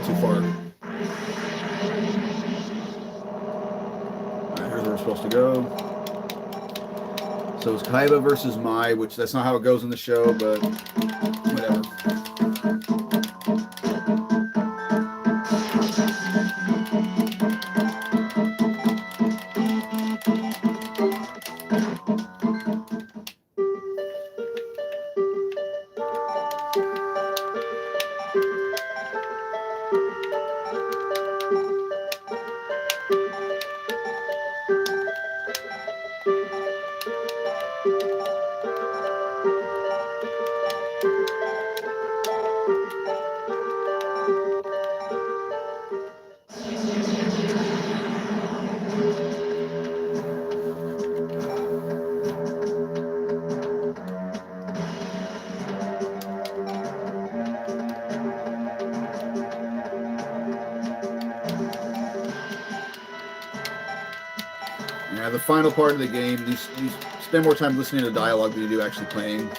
Too far. Alright, here's where we're supposed to go. So it's Kaiba versus Mai, which that's not how it goes in the show, but whatever. Yeah, the final part of the game, you spend more time listening to dialogue than you do actually playing.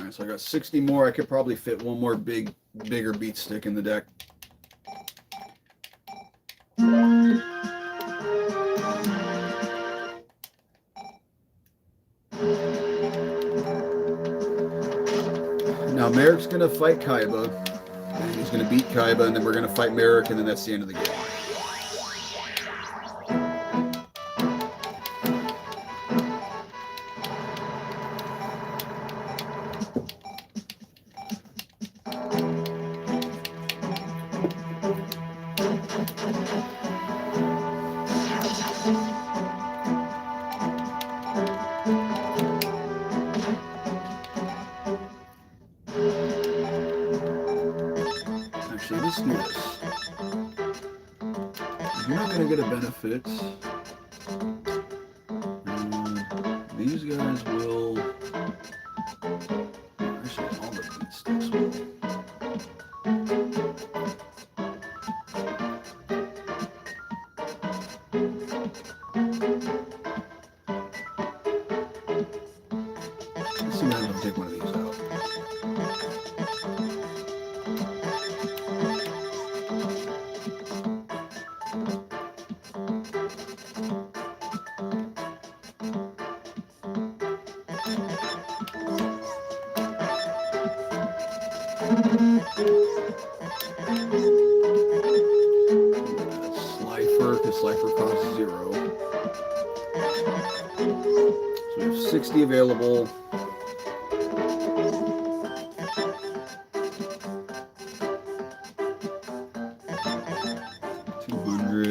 Alright, so I got 60 more. I could probably fit one more bigger beat stick in the deck. Now Merrick's going to fight Kaiba. And he's going to beat Kaiba, and then we're going to fight Merrick, and then that's the end of the game. Actually, let's do this. You're not going to get a benefit. These guys will... Actually, all the beat sticks will. Let's see if I can take one of these out. Slifer, because Slifer costs 0. So we have 60 available.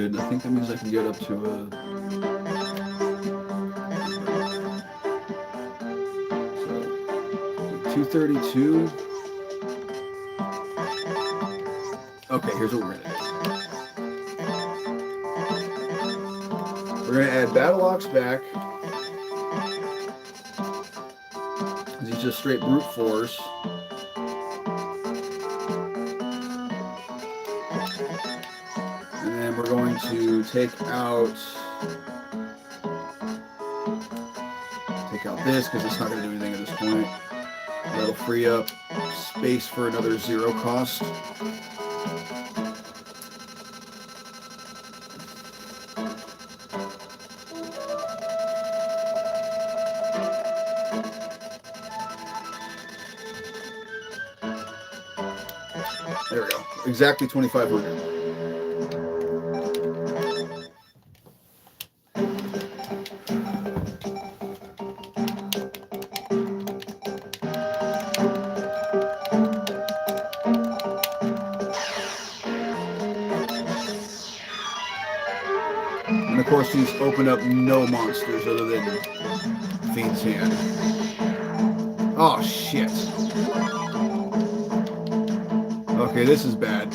I think that means I can get up to a... So, 232. Okay, here's what we're going to do. We're going to add Battle Ox back. He's just straight brute force. And then we're going to take out this because it's not going to do anything at this point. That'll free up space for another 0 cost. There we go. Exactly 2,500. And of course, he's opened up no monsters other than Fiend's Hand. Oh, shit. Okay, this is bad.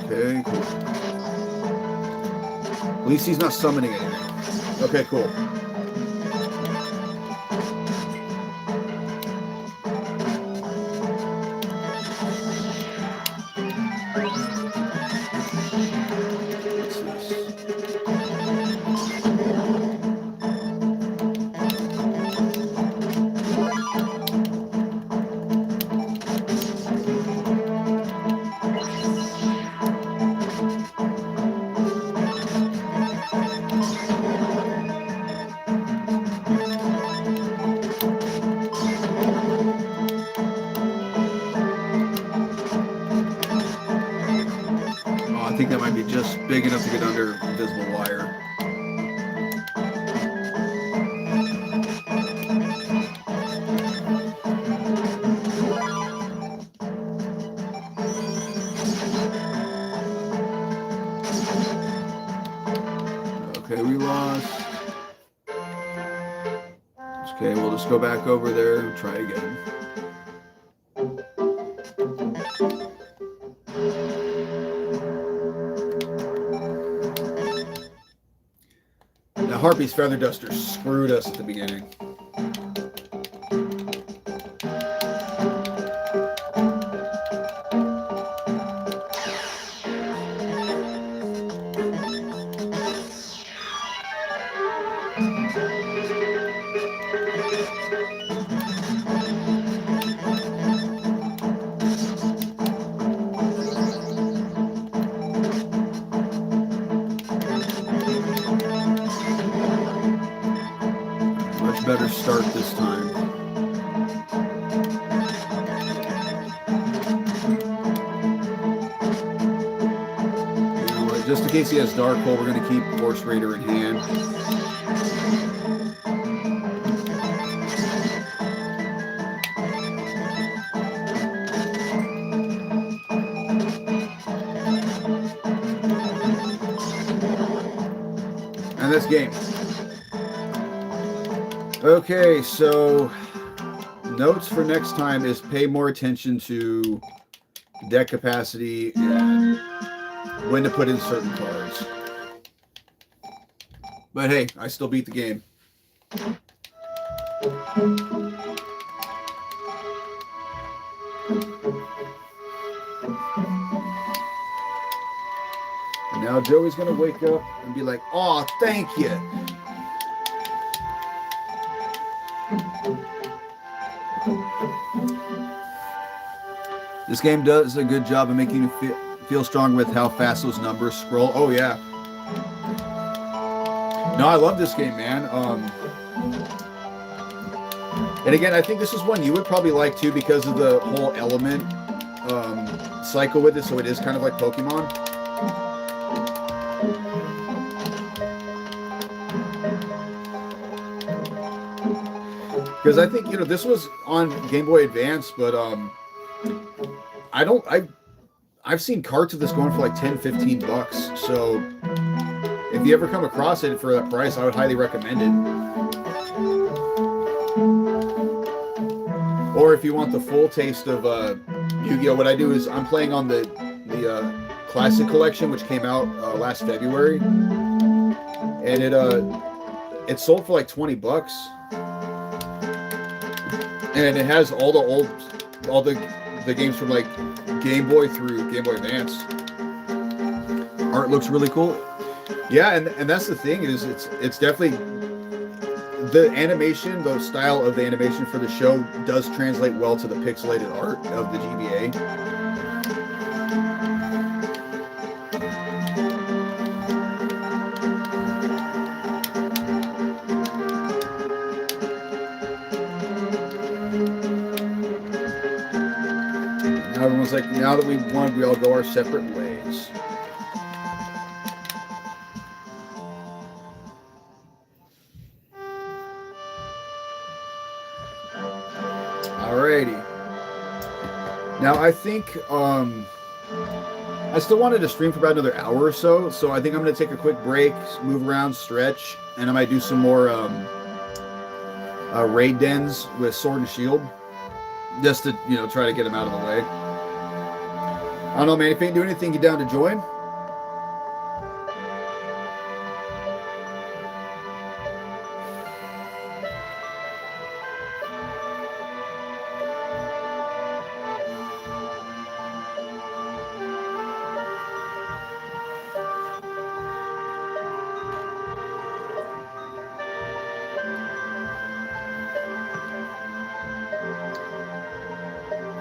Okay, cool. At least he's not summoning anything. Okay, cool. I think that might be just big enough to get under invisible wire. Okay, we lost Okay, we'll just go back over there and try again. Now, Harpy's Feather Duster screwed us at the beginning. Much better start this time. Just in case he has Dark Hole, we're going to keep Force Raider in hand. And this game. Okay, so notes for next time is pay more attention to deck capacity and when to put in certain cards. But hey, I still beat the game. And now Joey's going to wake up and be like, "Aw, thank you." This game does a good job of making you feel strong with how fast those numbers scroll. Oh, yeah. No, I love this game, man. And again, I think this is one you would probably like, too, because of the whole element cycle with it, so it is kind of like Pokemon. Because I think, you know, this was on Game Boy Advance, but I've seen carts of this going for like 10, 15 bucks. So if you ever come across it for that price, I would highly recommend it. Or if you want the full taste of Yu-Gi-Oh, what I do is I'm playing on the Classic Collection, which came out last February, and it sold for like 20 bucks, and it has all the games from like Game Boy through Game Boy Advance. Art looks really cool. Yeah, and that's the thing is it's definitely the animation, the style of the animation for the show does translate well to the pixelated art of the GBA. Now everyone's like, now that we won, we all go our separate ways. Alrighty. Now I think I still wanted to stream for about another hour or so, so I think I'm going to take a quick break, move around, stretch, and I might do some more raid dens with Sword and Shield, just to, you know, try to get them out of the way. I don't know, man. If you ain't doing anything, you down to join?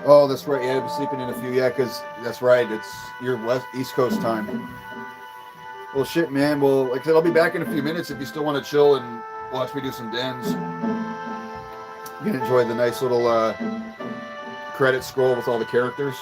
Oh, that's right. Yeah, I'll be sleeping in a few. Yeah, because that's right. It's your East Coast time. Well, shit, man. Well, like I said, I'll be back in a few minutes if you still want to chill and watch me do some dens. You can enjoy the nice little credit scroll with all the characters.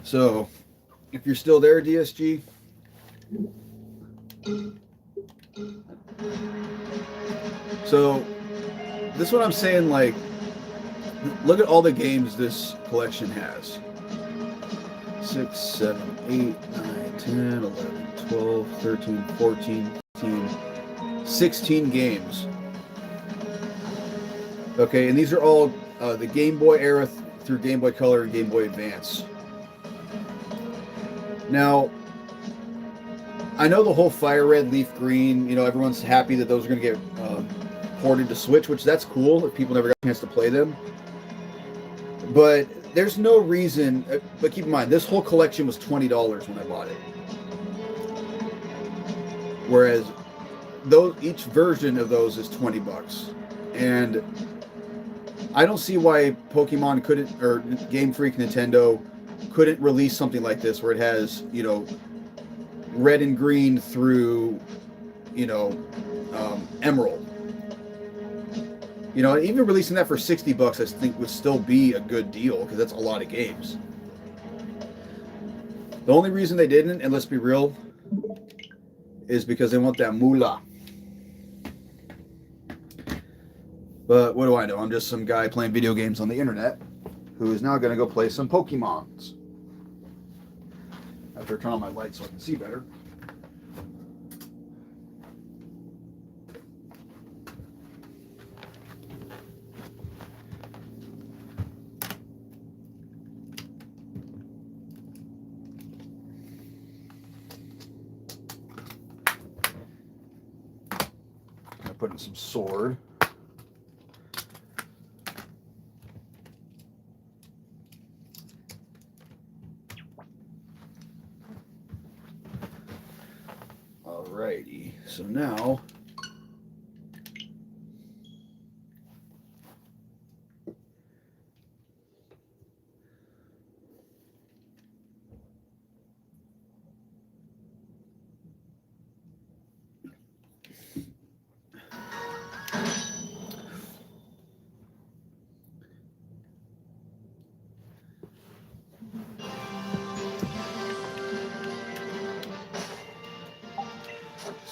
So, if you're still there, DSG, so this is what I'm saying. Like, look at all the games this collection has: 6, 7, 8, 9, 10, 11, 12, 13, 14, 15, 16 games. Okay, and these are all the Game Boy era through Game Boy Color and Game Boy Advance. Now, I know the whole Fire Red, Leaf Green, you know, everyone's happy that those are going to get ported to Switch, which that's cool if people never got a chance to play them. But there's no reason, but keep in mind, this whole collection was $20 when I bought it. Whereas each version of those is $20. And I don't see why Pokemon couldn't, or Game Freak Nintendo couldn't release something like this where it has, you know, red and green through, you know, emerald. You know, even releasing that for $60, I think would still be a good deal because that's a lot of games. The only reason they didn't, and let's be real, is because they want that moolah. But what do I know? I'm just some guy playing video games on the internet who is now going to go play some Pokemons. After I turn on my light so I can see better. I put in some sword. Alrighty, so now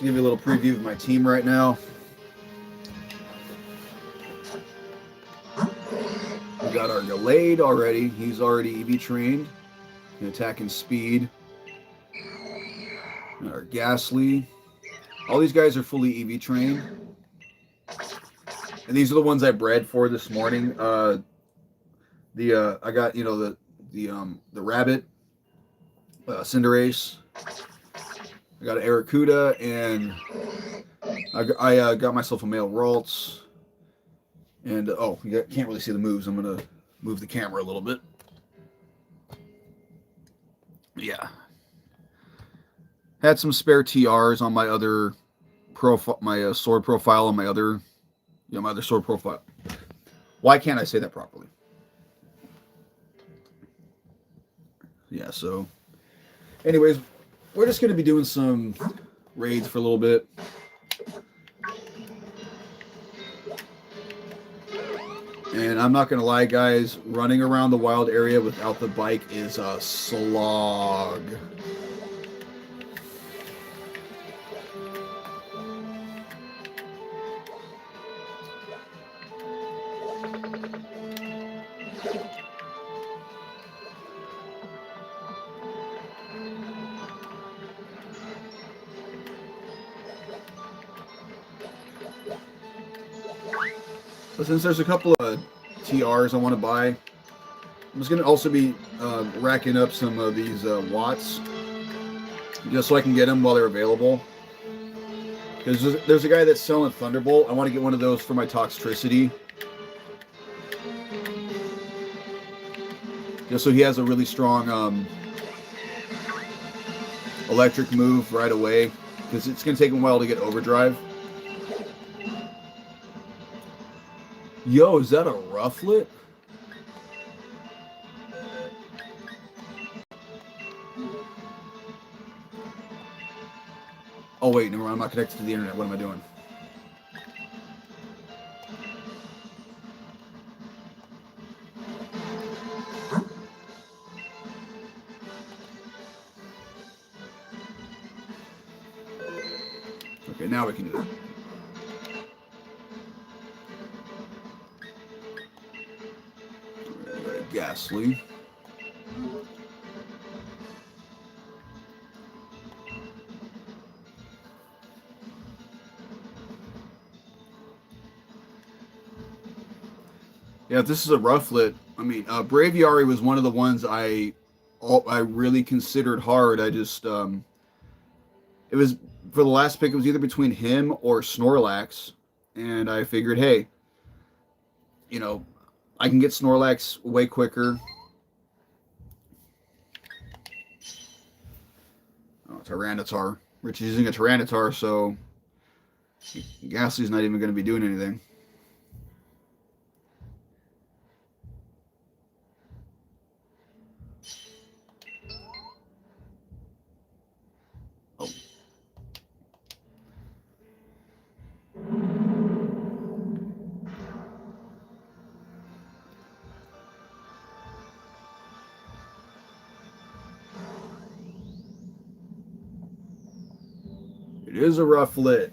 to give you a little preview of my team right now. We got our Gallade already. He's already EV trained. Attack and speed. And our Ghastly. All these guys are fully EV trained. And these are the ones I bred for this morning. I got, you know, the rabbit, Cinderace. I got an Arrokuda, and I got myself a male Ralts. And, oh, you can't really see the moves. I'm going to move the camera a little bit. Yeah. Had some spare TRs on my other profile, my sword profile on my other, my other sword profile. Why can't I say that properly? Yeah, so anyways, we're just going to be doing some raids for a little bit. And I'm not going to lie, guys, running around the wild area without the bike is a slog. But since there's a couple of TRs I want to buy, I'm just going to also be racking up some of these watts just so I can get them while they're available. Because there's a guy that's selling Thunderbolt. I want to get one of those for my Toxtricity. Just so he has a really strong electric move right away. Because it's going to take him a while to get Overdrive. Yo, is that a Rufflet? Oh wait, never mind. I'm not connected to the internet. What am I doing? now we can do it. Ghastly. Yeah, if this is a roughlet, I mean, Braviary was one of the ones I really considered hard. I just it was for the last pick. It was either between him or Snorlax, and I figured, hey, you know, I can get Snorlax way quicker. Oh, Tyranitar. Rich is using a Tyranitar, so Ghastly's not even going to be doing anything. Oh. It is a roughlet.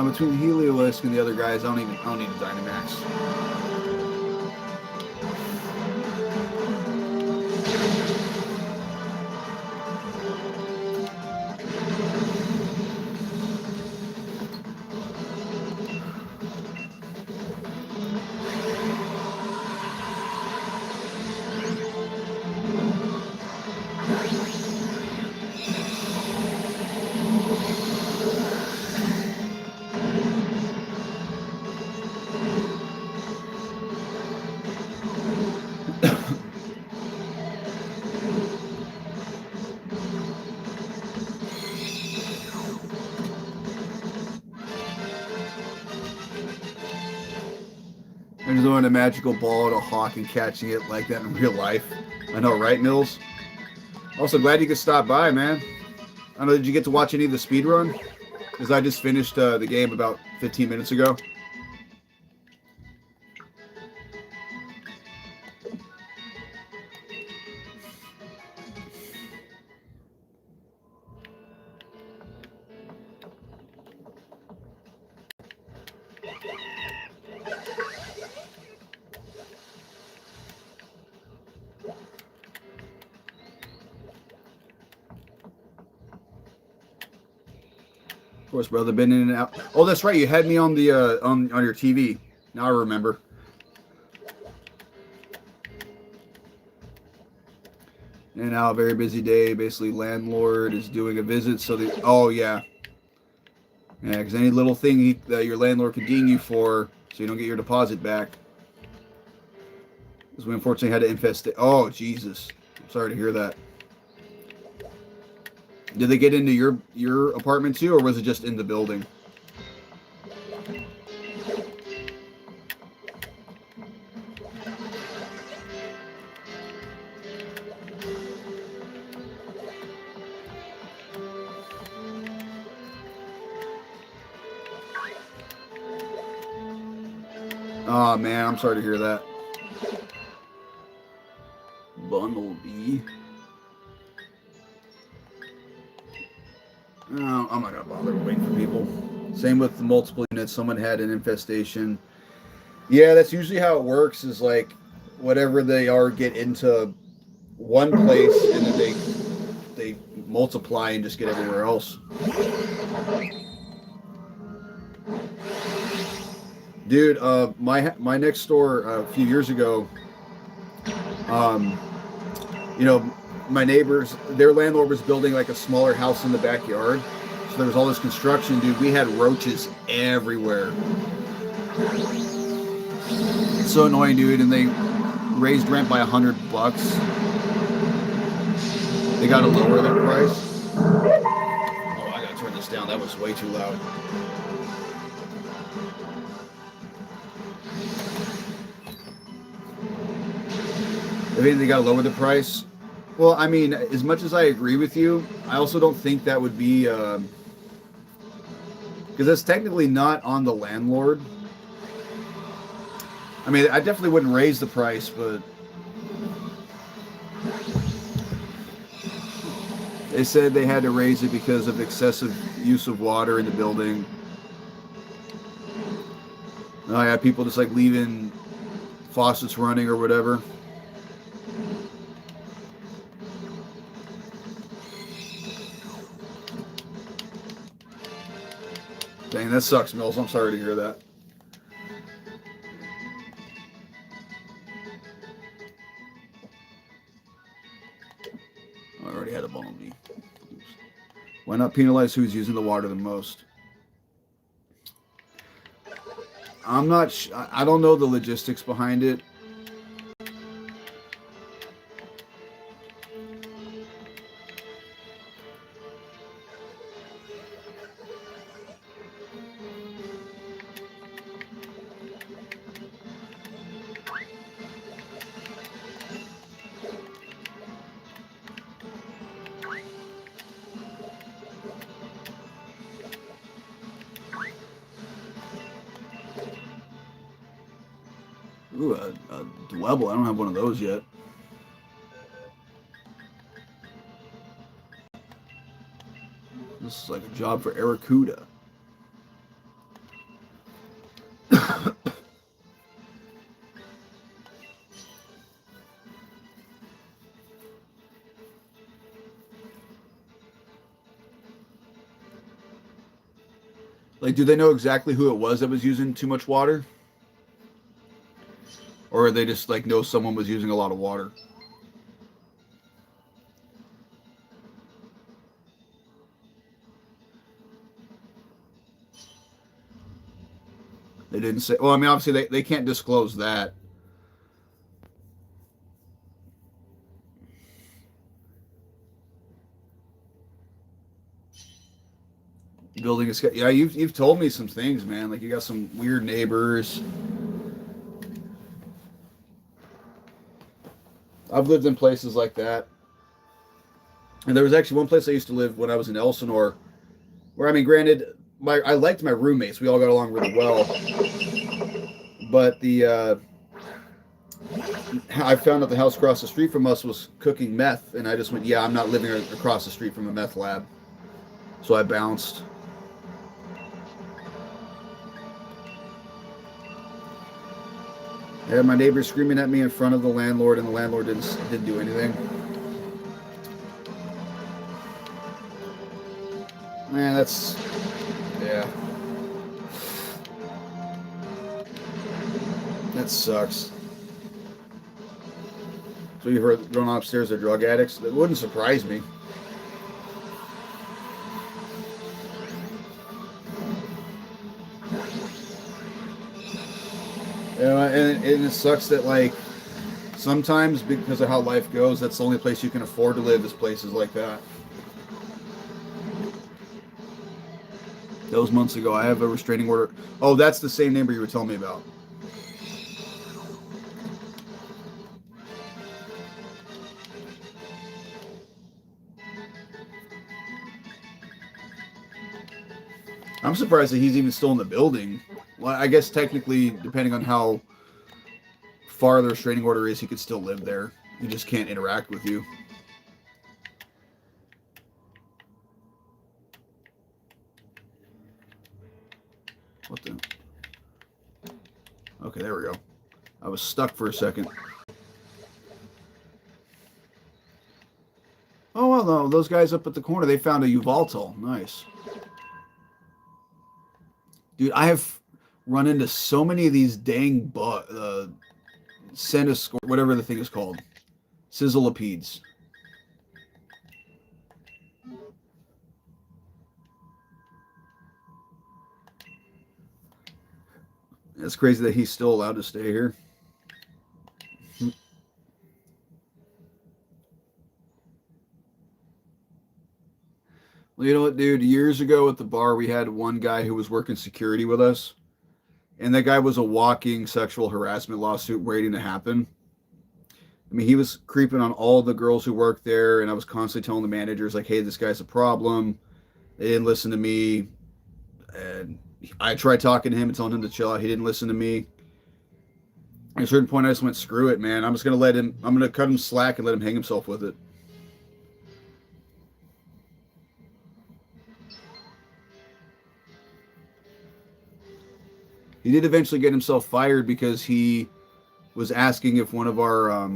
Between Heliolisk and the other guys, I don't need a Dynamax. I'm throwing a magical ball at a hawk and catching it like that in real life. I know, right, Mills? Also, glad you could stop by, man. I don't know, did you get to watch any of the speedrun? Because I just finished the game about 15 minutes ago. Of course, brother, been in and out. Oh, that's right. You had me on the on your TV. Now I remember. And now a very busy day. Basically, landlord is doing a visit. So the yeah, because any little thing that your landlord could ding you for, so you don't get your deposit back. Because we unfortunately had to infest it. Oh Jesus! I'm sorry to hear that. Did they get into your apartment too, or was it just in the building? Oh man, I'm sorry to hear that. Bundle B. No, I'm not gonna bother waiting for people. Same with the multiple units. Someone had an infestation. Yeah, that's usually how it works. Is like whatever they are get into one place, and then they multiply and just get everywhere else. Dude, my next door a few years ago, you know, my neighbors, their landlord was building like a smaller house in the backyard. So there was all this construction, dude. We had roaches everywhere. It's so annoying, dude. And they raised rent by $100. They got to lower their price. Oh, I gotta turn this down. That was way too loud. I mean, they got to lower the price. Well, I mean, as much as I agree with you, I also don't think that would be because it's technically not on the landlord. I mean, I definitely wouldn't raise the price, but they said they had to raise it because of excessive use of water in the building. Oh yeah, people just like leaving faucets running or whatever. Dang, that sucks, Mills. I'm sorry to hear that. I already had a bone me. Why not penalize who's using the water the most? I'm not. I don't know the logistics behind it. Ooh, a Dwebble. I don't have one of those yet. This is like a job for Aracuda. Like, do they know exactly who it was that was using too much water? Or they just like know someone was using a lot of water? They didn't say. Well, I mean, obviously they can't disclose that. Building a yeah, you've told me some things, man. Like you got some weird neighbors. I've lived in places like that, and there was actually one place I used to live when I was in Elsinore, where I mean, granted, I liked my roommates. We all got along really well, but I found out the house across the street from us was cooking meth, and I just went, yeah, I'm not living across the street from a meth lab, so I bounced. I had my neighbor screaming at me in front of the landlord, and the landlord didn't do anything. Man, that's yeah. That sucks. So you heard going upstairs are drug addicts? That wouldn't surprise me. You know, and it sucks that like sometimes because of how life goes, that's the only place you can afford to live is places like that. Those months ago, I have a restraining order. Oh, that's the same neighbor you were telling me about. I'm surprised that he's even still in the building. Well, I guess technically, depending on how far the restraining order is, he could still live there. He just can't interact with you. What the? Okay, there we go. I was stuck for a second. Oh, well, no, those guys up at the corner, they found a Uvaltol. Nice. Dude, I have run into so many of these dang Centiscore, whatever the thing is called. Sizzlepedes. It's crazy that he's still allowed to stay here. Well, you know what, dude? Years ago at the bar, we had one guy who was working security with us, and that guy was a walking sexual harassment lawsuit waiting to happen. I mean, he was creeping on all the girls who worked there, and I was constantly telling the managers, like, hey, this guy's a problem. They didn't listen to me. And I tried talking to him and telling him to chill out. He didn't listen to me. At a certain point, I just went, screw it, man. I'm just going to let him, I'm going to cut him slack and let him hang himself with it. He did eventually get himself fired because he was asking if one of our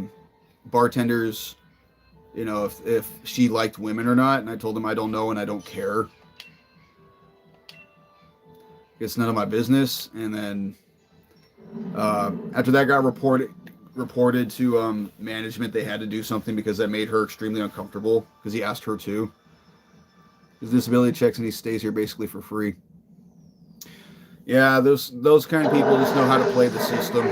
bartenders, you know, if she liked women or not. And I told him I don't know and I don't care. It's none of my business. And then after that got reported to management, they had to do something because that made her extremely uncomfortable because he asked her to. His disability checks and he stays here basically for free. Yeah, those kind of people just know how to play the system.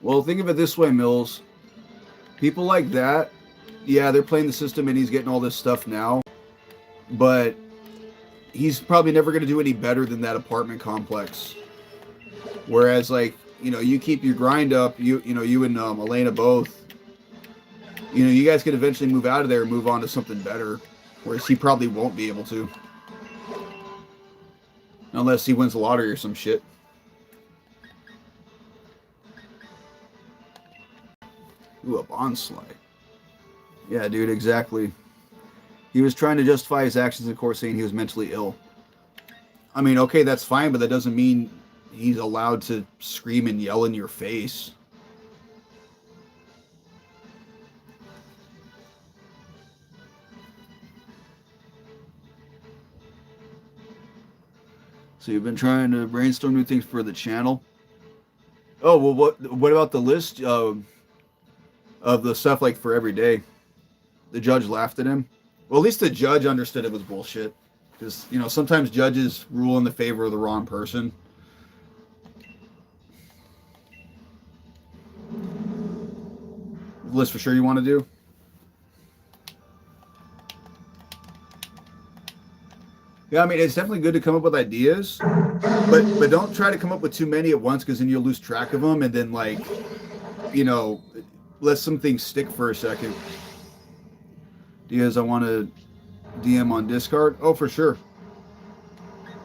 Well, think of it this way, Mills. People like that, yeah, they're playing the system and he's getting all this stuff now, but he's probably never going to do any better than that apartment complex. Whereas, like, you know, you keep your grind up, you know, you and Elena both, you know, you guys could eventually move out of there and move on to something better, whereas he probably won't be able to. Unless he wins the lottery or some shit. Ooh, a bonsai. Yeah, dude, exactly. He was trying to justify his actions in court, saying he was mentally ill. I mean, okay, that's fine, but that doesn't mean he's allowed to scream and yell in your face. So you've been trying to brainstorm new things for the channel? Oh, well, what about the list of the stuff like for every day? The judge laughed at him. Well, at least the judge understood it was bullshit. Because, you know, sometimes judges rule in the favor of the wrong person. List for sure you want to do? Yeah, I mean, it's definitely good to come up with ideas, but don't try to come up with too many at once because then you'll lose track of them and then, like, you know, let some things stick for a second. Diaz, I want to DM on Discord. Oh, for sure.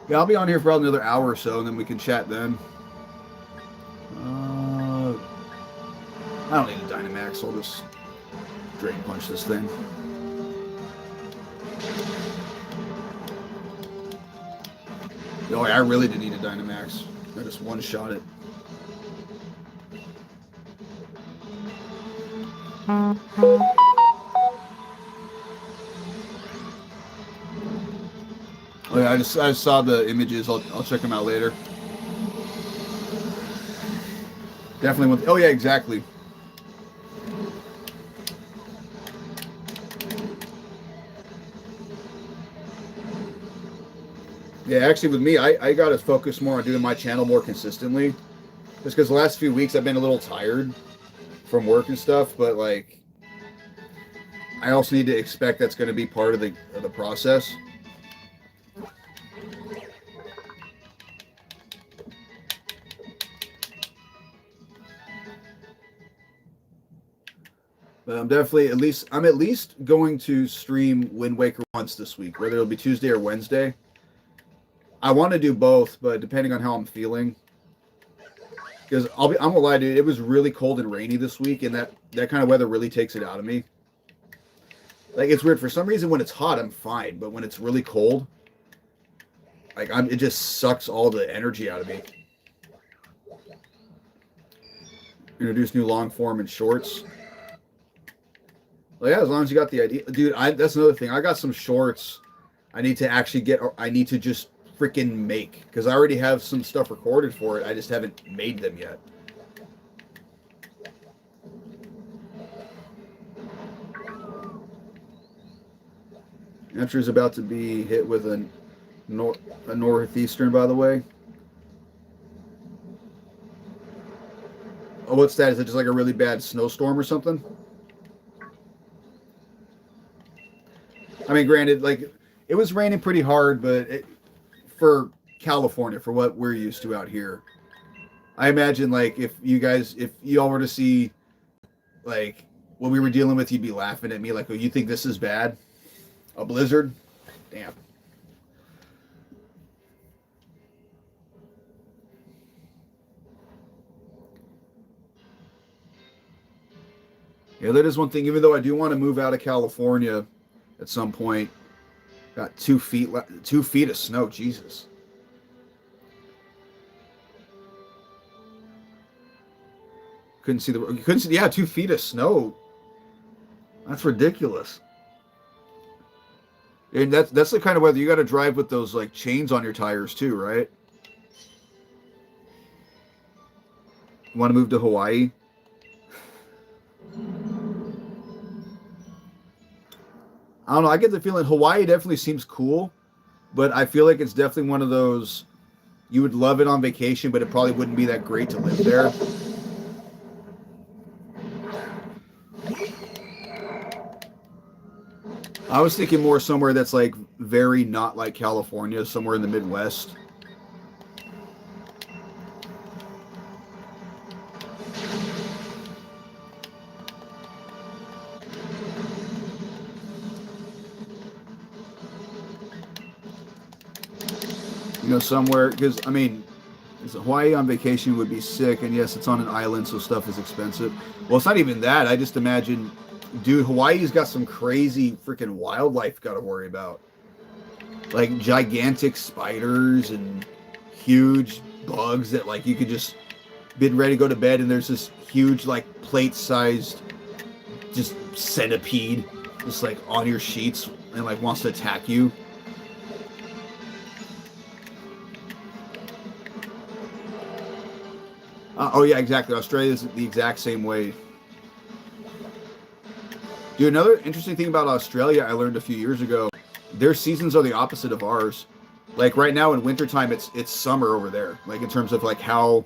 Yeah, I'll be on here for about another hour or so, and then we can chat then. I don't need a Dynamax. I'll just Drain Punch this thing. Oh, I really did need a Dynamax. I just one-shot it. Oh yeah, I just saw the images. I'll check them out later. Definitely want. Oh yeah, exactly. Yeah, actually, with me, I got to focus more on doing my channel more consistently. Just because the last few weeks I've been a little tired from work and stuff, but like, I also need to expect that's going to be part of the process. But I'm definitely I'm at least going to stream Wind Waker once this week, whether it'll be Tuesday or Wednesday. I want to do both, but depending on how I'm feeling. Because I'm gonna lie, dude, it was really cold and rainy this week, and that kind of weather really takes it out of me. Like, it's weird. For some reason, when it's hot, I'm fine, but when it's really cold, like, it just sucks all the energy out of me. Introduce new long form and shorts. Well, yeah, as long as you got the idea, dude. That's another thing. I got some shorts. I need to actually get. I need to just freaking make, because I already have some stuff recorded for it. I just haven't made them yet. After is about to be hit with a northeastern, by the way. Oh, what's that? Is it just like a really bad snowstorm or something? I mean, granted, like it was raining pretty hard, but for California, for what we're used to out here, I imagine like if y'all were to see like what we were dealing with, you'd be laughing at me like, "Oh, you think this is bad? A blizzard? Damn." Yeah, that is one thing. Even though I do want to move out of California at some point, got 2 feet, 2 feet of snow. Jesus, couldn't see the. You couldn't see. Yeah, 2 feet of snow. That's ridiculous. And that's the kind of weather you got to drive with those like chains on your tires too, right? You want to move to Hawaii? I don't know. I get the feeling Hawaii definitely seems cool, but I feel like it's definitely one of those you would love it on vacation, but it probably wouldn't be that great to live there. I was thinking more somewhere that's like very not like California, somewhere in the Midwest. You know, somewhere because I mean, Hawaii on vacation would be sick, and yes, it's on an island, so stuff is expensive. Well, it's not even that. I just imagine, dude, Hawaii's got some crazy freaking wildlife got to worry about, like gigantic spiders and huge bugs that like you could just been ready to go to bed, and there's this huge like plate-sized just centipede just like on your sheets and like wants to attack you. Oh yeah, exactly. Australia is the exact same way. Dude, another interesting thing about Australia I learned a few years ago, their seasons are the opposite of ours. Like right now in wintertime it's summer over there. Like in terms of like how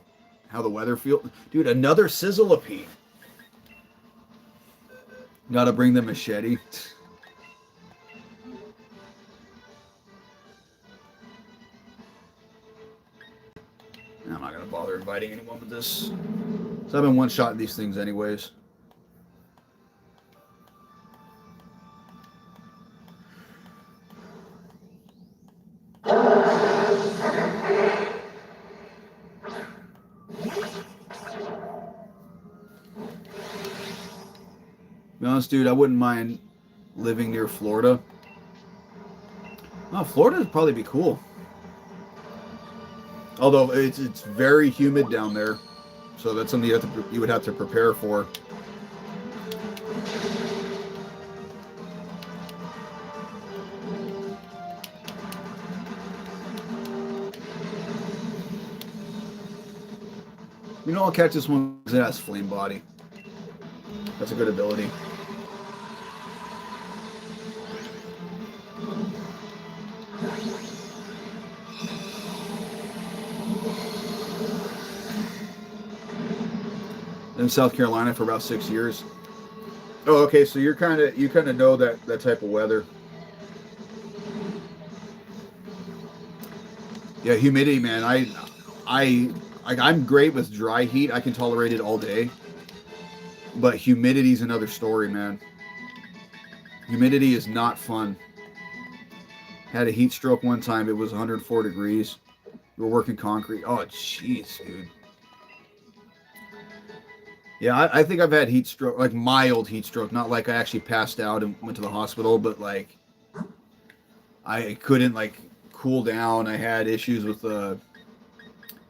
the weather feels. Dude, another sizzleipede. Gotta bring the machete. I'm not gonna bother inviting anyone with this. So I've been one-shotting these things anyways. To be honest, dude, I wouldn't mind living near Florida. Oh, Florida would probably be cool. Although it's very humid down there, so that's something you would have to prepare for. You know, I'll catch this one that has flame body. That's a good ability. In South Carolina for about 6 years. Oh, okay. So you kind of know that type of weather. Yeah, humidity, man. I'm great with dry heat. I can tolerate it all day. But humidity's another story, man. Humidity is not fun. Had a heat stroke one time. It was 104 degrees. We were working concrete. Oh, jeez, dude. Yeah, I think I've had heat stroke, like mild heat stroke, not like I actually passed out and went to the hospital, but like I couldn't like cool down. I had issues with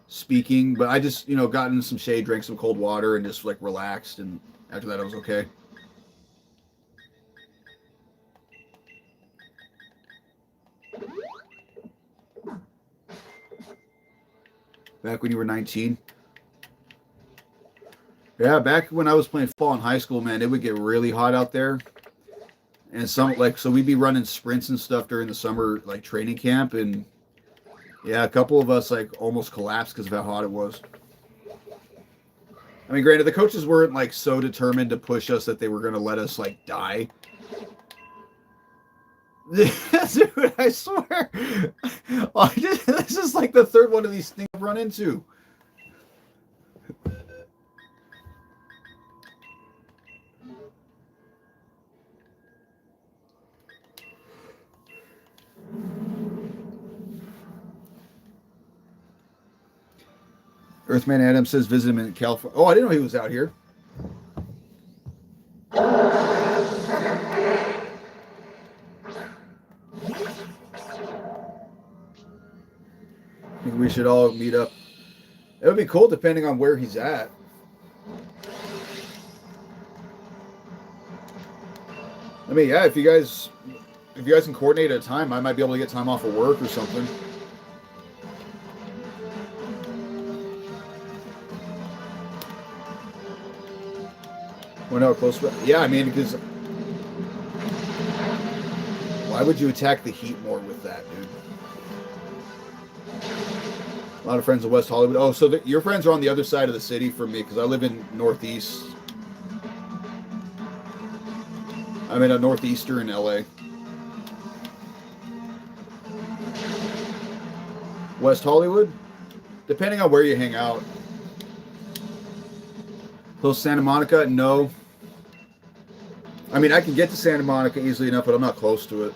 speaking, but I just got in some shade, drank some cold water, and just like relaxed. And after that, I was okay. back when you were 19. Yeah, back when I was playing football in high school, man, it would get really hot out there. And so we'd be running sprints and stuff during the summer, like training camp. And yeah, a couple of us like almost collapsed because of how hot it was. I mean, granted, the coaches weren't like so determined to push us that they were going to let us like die. Dude, I swear. This is like the third one of these things I've run into. Earthman Adam says visit him in California. Oh, I didn't know he was out here. I think we should all meet up. It would be cool depending on where he's at. I mean, yeah, if you guys can coordinate a time, I might be able to get time off of work or something. Well, no, close. Yeah, I mean, because why would you attack the heat more with that, dude? A lot of friends in West Hollywood. Oh, so your friends are on the other side of the city from me because I live in Northeast. I'm in a northeastern LA. West Hollywood? Depending on where you hang out. Close Santa Monica? No. I mean, I can get to Santa Monica easily enough, but I'm not close to it.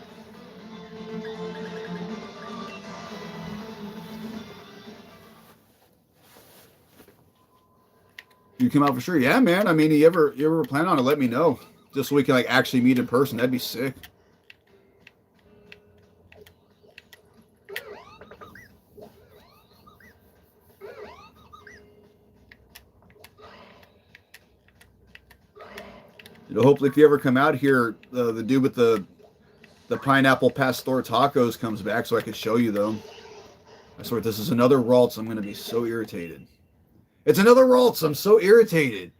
You come out for sure? Yeah, man. I mean, you ever plan on it, let me know. Just so we can like actually meet in person. That'd be sick. Hopefully, if you ever come out here, the dude with the pineapple pastor tacos comes back so I can show you them. I swear, this is another Ralts. I'm going to be so irritated. It's another Ralts. I'm so irritated.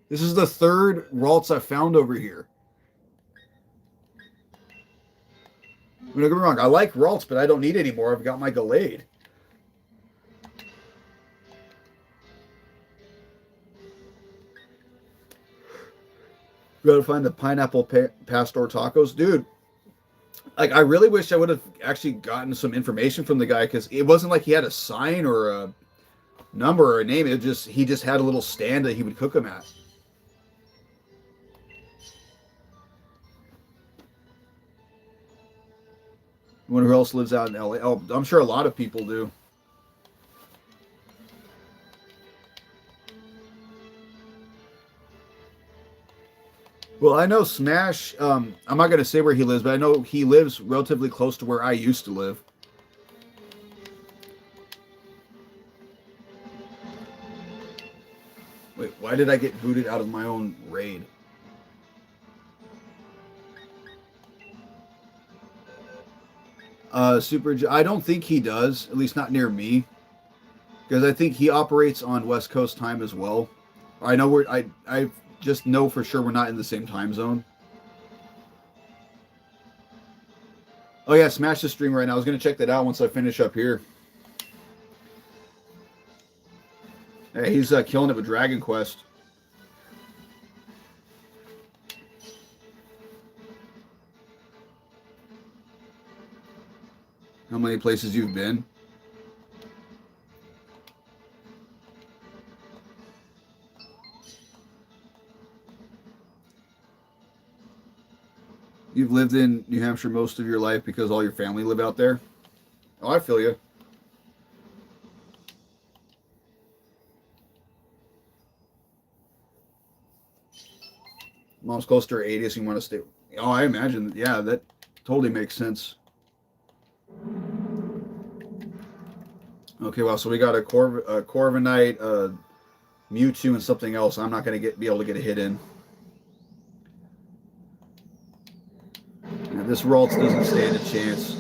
This is the third Ralts I've found over here. Don't get me wrong. I like Ralts, but I don't need any more. I've got my Glade. Gotta find the pineapple pastor tacos. Dude, like, I really wish I would have actually gotten some information from the guy because it wasn't like he had a sign or a number or a name. He just had a little stand that he would cook them at. I wonder who else lives out in LA. Oh, I'm sure a lot of people do. Well, I know Smash, I'm not going to say where he lives, but I know he lives relatively close to where I used to live. Wait, why did I get booted out of my own raid? I don't think he does, at least not near me. Because I think he operates on West Coast time as well. I know I just know for sure we're not in the same time zone. Oh yeah, Smash the stream right now. I was going to check that out once I finish up here. Hey, he's killing it with Dragon Quest. How many places you've been? You've lived in New Hampshire most of your life because all your family live out there? Oh, I feel you. Mom's close to her 80s. You want to stay? Oh, I imagine. Yeah, that totally makes sense. Okay, well, so we got a Corviknight, Mewtwo, and something else. I'm not going to be able to get a hit in. Yeah, this Ralts doesn't stand a chance.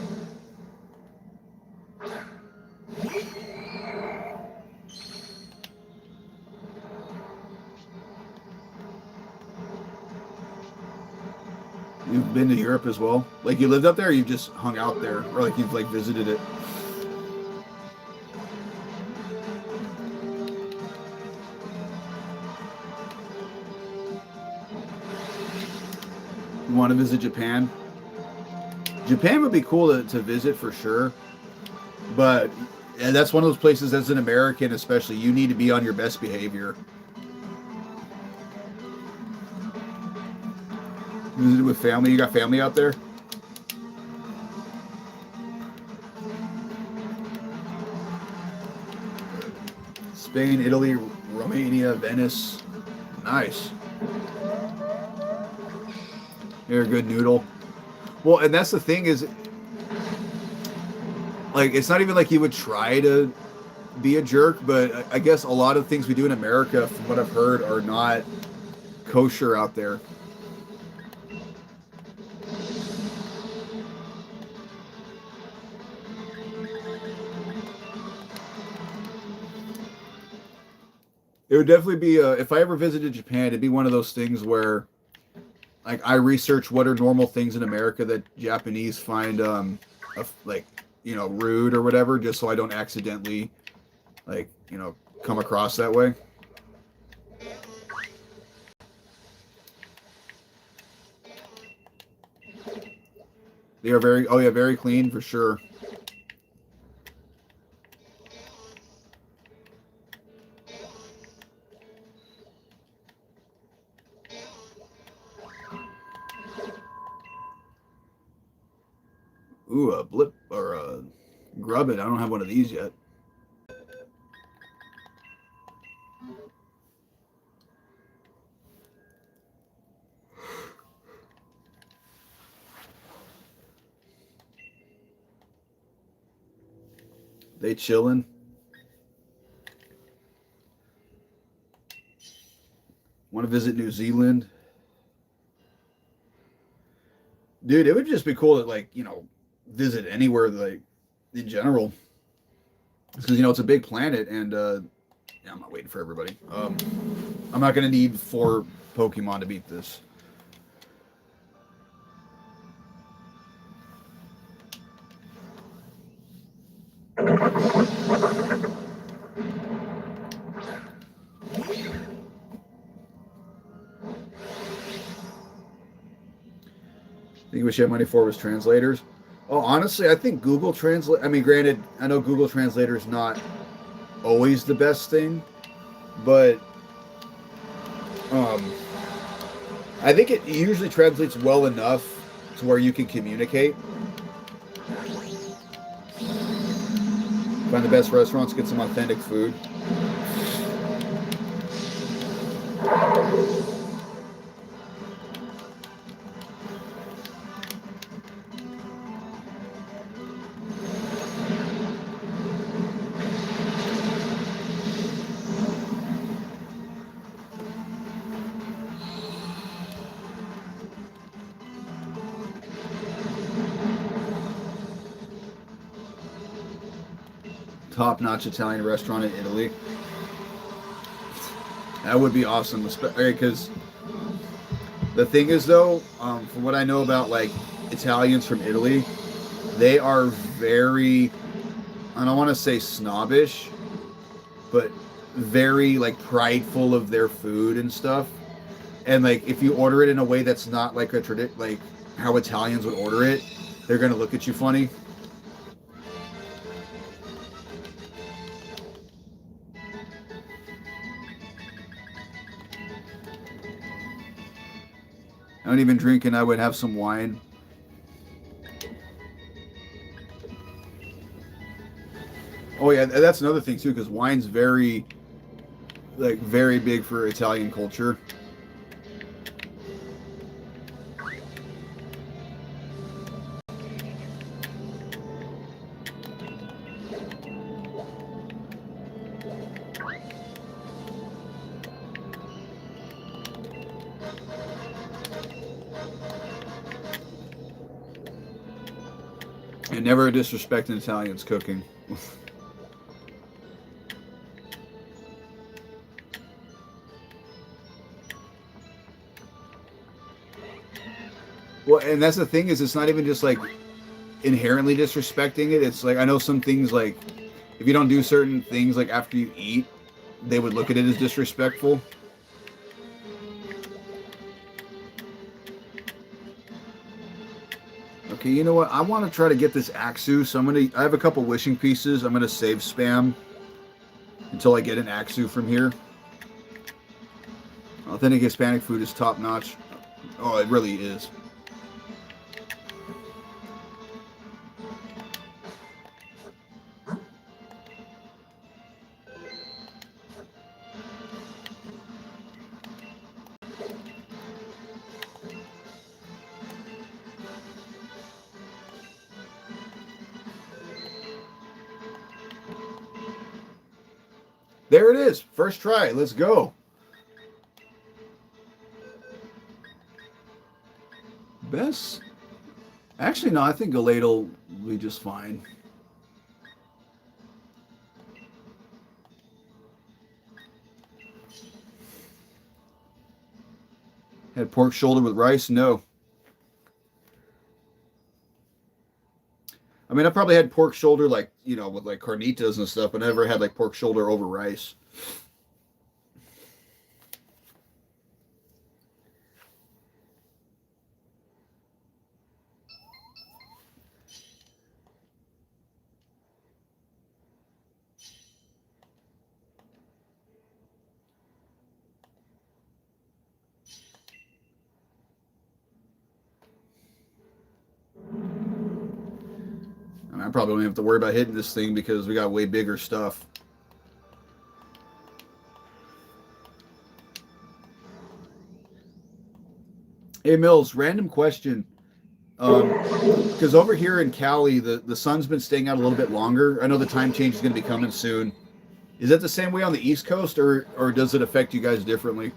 You've been to Europe as well? Like you lived up there, or you just hung out there, or like you've like visited it? You want to visit Japan? Japan would be cool to visit for sure, but and that's one of those places as an American, especially, you need to be on your best behavior. Visited with family. You got family out there? Spain, Italy, Romania, Venice. Nice. You're a good noodle. Well, and that's the thing is, like, it's not even like you would try to be a jerk, but I guess a lot of things we do in America, from what I've heard, are not kosher out there. It would definitely be if I ever visited Japan, it'd be one of those things where like I research what are normal things in America that Japanese find like rude or whatever, just so I don't accidentally like come across that way. They are very very clean for sure. Ooh, a blip or a grub it. I don't have one of these yet. They chillin'. Want to visit New Zealand? Dude, it would just be cool to like, visit anywhere like in general. Because it's a big planet and yeah, I'm not waiting for everybody. I'm not gonna need 4 Pokemon to beat this. Think we should have money for was translators. Oh, honestly, I think Google Translate. I mean, granted, I know Google Translator is not always the best thing, but um, I think it usually translates well enough to where you can communicate. Find the best restaurants, get some authentic food. Top-notch Italian restaurant in Italy. That would be awesome, because the thing is, though, from what I know about like Italians from Italy, they are very, I don't want to say snobbish, but very like prideful of their food and stuff. And like if you order it in a way that's not like like how Italians would order it, they're gonna look at you funny. I don't even drink, and I would have some wine. Oh yeah, that's another thing too, because wine's very big for Italian culture. And never disrespect an Italian's cooking. Well, and that's the thing is, it's not even just like inherently disrespecting it. It's like I know some things like if you don't do certain things like after you eat, they would look at it as disrespectful. Okay, you know what? I want to try to get this Axu, so I have a couple wishing pieces. I'm gonna save spam until I get an Axu from here. Authentic Hispanic food is top notch. Oh, it really is. There it is. First try. Let's go. Best. Actually, no, I think Galate will be just fine. Had pork shoulder with rice? No. I mean, I probably had pork shoulder like, you know, with like carnitas and stuff, but I never had like pork shoulder over rice. I probably don't have to worry about hitting this thing because we got way bigger stuff. Hey Mills, random question. Because over here in Cali, the sun's been staying out a little bit longer. I know the time change is going to be coming soon. Is that the same way on the East Coast, or does it affect you guys differently?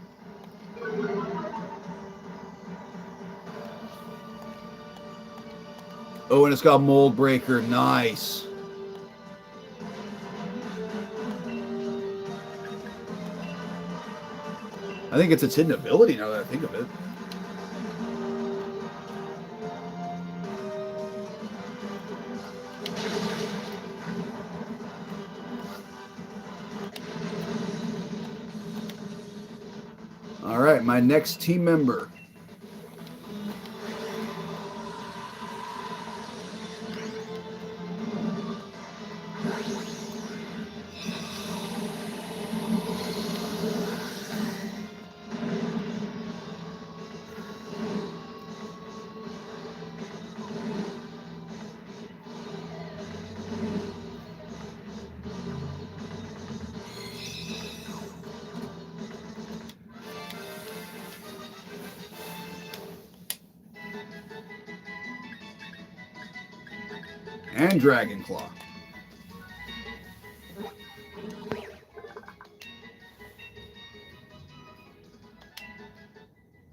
Oh, and it's got mold breaker. Nice. I think it's its hidden ability now that I think of it. All right, my next team member. And Dragon Claw.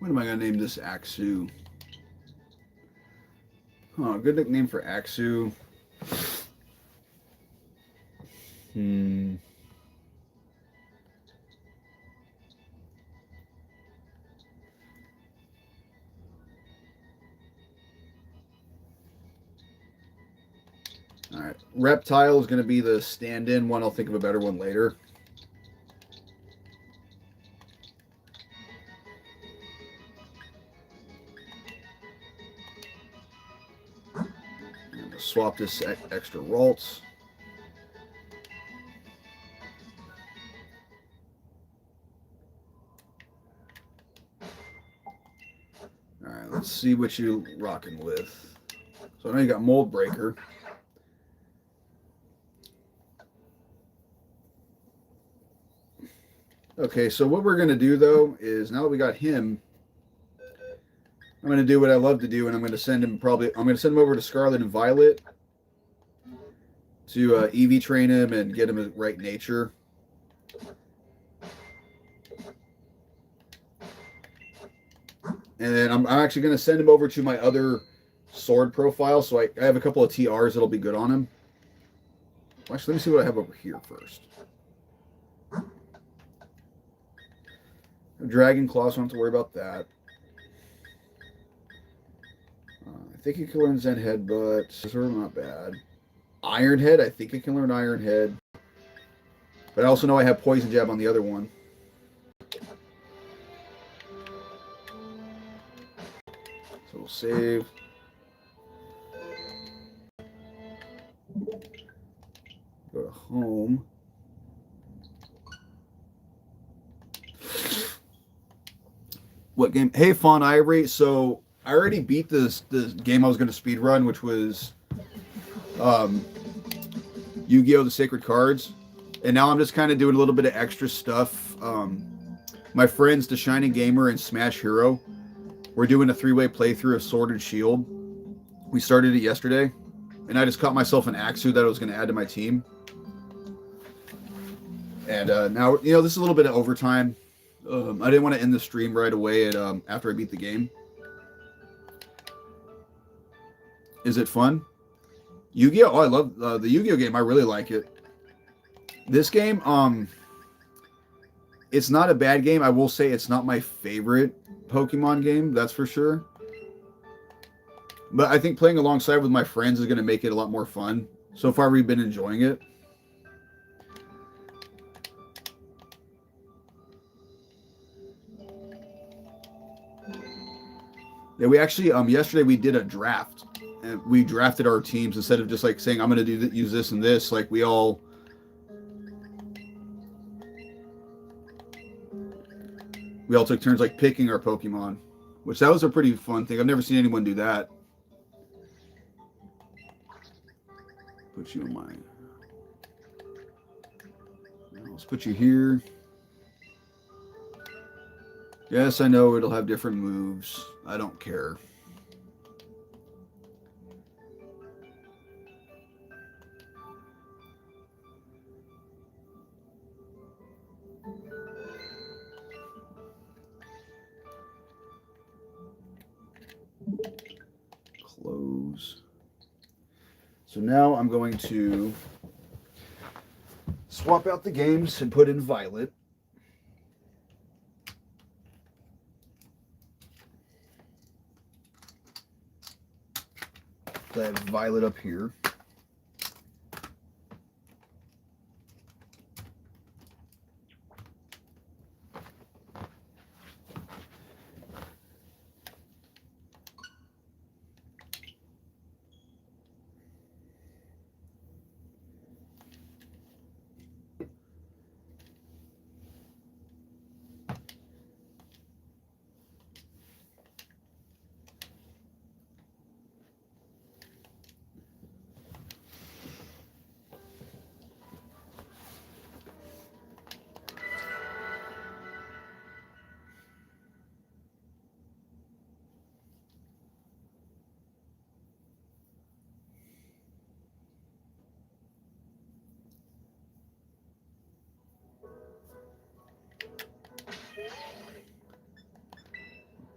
What am I going to name this Axu? Oh, good nickname for Axu. All right. Reptile is going to be the stand-in one. I'll think of a better one later. Swap this extra Ralts. All right, let's see what you're rocking with. So I know you got Mold Breaker. Okay, so what we're going to do, though, is now that we got him, I'm going to do what I love to do, and I'm going to send him over to Scarlet and Violet to EV train him and get him a right nature. And then I'm actually going to send him over to my other sword profile, so I have a couple of TRs that'll be good on him. Actually, let me see what I have over here first. Dragon Claw, so I don't have to worry about that. think you can learn Zen Headbutt. Scissor, not bad. Iron Head, I think I can learn Iron Head. But I also know I have Poison Jab on the other one. So we'll save. Go to home. What game? Hey, Fawn Ivory. So I already beat this game I was going to speed run, which was Yu-Gi-Oh! The Sacred Cards. And now I'm just kind of doing a little bit of extra stuff. My friends, The Shining Gamer and Smash Hero, we're doing a 3-way playthrough of Sword and Shield. We started it yesterday, and I just caught myself an Axu that I was going to add to my team. And now, you know, this is a little bit of overtime. I didn't want to end the stream right away after I beat the game. Is it fun? Yu-Gi-Oh! Oh, I love the Yu-Gi-Oh! Game. I really like it. This game, it's not a bad game. I will say it's not my favorite Pokemon game, that's for sure. But I think playing alongside with my friends is going to make it a lot more fun. So far, we've been enjoying it. Yeah, we actually yesterday we did a draft, and we drafted our teams instead of just like saying I'm going to use this and this. Like we all took turns like picking our Pokemon, which that was a pretty fun thing. I've never seen anyone do that. Put you in mine. Let's put you here. Yes, I know it'll have different moves. I don't care. Close. So now I'm going to swap out the games and put in Violet. I have Violet up here.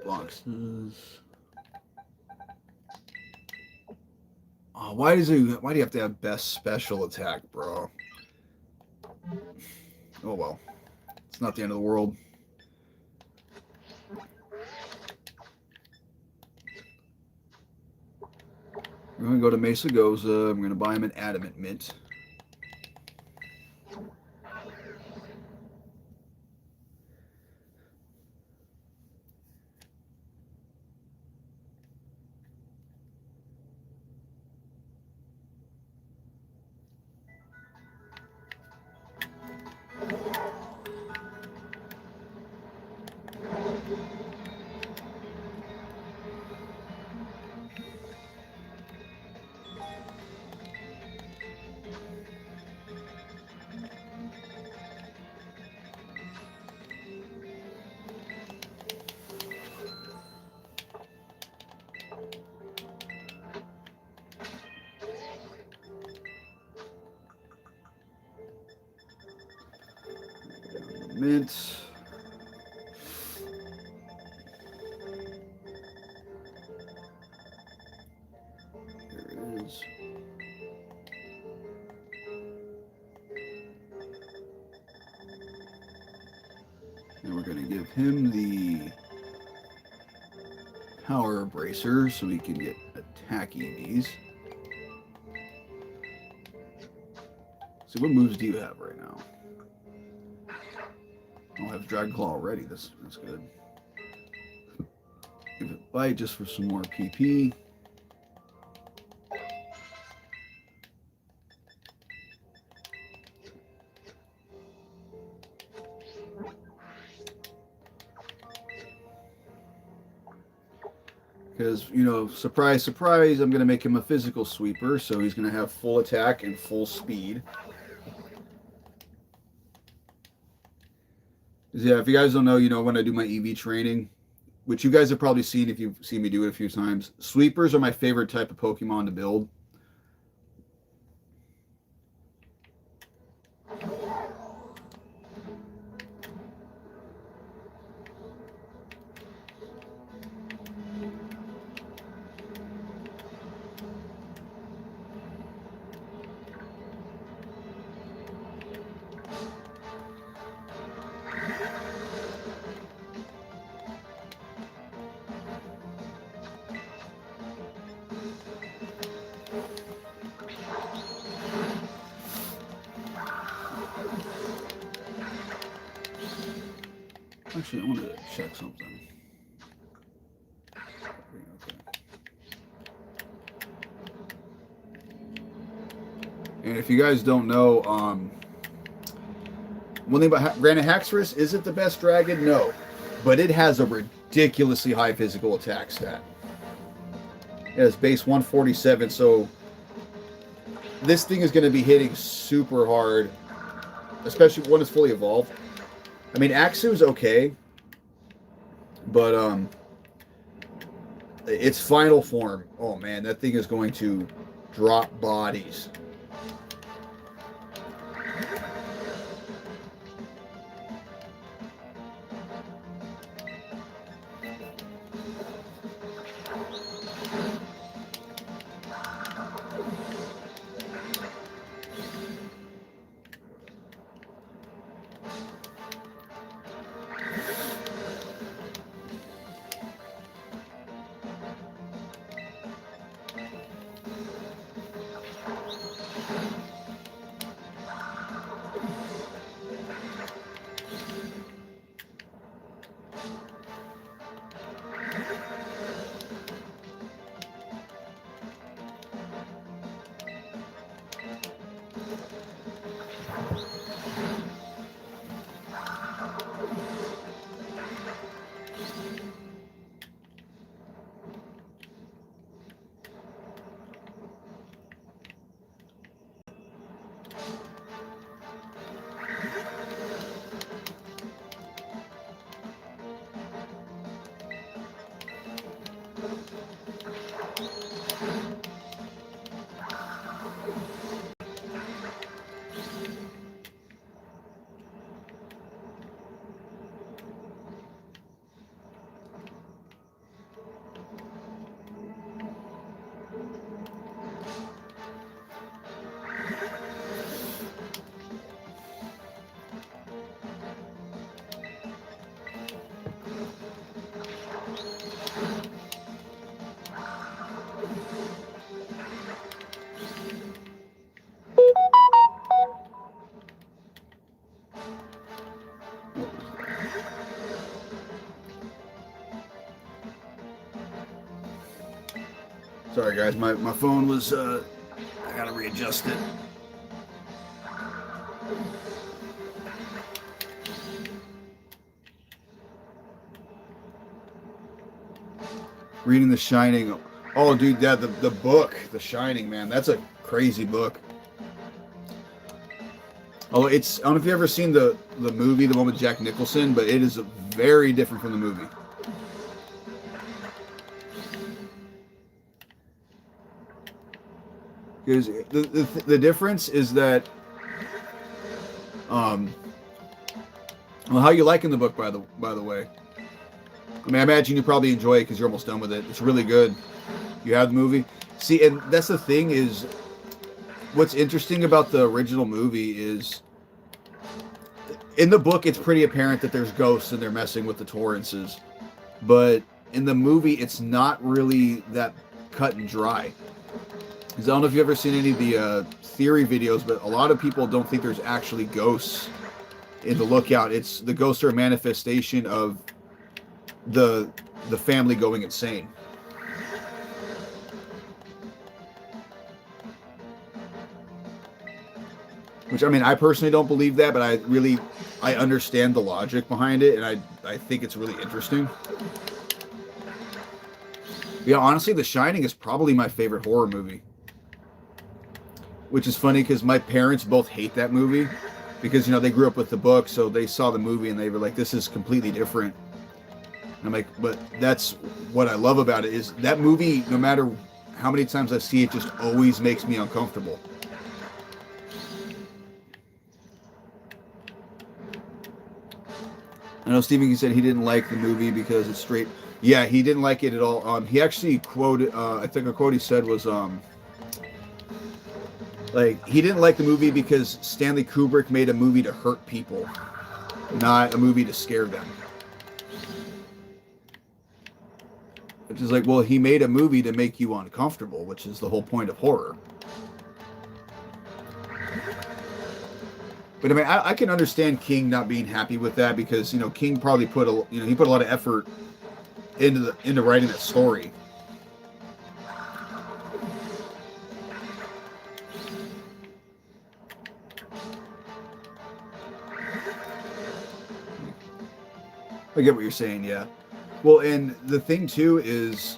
Boxes. Oh, why do you have to have best special attack, bro? Oh well. It's not the end of the world. We're gonna go to Mesa Goza. I'm gonna buy him an Adamant Mint. Mint. There it is. And we're going to give him the power bracer so we can get attack EVs. See, what moves do you have right now? Oh, I have Dragon Claw already. That's good. Give it Bite just for some more PP. Because, you know, surprise, surprise, I'm going to make him a physical sweeper, so he's going to have full attack and full speed. Yeah, if you guys don't know, you know, when I do my EV training, which you guys have probably seen if you've seen me do it a few times, sweepers are my favorite type of Pokemon to build. Actually, I want to check something. Okay. And if you guys don't know, one thing about granted, Haxorus isn't the best dragon, no, but it has a ridiculously high physical attack stat. It has base 147, so this thing is going to be hitting super hard, especially when it's fully evolved. I mean, Axu's okay, but its final form, oh man, that thing is going to drop bodies. Sorry guys, my phone was, I gotta readjust it. Reading The Shining. Oh dude, yeah, the book, The Shining, man, that's a crazy book. Oh, it's, I don't know if you've ever seen the movie, the one with Jack Nicholson, but it is very different from the movie. Because the difference is that, well, how you liking the book by the way? I mean, I imagine you probably enjoy it because you're almost done with it. It's really good. You have the movie. See, and that's the thing is, what's interesting about the original movie is, in the book, it's pretty apparent that there's ghosts and they're messing with the Torrances, but in the movie, it's not really that cut and dry. Because I don't know if you've ever seen any of the theory videos, but a lot of people don't think there's actually ghosts in the Lookout. It's the ghosts are a manifestation of the family going insane. Which, I mean, I personally don't believe that, but I understand the logic behind it, and I think it's really interesting. Yeah, honestly, The Shining is probably my favorite horror movie. Which is funny because my parents both hate that movie because, you know, they grew up with the book, so they saw the movie and they were like, this is completely different. And I'm like, but that's what I love about it is that movie, no matter how many times I see it, just always makes me uncomfortable. I know Stephen King said he didn't like the movie because it's straight. Yeah, he didn't like it at all. He actually quoted, I think a quote he said was, like, he didn't like the movie because Stanley Kubrick made a movie to hurt people, not a movie to scare them. Which is like, well, he made a movie to make you uncomfortable, which is the whole point of horror. But I mean, I can understand King not being happy with that because, you know, King probably put he put a lot of effort into writing that story. I get what you're saying, yeah. Well, and the thing too is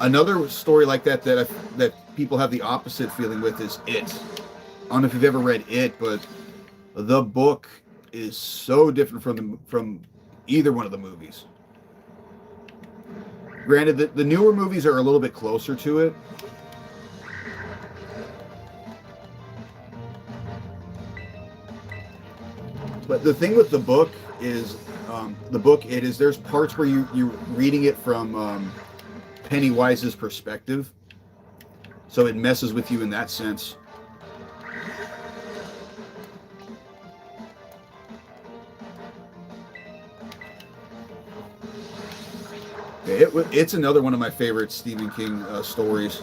another story like that that people have the opposite feeling with is It. I don't know if you've ever read It, but the book is so different from either one of the movies. Granted, the newer movies are a little bit closer to it. But the thing with the book is, there's parts where you're reading it from Pennywise's perspective. So it messes with you in that sense. It's another one of my favorite Stephen King stories.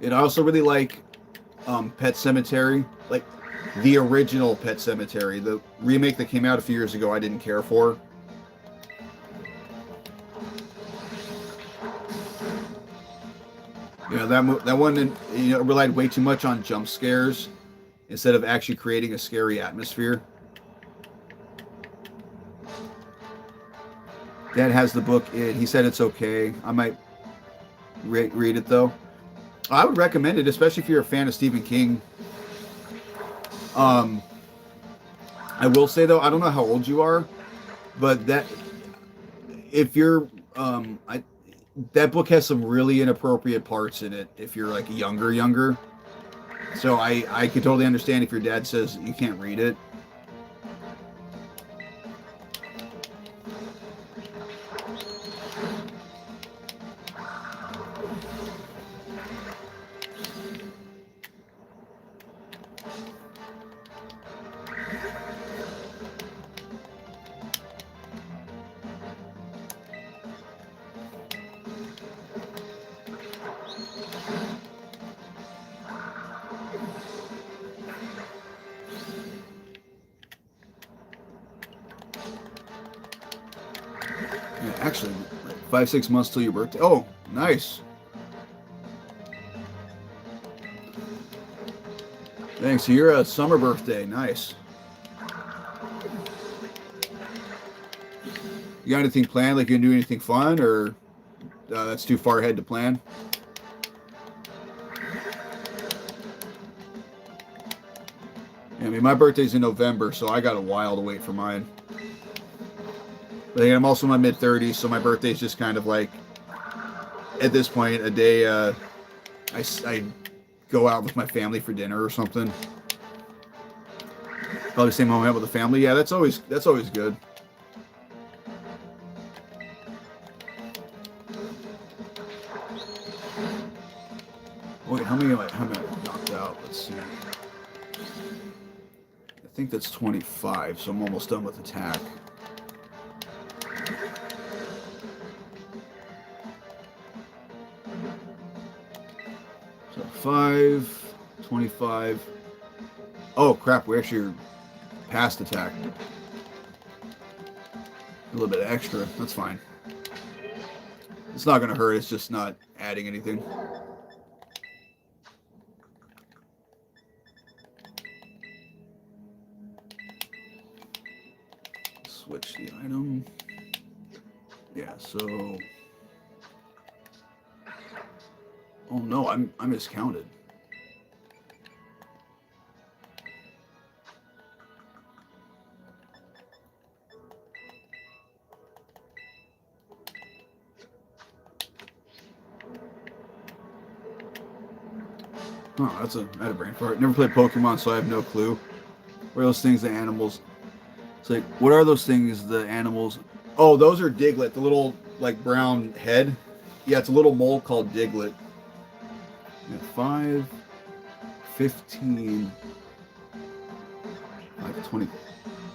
And I also really like Pet Sematary, like the original Pet Sematary. The remake that came out a few years ago, I didn't care for. You know, that one, you know, relied way too much on jump scares instead of actually creating a scary atmosphere. Dad has the book. He said it's okay. I might read it though. I would recommend it, especially if you're a fan of Stephen King. I will say though, I don't know how old you are, but that if you're, that book has some really inappropriate parts in it. If you're like younger, so I could totally understand if your dad says you can't read it. Actually, 5-6 months till your birthday. Oh, nice. Thanks. So you're a summer birthday. Nice. You got anything planned? Like you gonna do anything fun, or that's too far ahead to plan? Yeah, I mean, my birthday's in November, so I got a while to wait for mine. But I'm also in my mid-30s, so my birthday's just kind of like, at this point, a day I go out with my family for dinner or something. Probably stay home out with the family. Yeah, that's always good. Wait, how many am I knocked out? Let's see. I think that's 25, so I'm almost done with attack. 5, 25. Oh crap, we actually are past attack. A little bit extra. That's fine. It's not going to hurt. It's just not adding anything. Switch the item. Yeah, so... Oh no, I miscounted. Oh, I had a brain fart. Never played Pokemon, so I have no clue. What are those things, the animals? It's like, what are those things, the animals? Oh, those are Diglett, the little, like, brown head. Yeah, it's a little mole called Diglett. Yeah, 5, 15, 5, 20.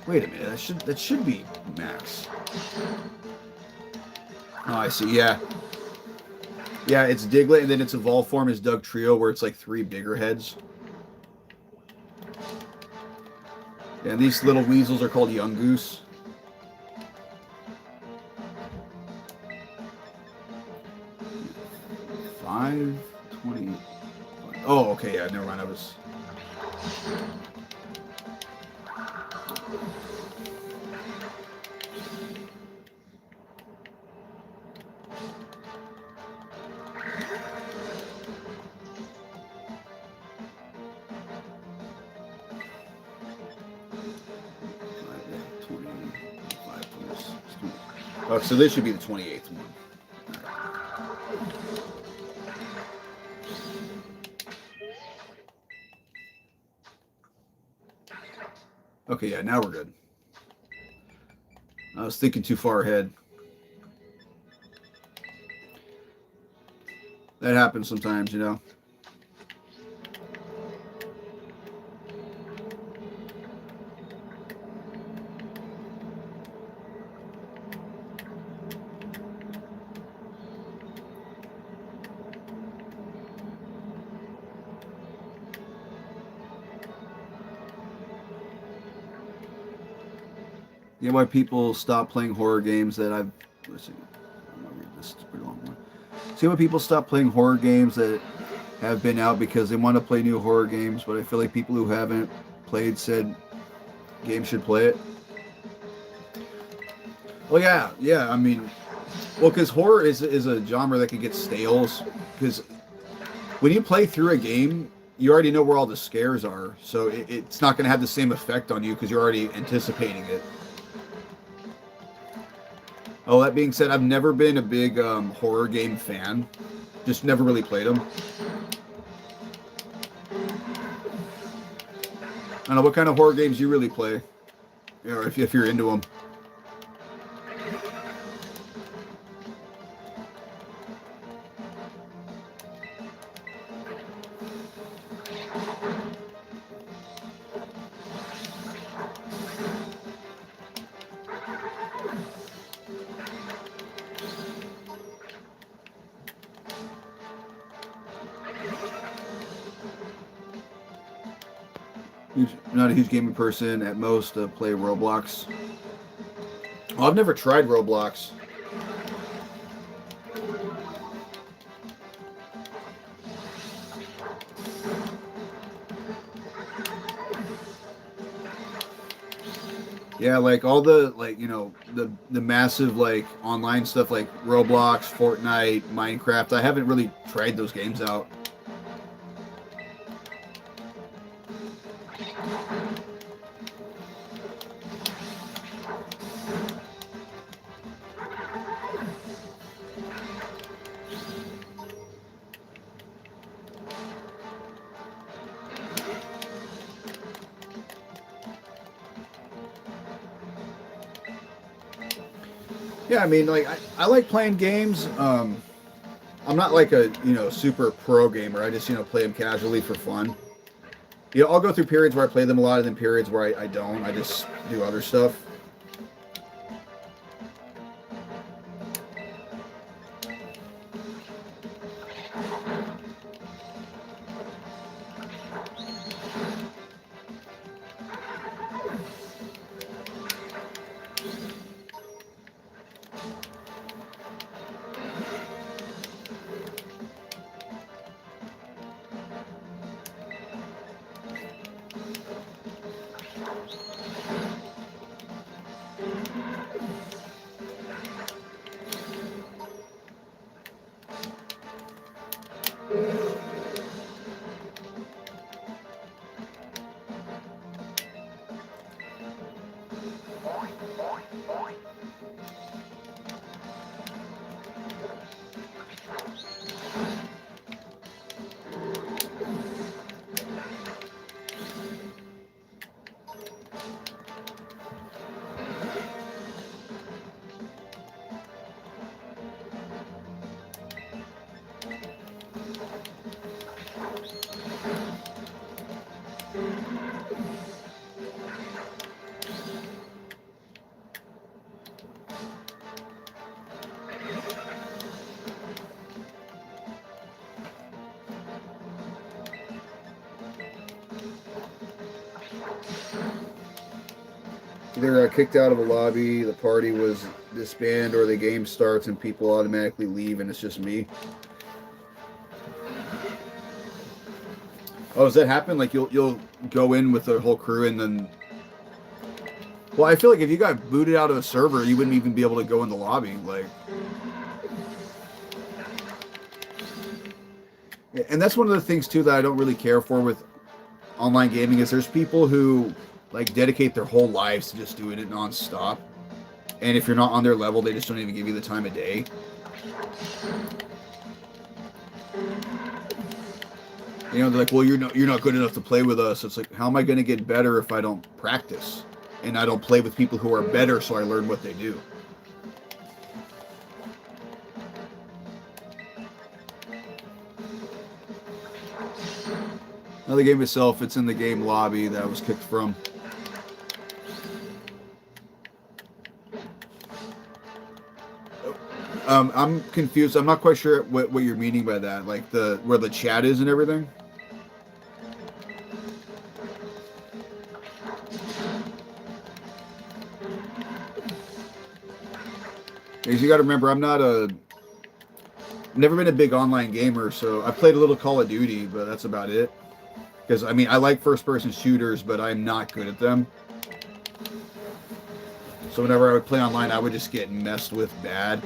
Wait a minute, that should be max. Oh, I see, yeah. Yeah, it's Diglett, and then its evolved form is Doug Trio, where it's like 3 bigger heads. Yeah, and these little weasels are called Young Goose. $5, 20. Oh, okay, yeah, never mind. I was. Oh, so this should be the 28th one. Okay, yeah, now we're good. I was thinking too far ahead. That happens sometimes, you know. Yeah, why people stop playing horror games that I've... Let's see. I'm going to read this. It's a pretty long one. See why people stop playing horror games that have been out because they want to play new horror games, but I feel like people who haven't played said games should play it. Well, yeah. I mean, well, because horror is a genre that can get stale. Because when you play through a game, you already know where all the scares are, so it's not going to have the same effect on you because you're already anticipating it. Oh, that being said, I've never been a big horror game fan. Just never really played them. I don't know, what kind of horror games you really play? Or if you're into them. Not a huge gaming person. At most, play Roblox. Well, I've never tried Roblox. Yeah, like all the the massive like online stuff like Roblox, Fortnite, Minecraft. I haven't really tried those games out. Yeah, I mean, like I like playing games. I'm not like a super pro gamer. I just play them casually for fun. I'll go through periods where I play them a lot, and then periods where I don't. I just do other stuff. either kicked out of a lobby, the party was disbanded, or the game starts and people automatically leave and it's just me. Oh, does that happen? Like you'll go in with the whole crew and then. Well, I feel like if you got booted out of a server, you wouldn't even be able to go in the lobby. Like, and that's one of the things too that I don't really care for with online gaming is there's people who like dedicate their whole lives to just doing it nonstop, and if you're not on their level, they just don't even give you the time of day. You know, they're like, well, you're not good enough to play with us. It's like, how am I going to get better if I don't practice and I don't play with people who are better, so I learn what they do. Now the game itself, it's in the game lobby that I was kicked from. I'm confused. I'm not quite sure what you're meaning by that. Like where the chat is and everything. Because you got to remember, I've never been a big online gamer, so I played a little Call of Duty, but that's about it. Because, I mean, I like first-person shooters, but I'm not good at them. So whenever I would play online, I would just get messed with bad.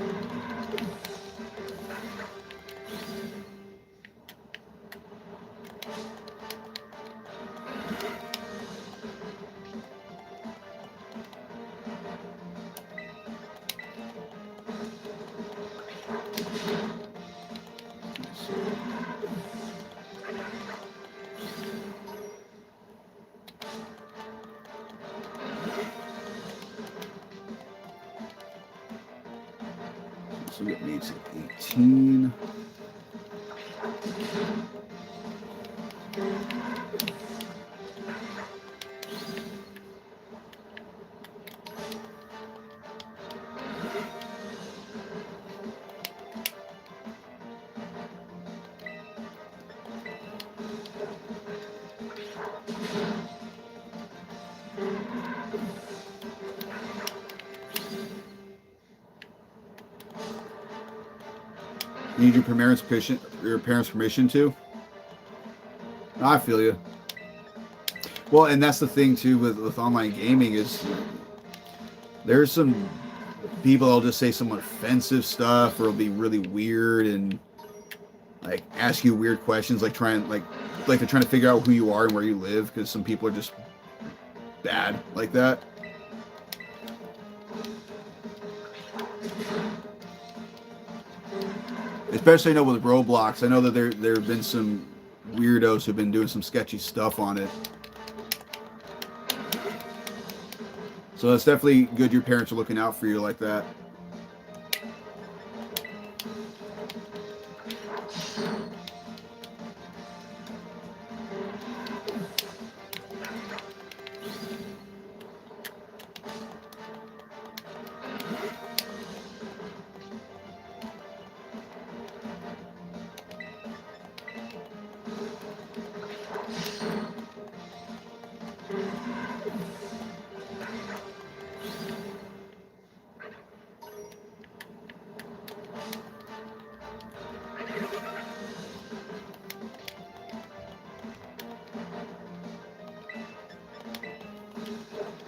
So it needs 18. You need your parents' permission to? I feel you. Well, and that's the thing too with online gaming is there's some people that'll just say some offensive stuff or it'll be really weird and like ask you weird questions, like they're trying to figure out who you are and where you live, because some people are just bad like that. Especially, I know with Roblox, I know that there have been some weirdos who've been doing some sketchy stuff on it. So it's definitely good your parents are looking out for you like that.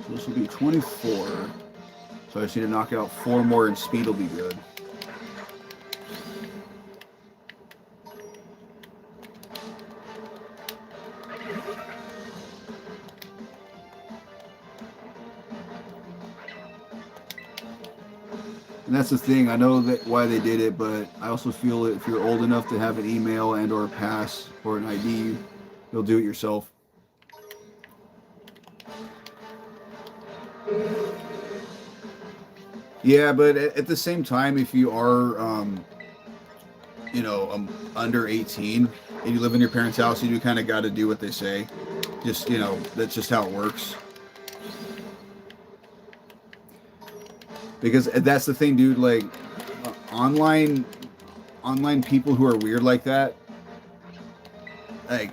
So this will be 24. So I just need to knock out 4 more and speed will be good. And that's the thing, I know that why they did it, but I also feel that if you're old enough to have an email and or a pass or an ID, you'll do it yourself. Yeah, but at the same time, if you are, under 18 and you live in your parents' house, you do kind of got to do what they say. Just, that's just how it works. Because that's the thing, dude, like, online people who are weird like that, like,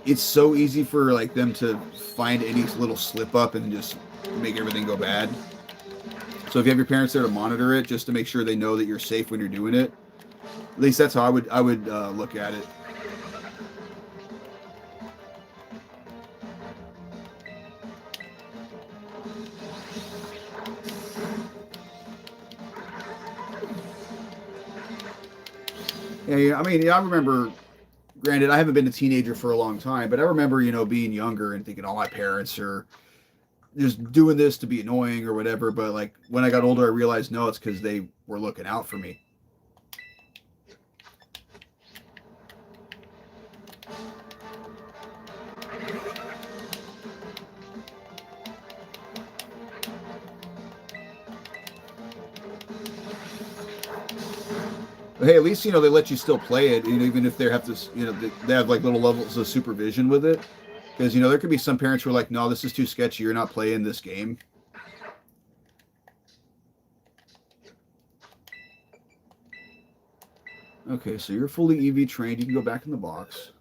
it's so easy for, like, them to find any little slip up and just make everything go bad. So if you have your parents there to monitor it, just to make sure they know that you're safe when you're doing it, at least that's how I would look at it. Yeah, I mean, yeah, I remember. Granted, I haven't been a teenager for a long time, but I remember, being younger and thinking, "Oh, my parents are just doing this to be annoying or whatever." But like when I got older, I realized no, it's because they were looking out for me. But hey, at least they let you still play it, even if they have to, they have like little levels of supervision with it. Because there could be some parents who are like, "No, this is too sketchy. You're not playing this game." Okay, so you're fully EV trained. You can go back in the box.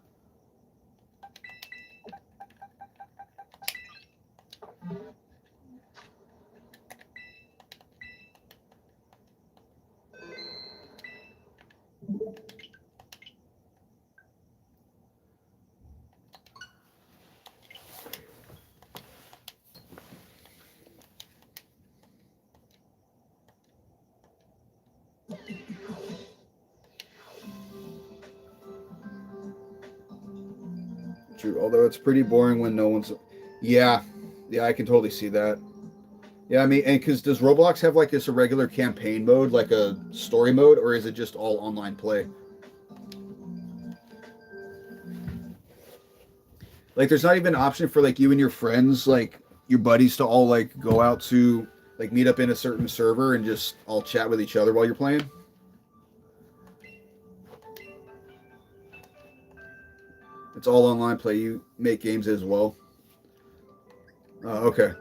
True, although it's pretty boring when no one's. Yeah, yeah, I can totally see that. Yeah, I mean, and because does Roblox have like this a regular campaign mode, like a story mode, or is it just all online play? Like, there's not even an option for like you and your friends, like your buddies, to all like go out to like meet up in a certain server and just all chat with each other while you're playing. It's all online play. You make games as well. Okay.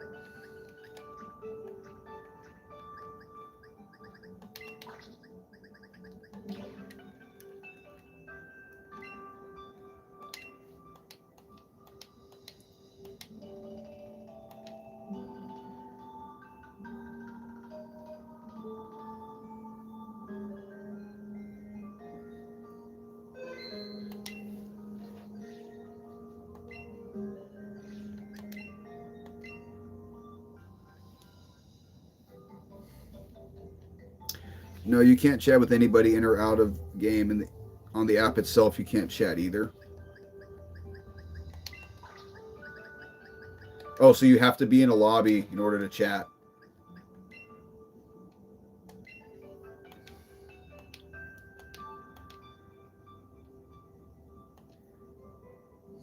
No, you can't chat with anybody in or out of game, and on the app itself, you can't chat either. Oh, so you have to be in a lobby in order to chat.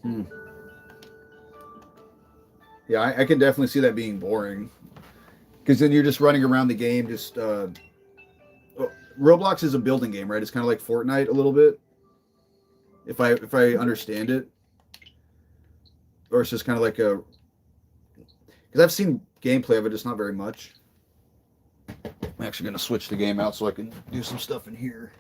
Hmm. Yeah, I can definitely see that being boring because then you're just running around the game. Just well, Roblox is a building game, right? It's kind of like Fortnite a little bit, if I understand it, or it's just kind of like a because I've seen gameplay of it, just not very much. I'm actually gonna switch the game out so I can do some stuff in here.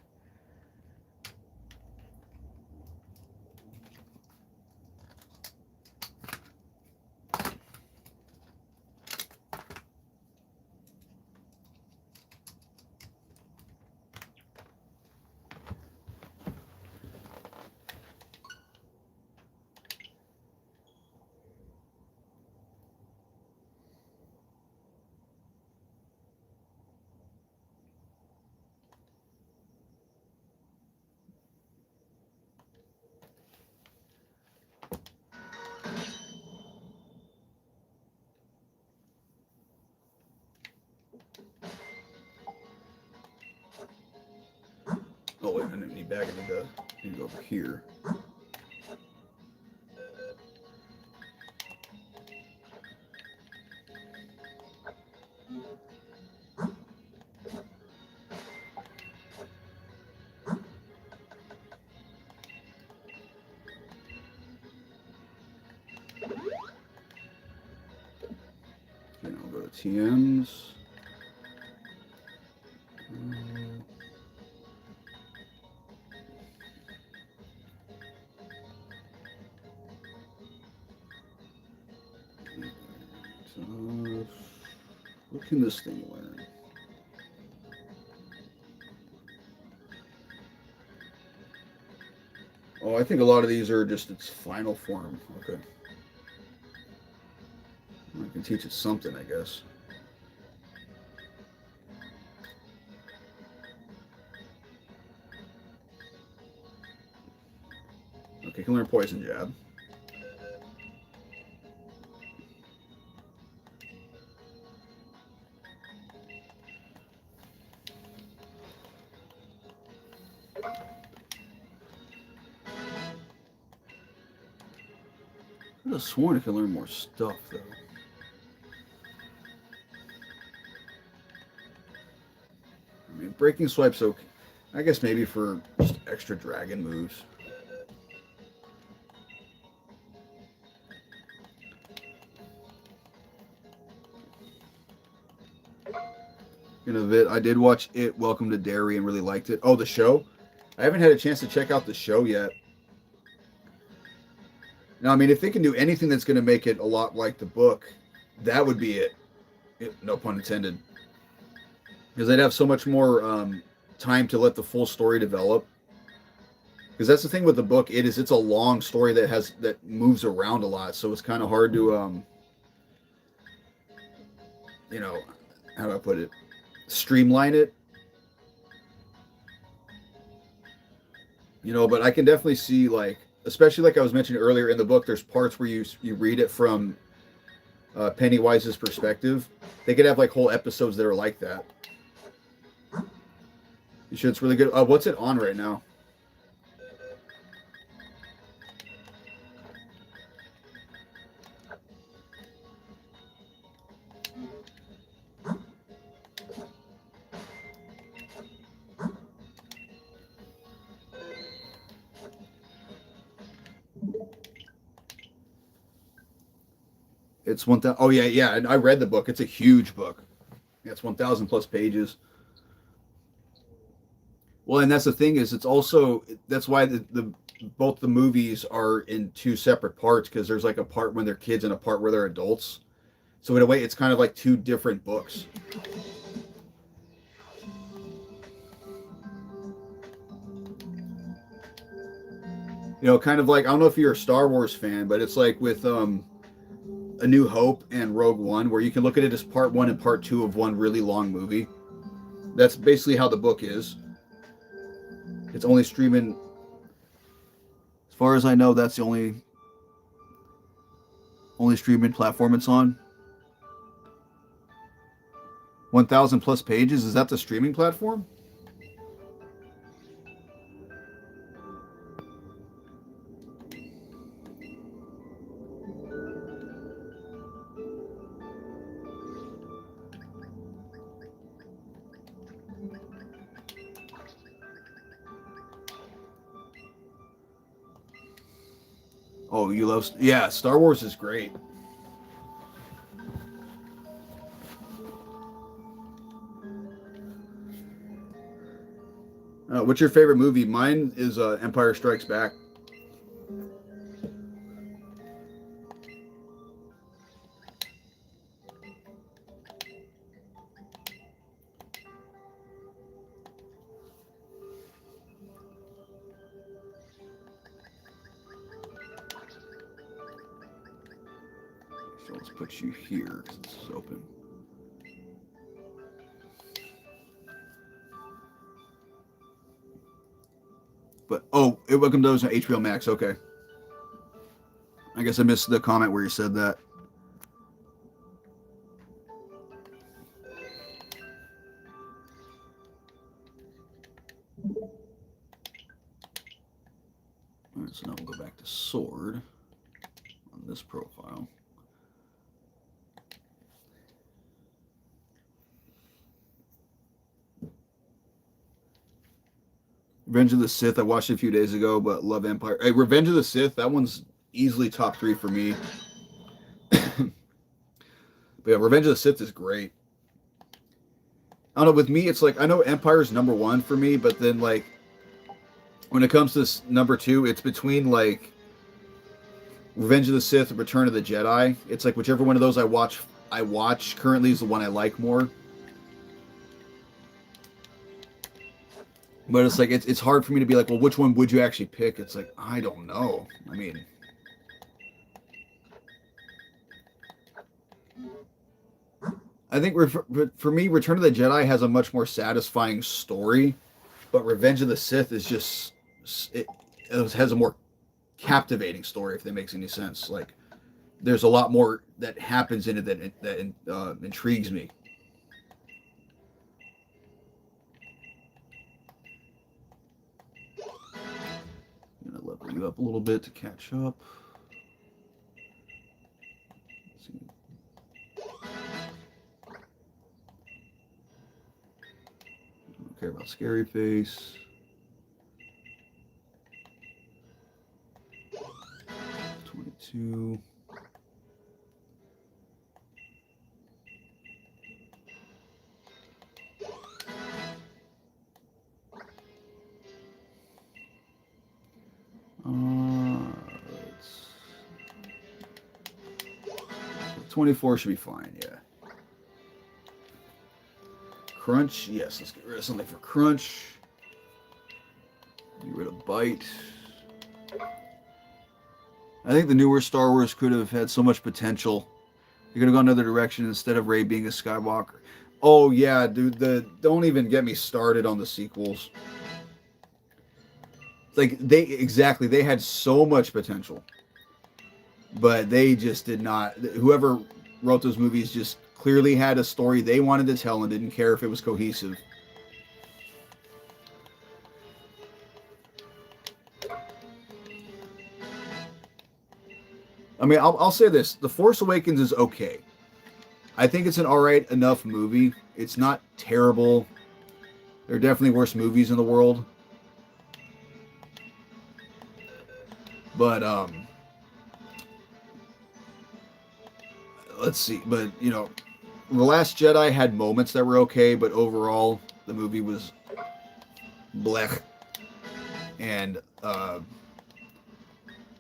Oh wait, I need back into the. I need to go over here. Okay, I'll go to TMs. What can this thing learn? Oh, I think a lot of these are just its final form. Okay. I can teach it something, I guess. Okay, can learn Poison Jab. I could have sworn I could learn more stuff, though. I mean, Breaking Swipe's okay. I guess maybe for just extra dragon moves. In a bit, I did watch it, Welcome to Derry, and really liked it. Oh, the show? I haven't had a chance to check out the show yet. Now, I mean, if they can do anything that's going to make it a lot like the book, that would be it. No pun intended. Because they'd have so much more time to let the full story develop. Because that's the thing with the book, it's a long story that moves around a lot, so it's kind of hard to how do I put it? Streamline it. But I can definitely see, like, especially like I was mentioning earlier in the book, there's parts where you read it from Pennywise's perspective. They could have like whole episodes that are like that. You should. It's really good. What's it on right now? It's 1,000. Oh yeah. And I read the book. It's a huge book. Yeah, it's 1,000 plus pages. Well, and that's the thing is, that's why the both the movies are in two separate parts, because there's like a part when they're kids and a part where they're adults. So in a way, it's kind of like two different books. Kind of like, I don't know if you're a Star Wars fan, but it's like with A New Hope and Rogue One, where you can look at it as part one and part two of one really long movie. That's basically how the book is. It's only streaming. As far as I know, that's the only streaming platform it's on. 1,000 plus pages. Is that the streaming platform? Oh, you love... Yeah, Star Wars is great. What's your favorite movie? Mine is Empire Strikes Back. So let's put you here because this is open. But Welcome to those on HBO Max. Okay, I guess I missed the comment where you said that. All right, so now we'll go back to Sword on this profile. Revenge of the Sith, I watched it a few days ago, but love Empire. Hey, Revenge of the Sith, that one's easily top 3 for me. But yeah, Revenge of the Sith is great. I don't know, with me, it's like, I know Empire's number 1 for me, but then, like, when it comes to number 2, it's between, like, Revenge of the Sith and Return of the Jedi. It's like whichever one of those I watch I watch currently is the one I like more. But it's like it's hard for me to be like, well, which one would you actually pick? It's like I don't know. I mean, I think for me, Return of the Jedi has a much more satisfying story, but Revenge of the Sith is just it has a more captivating story, if that makes any sense. Like there's a lot more that happens in it that intrigues me. I'm gonna level you up a little bit to catch up. Don't care about Scary Face. 22. It's 24 should be fine, yeah. Crunch, yes, let's get rid of something for Crunch. Get rid of Bite. I think the newer Star Wars could have had so much potential. They could have gone another direction instead of Rey being a Skywalker. Oh yeah, dude, don't even get me started on the sequels. Like they had so much potential. But they just did not. Whoever wrote those movies just clearly had a story they wanted to tell and didn't care if it was cohesive. I mean, I'll say this: The Force Awakens is okay. I think it's an alright enough movie. It's not terrible. There are definitely worse movies in the world. But let's see. But you know, The Last Jedi had moments that were okay, but overall the movie was blech. And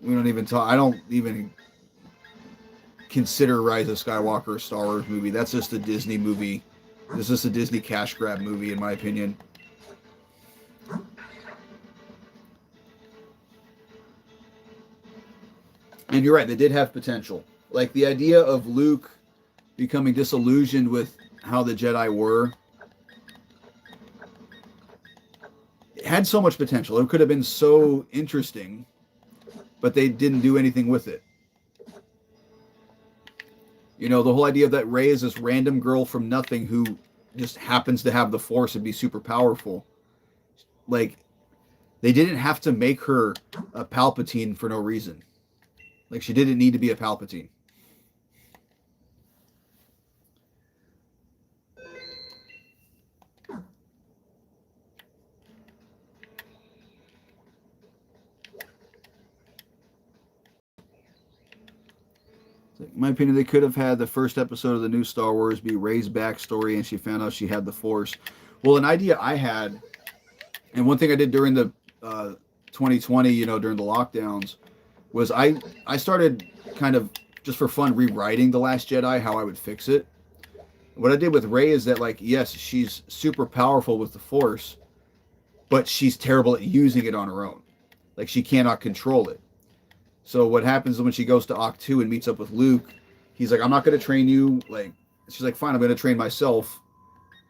we don't even talk. I don't even consider Rise of Skywalker a Star Wars movie. That's just a Disney movie. It's just a Disney cash grab movie, in my opinion. And you're right, they did have potential. Like the idea of Luke becoming disillusioned with how the Jedi were. It had so much potential. It could have been so interesting, but they didn't do anything with it. You know, the whole idea that Rey is this random girl from nothing who just happens to have the Force and be super powerful. Like, they didn't have to make her a Palpatine for no reason. Like, she didn't need to be a Palpatine. In my opinion, they could have had the first episode of the new Star Wars be Rey's backstory and she found out she had the Force. Well, an idea I had, and one thing I did during the 2020, you know, during the lockdowns, was I started kind of just for fun rewriting The Last Jedi, how I would fix it. What I did with Rey is that, like, yes, she's super powerful with the Force, but she's terrible at using it on her own. Like, she cannot control it. So what happens when she goes to Octo 2 and meets up with Luke, he's like, I'm not going to train you. Like, she's like, fine, I'm going to train myself.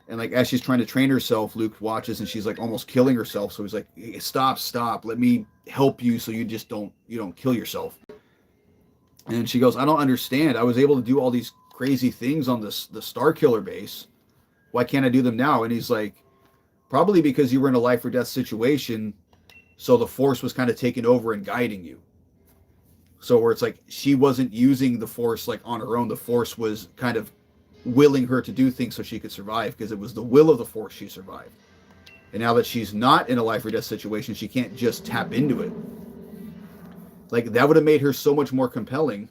And like, as she's trying to train herself, Luke watches and she's like almost killing herself. So he's like, hey, stop. Let me help you so you don't kill yourself. And she goes, I don't understand. I was able to do all these crazy things on the Star Killer base. Why can't I do them now? And he's like, probably because you were in a life or death situation. So the Force was kind of taking over and guiding you. So where it's like she wasn't using the Force like on her own. The Force was kind of willing her to do things so she could survive, because it was the will of the Force she survived. And now that she's not in a life or death situation, she can't just tap into it. Like, that would have made her so much more compelling,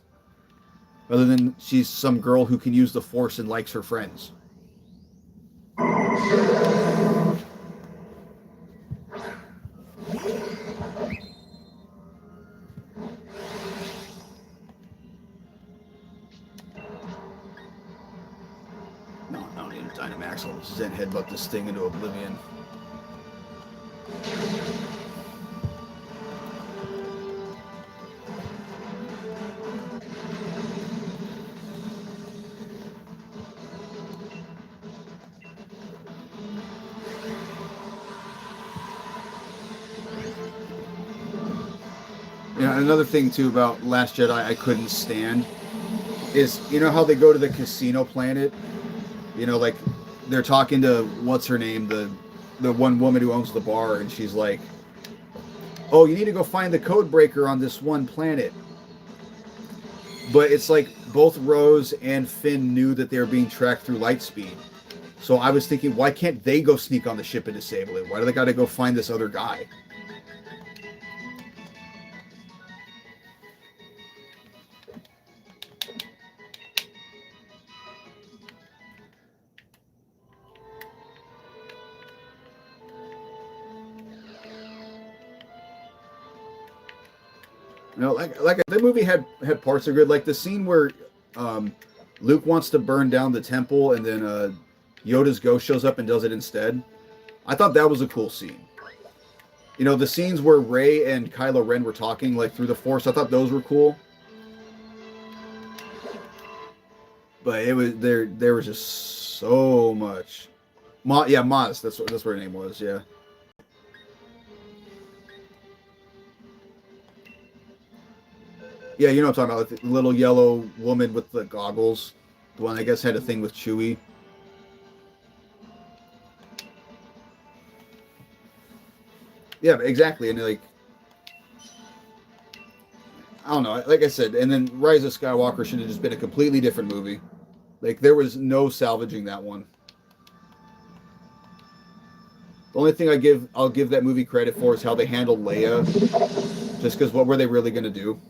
rather than she's some girl who can use the Force and likes her friends. Max will Zen headbutt this thing into oblivion. Yeah, another thing too about Last Jedi I couldn't stand is, you know how they go to the casino planet? You know, like they're talking to what's her name, the one woman who owns the bar, and she's like, "Oh, you need to go find the code breaker on this one planet." But it's like both Rose and Finn knew that they were being tracked through Lightspeed. So I was thinking, why can't they go sneak on the ship and disable it? Why do they got to go find this other guy? You know, like the movie had parts that are good, like the scene where um, Luke wants to burn down the temple, and then Yoda's ghost shows up and does it instead. I thought that was a cool scene. You know, the scenes where Rey and Kylo Ren were talking like through the Force, I thought those were cool. But it was there was just so much. Yeah, Maz, that's what her name was. Yeah. Yeah, you know what I'm talking about, like the little yellow woman with the goggles. The one I guess had a thing with Chewie. Yeah, exactly. And like, I don't know. Like I said, and then Rise of Skywalker should have just been a completely different movie. Like there was no salvaging that one. The only thing I'll give that movie credit for is how they handled Leia. Just because what were they really going to do?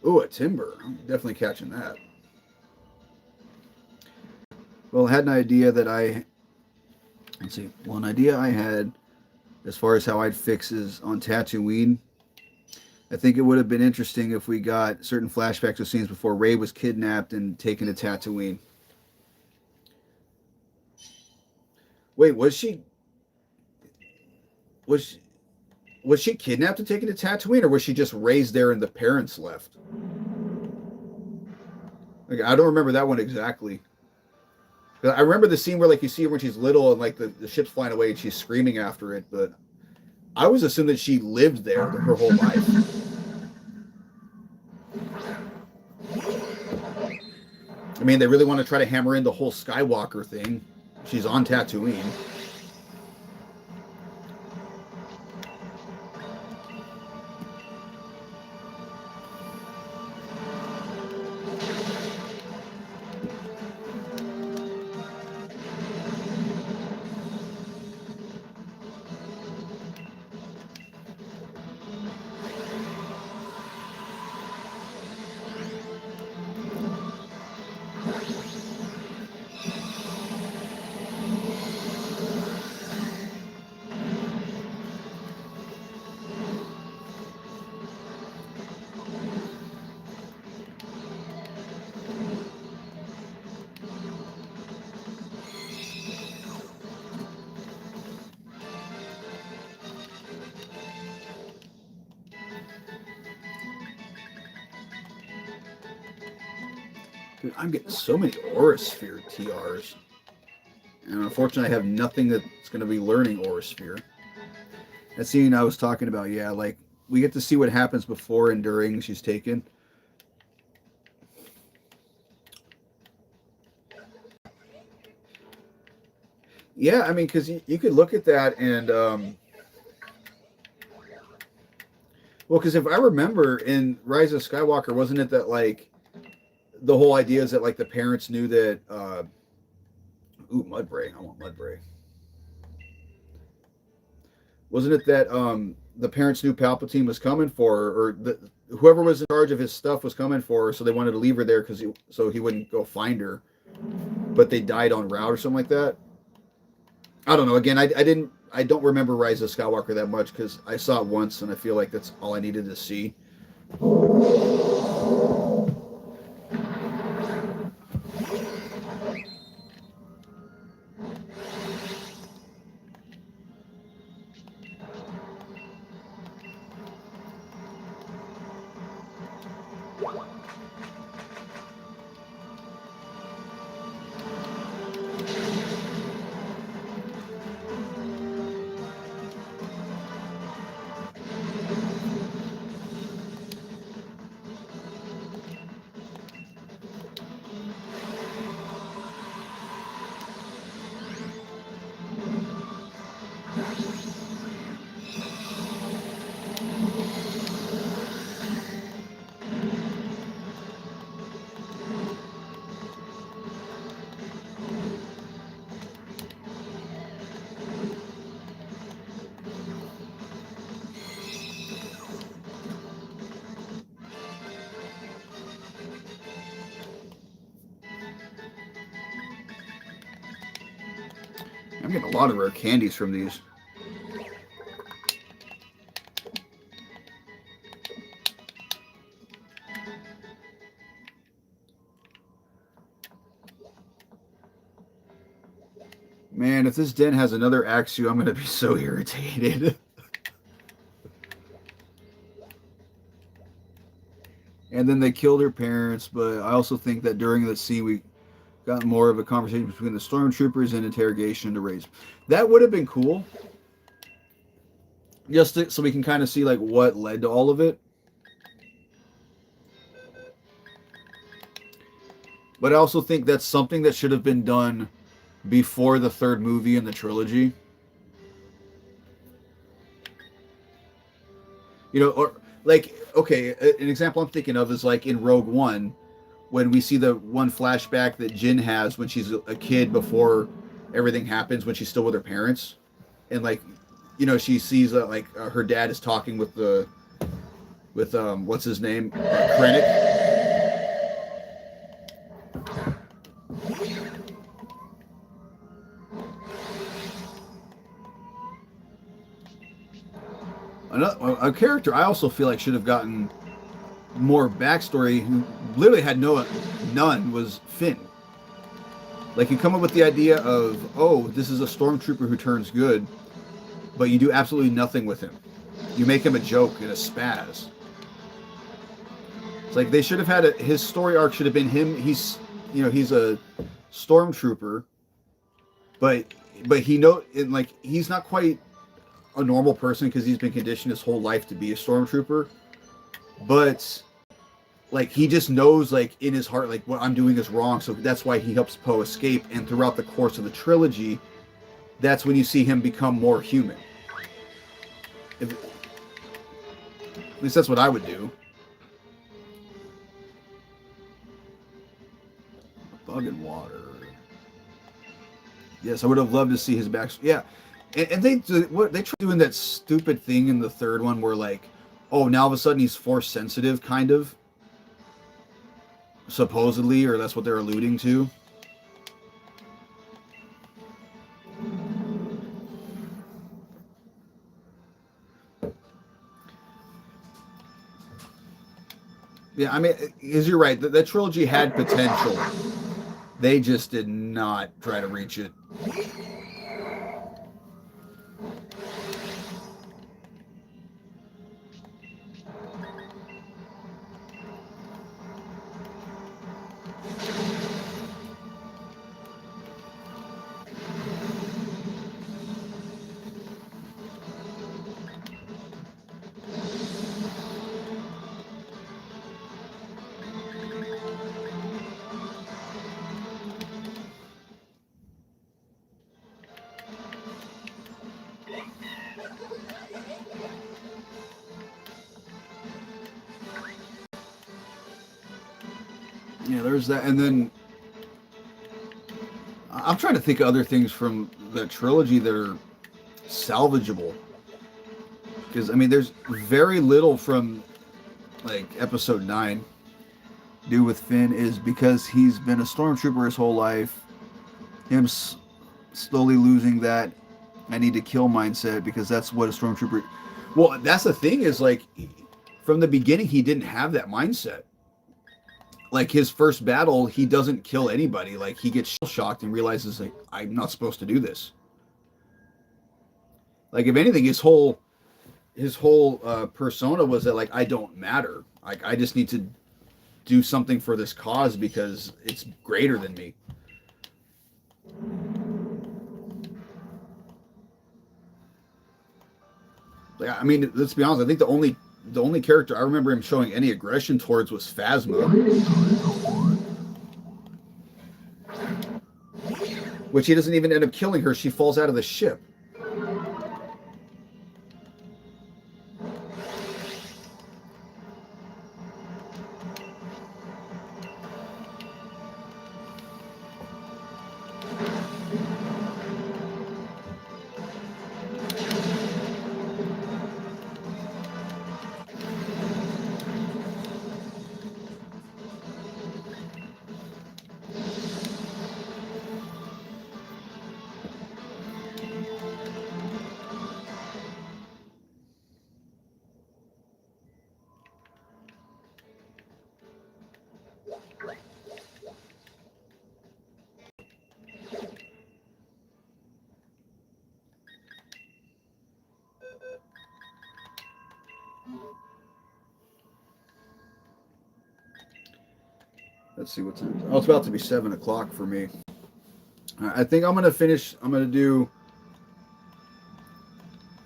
Ooh, a timber. I'm definitely catching that. Well, I had an idea that let's see. Well, an idea I had as far as how I'd fix is on Tatooine. I think it would have been interesting if we got certain flashbacks or scenes before Rey was kidnapped and taken to Tatooine. Wait, was she, was she kidnapped and taken to Tatooine, or was she just raised there and the parents left? Like, I don't remember that one exactly. I remember the scene where like you see her when she's little and like the ship's flying away and she's screaming after it, but I always assumed that she lived there her whole life. I mean, they really want to try to hammer in the whole Skywalker thing. She's on Tatooine. Dude, I'm getting so many Aurasphere TRs. And unfortunately, I have nothing that's going to be learning Aurasphere. That scene I was talking about, yeah, like we get to see what happens before and during she's taken. Yeah, I mean, because you could look at that and, well, because if I remember in Rise of Skywalker, wasn't it that like the whole idea is that like the parents knew that, ooh, Mudbray, I want Mudbray. Wasn't it that the parents knew Palpatine was coming for her, or whoever was in charge of his stuff was coming for her, so they wanted to leave her there because so he wouldn't go find her, but they died en route or something like that. I don't know. Again, I don't remember Rise of Skywalker that much because I saw it once and I feel like that's all I needed to see. I'm getting a lot of rare candies from these. Man, if this den has another Axu, I'm going to be so irritated. And then they killed her parents, but I also think that during the scene we got more of a conversation between the stormtroopers and interrogation to raise. That would have been cool. Just so we can kind of see like what led to all of it. But I also think that's something that should have been done before the third movie in the trilogy. You know, or like, okay, an example I'm thinking of is like in Rogue One, when we see the one flashback that Jin has when she's a kid before everything happens, when she's still with her parents, and like, you know, she sees her dad is talking with what's his name, Krennic. A character I also feel like should have gotten more backstory, who literally had none, was Finn. Like, you come up with the idea of, oh, this is a stormtrooper who turns good, but you do absolutely nothing with him. You make him a joke and a spaz. It's like they should have had his story arc should have been him. He's a stormtrooper, but he's not quite a normal person because he's been conditioned his whole life to be a stormtrooper, but like he just knows like in his heart like what I'm doing is wrong, so that's why he helps Poe escape. And throughout the course of the trilogy, that's when you see him become more human. At least that's what I would do. Bug and water. Yes, I would have loved to see his back. Yeah, and they tried doing that stupid thing in the third one where like, oh, now all of a sudden he's force sensitive, kind of. Supposedly, or that's what they're alluding to. Yeah, I mean, because you're right. That trilogy had potential. They just did not try to reach it. Yeah, there's that, and then I'm trying to think of other things from the trilogy that are salvageable. Because I mean, there's very little from like episode 9 do with Finn is because he's been a stormtrooper his whole life. Him slowly losing that I need to kill mindset because that's what a stormtrooper. Well, that's the thing is like from the beginning he didn't have that mindset. Like his first battle, he doesn't kill anybody. Like he gets shocked and realizes like I'm not supposed to do this. Like if anything, his whole persona was that like I don't matter. Like I just need to do something for this cause because it's greater than me. Like, I mean, let's be honest. I think the only character I remember him showing any aggression towards was Phasma, which he doesn't even end up killing her. She falls out of the ship. Let's see what time. Oh, it's about to be 7 o'clock for me. I think I'm gonna finish. I'm gonna do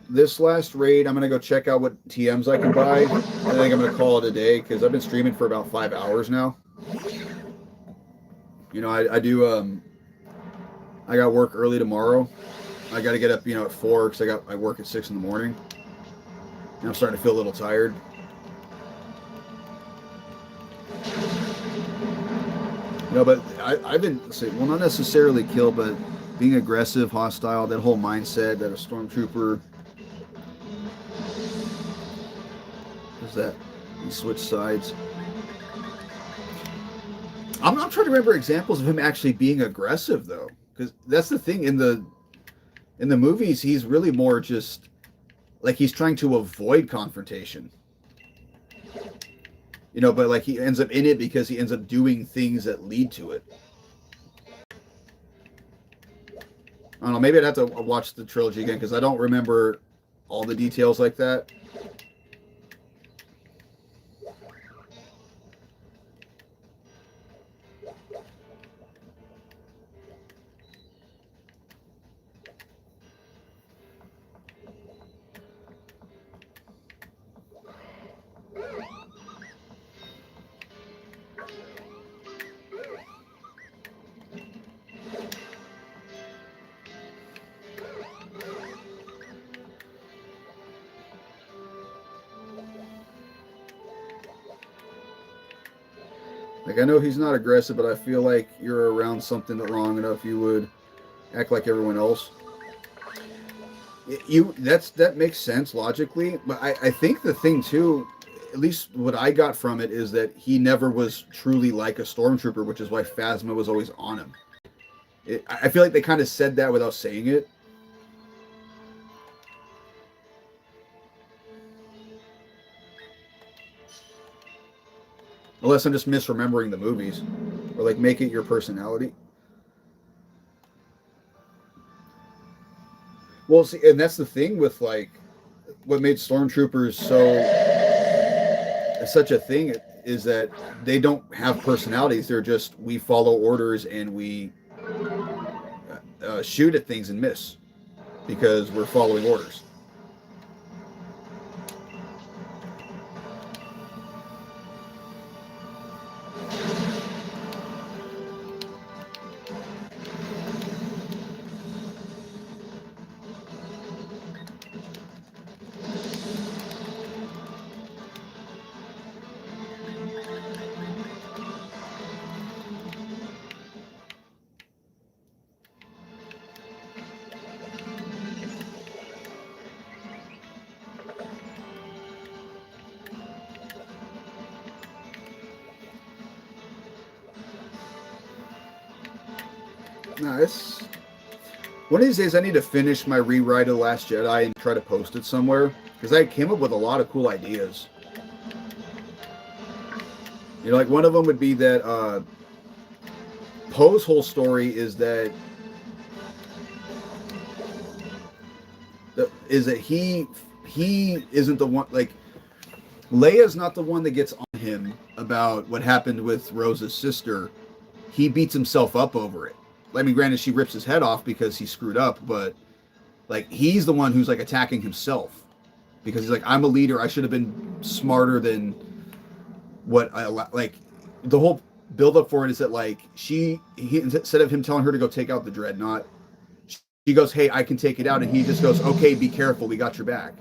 this last raid. I'm gonna go check out what TMs I can buy. I think I'm gonna call it a day because I've been streaming for about 5 hours now. You know, I do. I got work early tomorrow. I got to get up, at 4 because I work at 6 in the morning. And I'm starting to feel a little tired. But I've been, well, not necessarily kill, but being aggressive, hostile, that whole mindset that a stormtrooper is that you switch sides. I'm not trying to remember examples of him actually being aggressive though, because that's the thing in the movies. He's really more just like he's trying to avoid confrontation. But like he ends up in it because he ends up doing things that lead to it. I don't know. Maybe I'd have to watch the trilogy again because I don't remember all the details like that. Like, I know he's not aggressive, but I feel like you're around something long enough, you would act like everyone else. That makes sense logically, but I think the thing too, at least what I got from it, is that he never was truly like a stormtrooper, which is why Phasma was always on him. I feel like they kind of said that without saying it. Unless I'm just misremembering the movies. Or like make it your personality. Well, see, and that's the thing with like what made stormtroopers such a thing is that they don't have personalities. They're just we follow orders and we shoot at things and miss because we're following orders. Nah, it's one of these days I need to finish my rewrite of The Last Jedi and try to post it somewhere because I came up with a lot of cool ideas. You know, like one of them would be that Poe's whole story is that he isn't the one, like Leia's not the one that gets on him about what happened with Rose's sister. He beats himself up over it. I mean, granted, she rips his head off because he screwed up, but like he's the one who's like attacking himself because he's like, I'm a leader. I should have been smarter than what I like. The whole build up for it is that like he instead of him telling her to go take out the dreadnought, she goes, hey, I can take it out, and he just goes, okay, be careful, we got your back.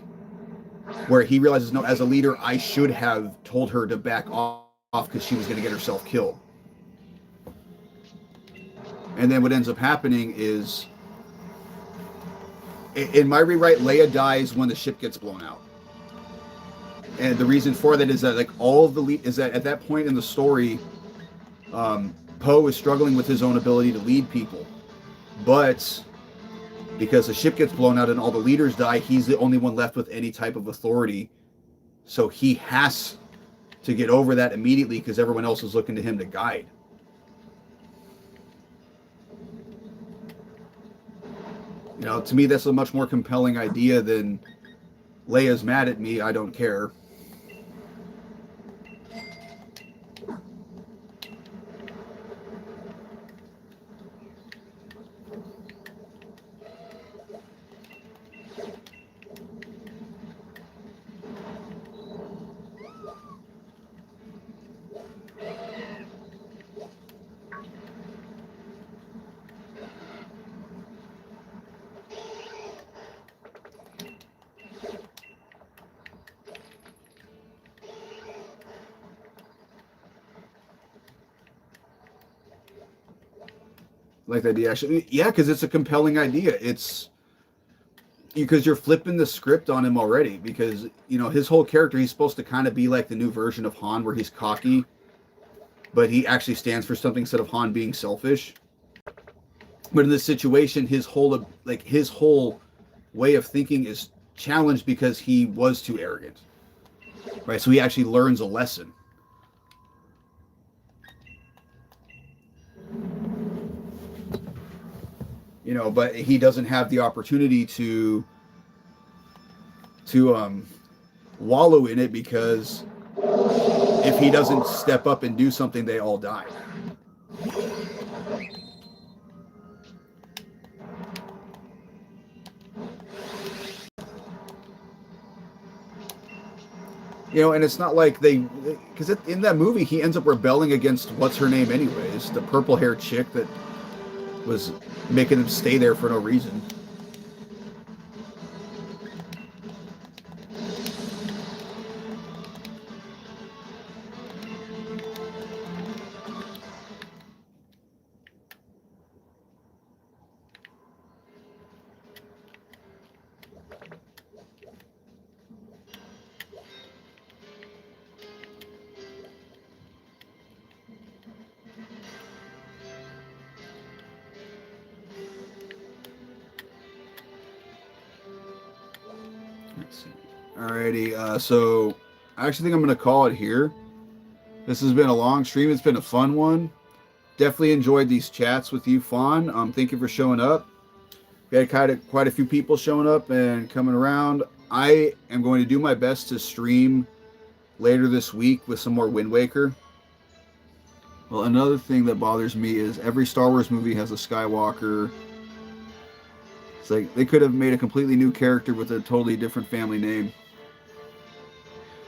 Where he realizes, no, as a leader, I should have told her to back off because she was going to get herself killed. And then what ends up happening is, in my rewrite, Leia dies when the ship gets blown out. And the reason for that is that like all of the is that at that point in the story, Poe is struggling with his own ability to lead people, but because the ship gets blown out and all the leaders die, he's the only one left with any type of authority. So he has to get over that immediately because everyone else is looking to him to guide. You know, to me, that's a much more compelling idea than Leia's mad at me, I don't care. Like the idea, actually, yeah, because it's a compelling idea. It's because you're flipping the script on him already. Because you know his whole character, he's supposed to kind of be like the new version of Han, where he's cocky, but he actually stands for something instead of Han being selfish. But in this situation, his whole way of thinking is challenged because he was too arrogant, right? So he actually learns a lesson. You know, but he doesn't have the opportunity to wallow in it because if he doesn't step up and do something, they all die. You know, and it's not like because in that movie he ends up rebelling against what's her name anyways, the purple-haired chick that was making him stay there for no reason. Alrighty, so I actually think I'm going to call it here. This has been a long stream. It's been a fun one. Definitely enjoyed these chats with you, Fawn. Thank you for showing up. We had quite a few people showing up and coming around. I am going to do my best to stream later this week with some more Wind Waker. Well, another thing that bothers me is every Star Wars movie has a Skywalker. It's like they could have made a completely new character with a totally different family name.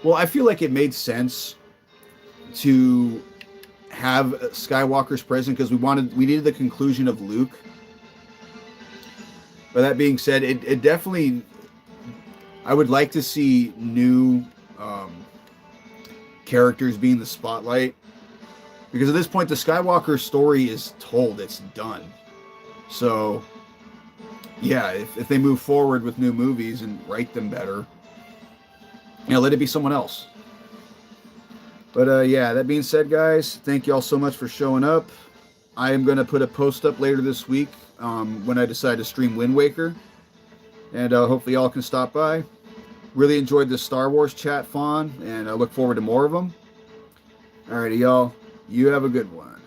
Well, I feel like it made sense to have Skywalker's present because we needed the conclusion of Luke. But that being said, it definitely, I would like to see new characters be in the spotlight because at this point the Skywalker story is told, it's done. So yeah, if they move forward with new movies and write them better, you know, let it be someone else. But yeah, that being said, guys, thank you all so much for showing up. I am going to put a post up later this week when I decide to stream Wind Waker. And hopefully y'all can stop by. Really enjoyed this Star Wars chat, Fawn, and I look forward to more of them. Alrighty, y'all. You have a good one.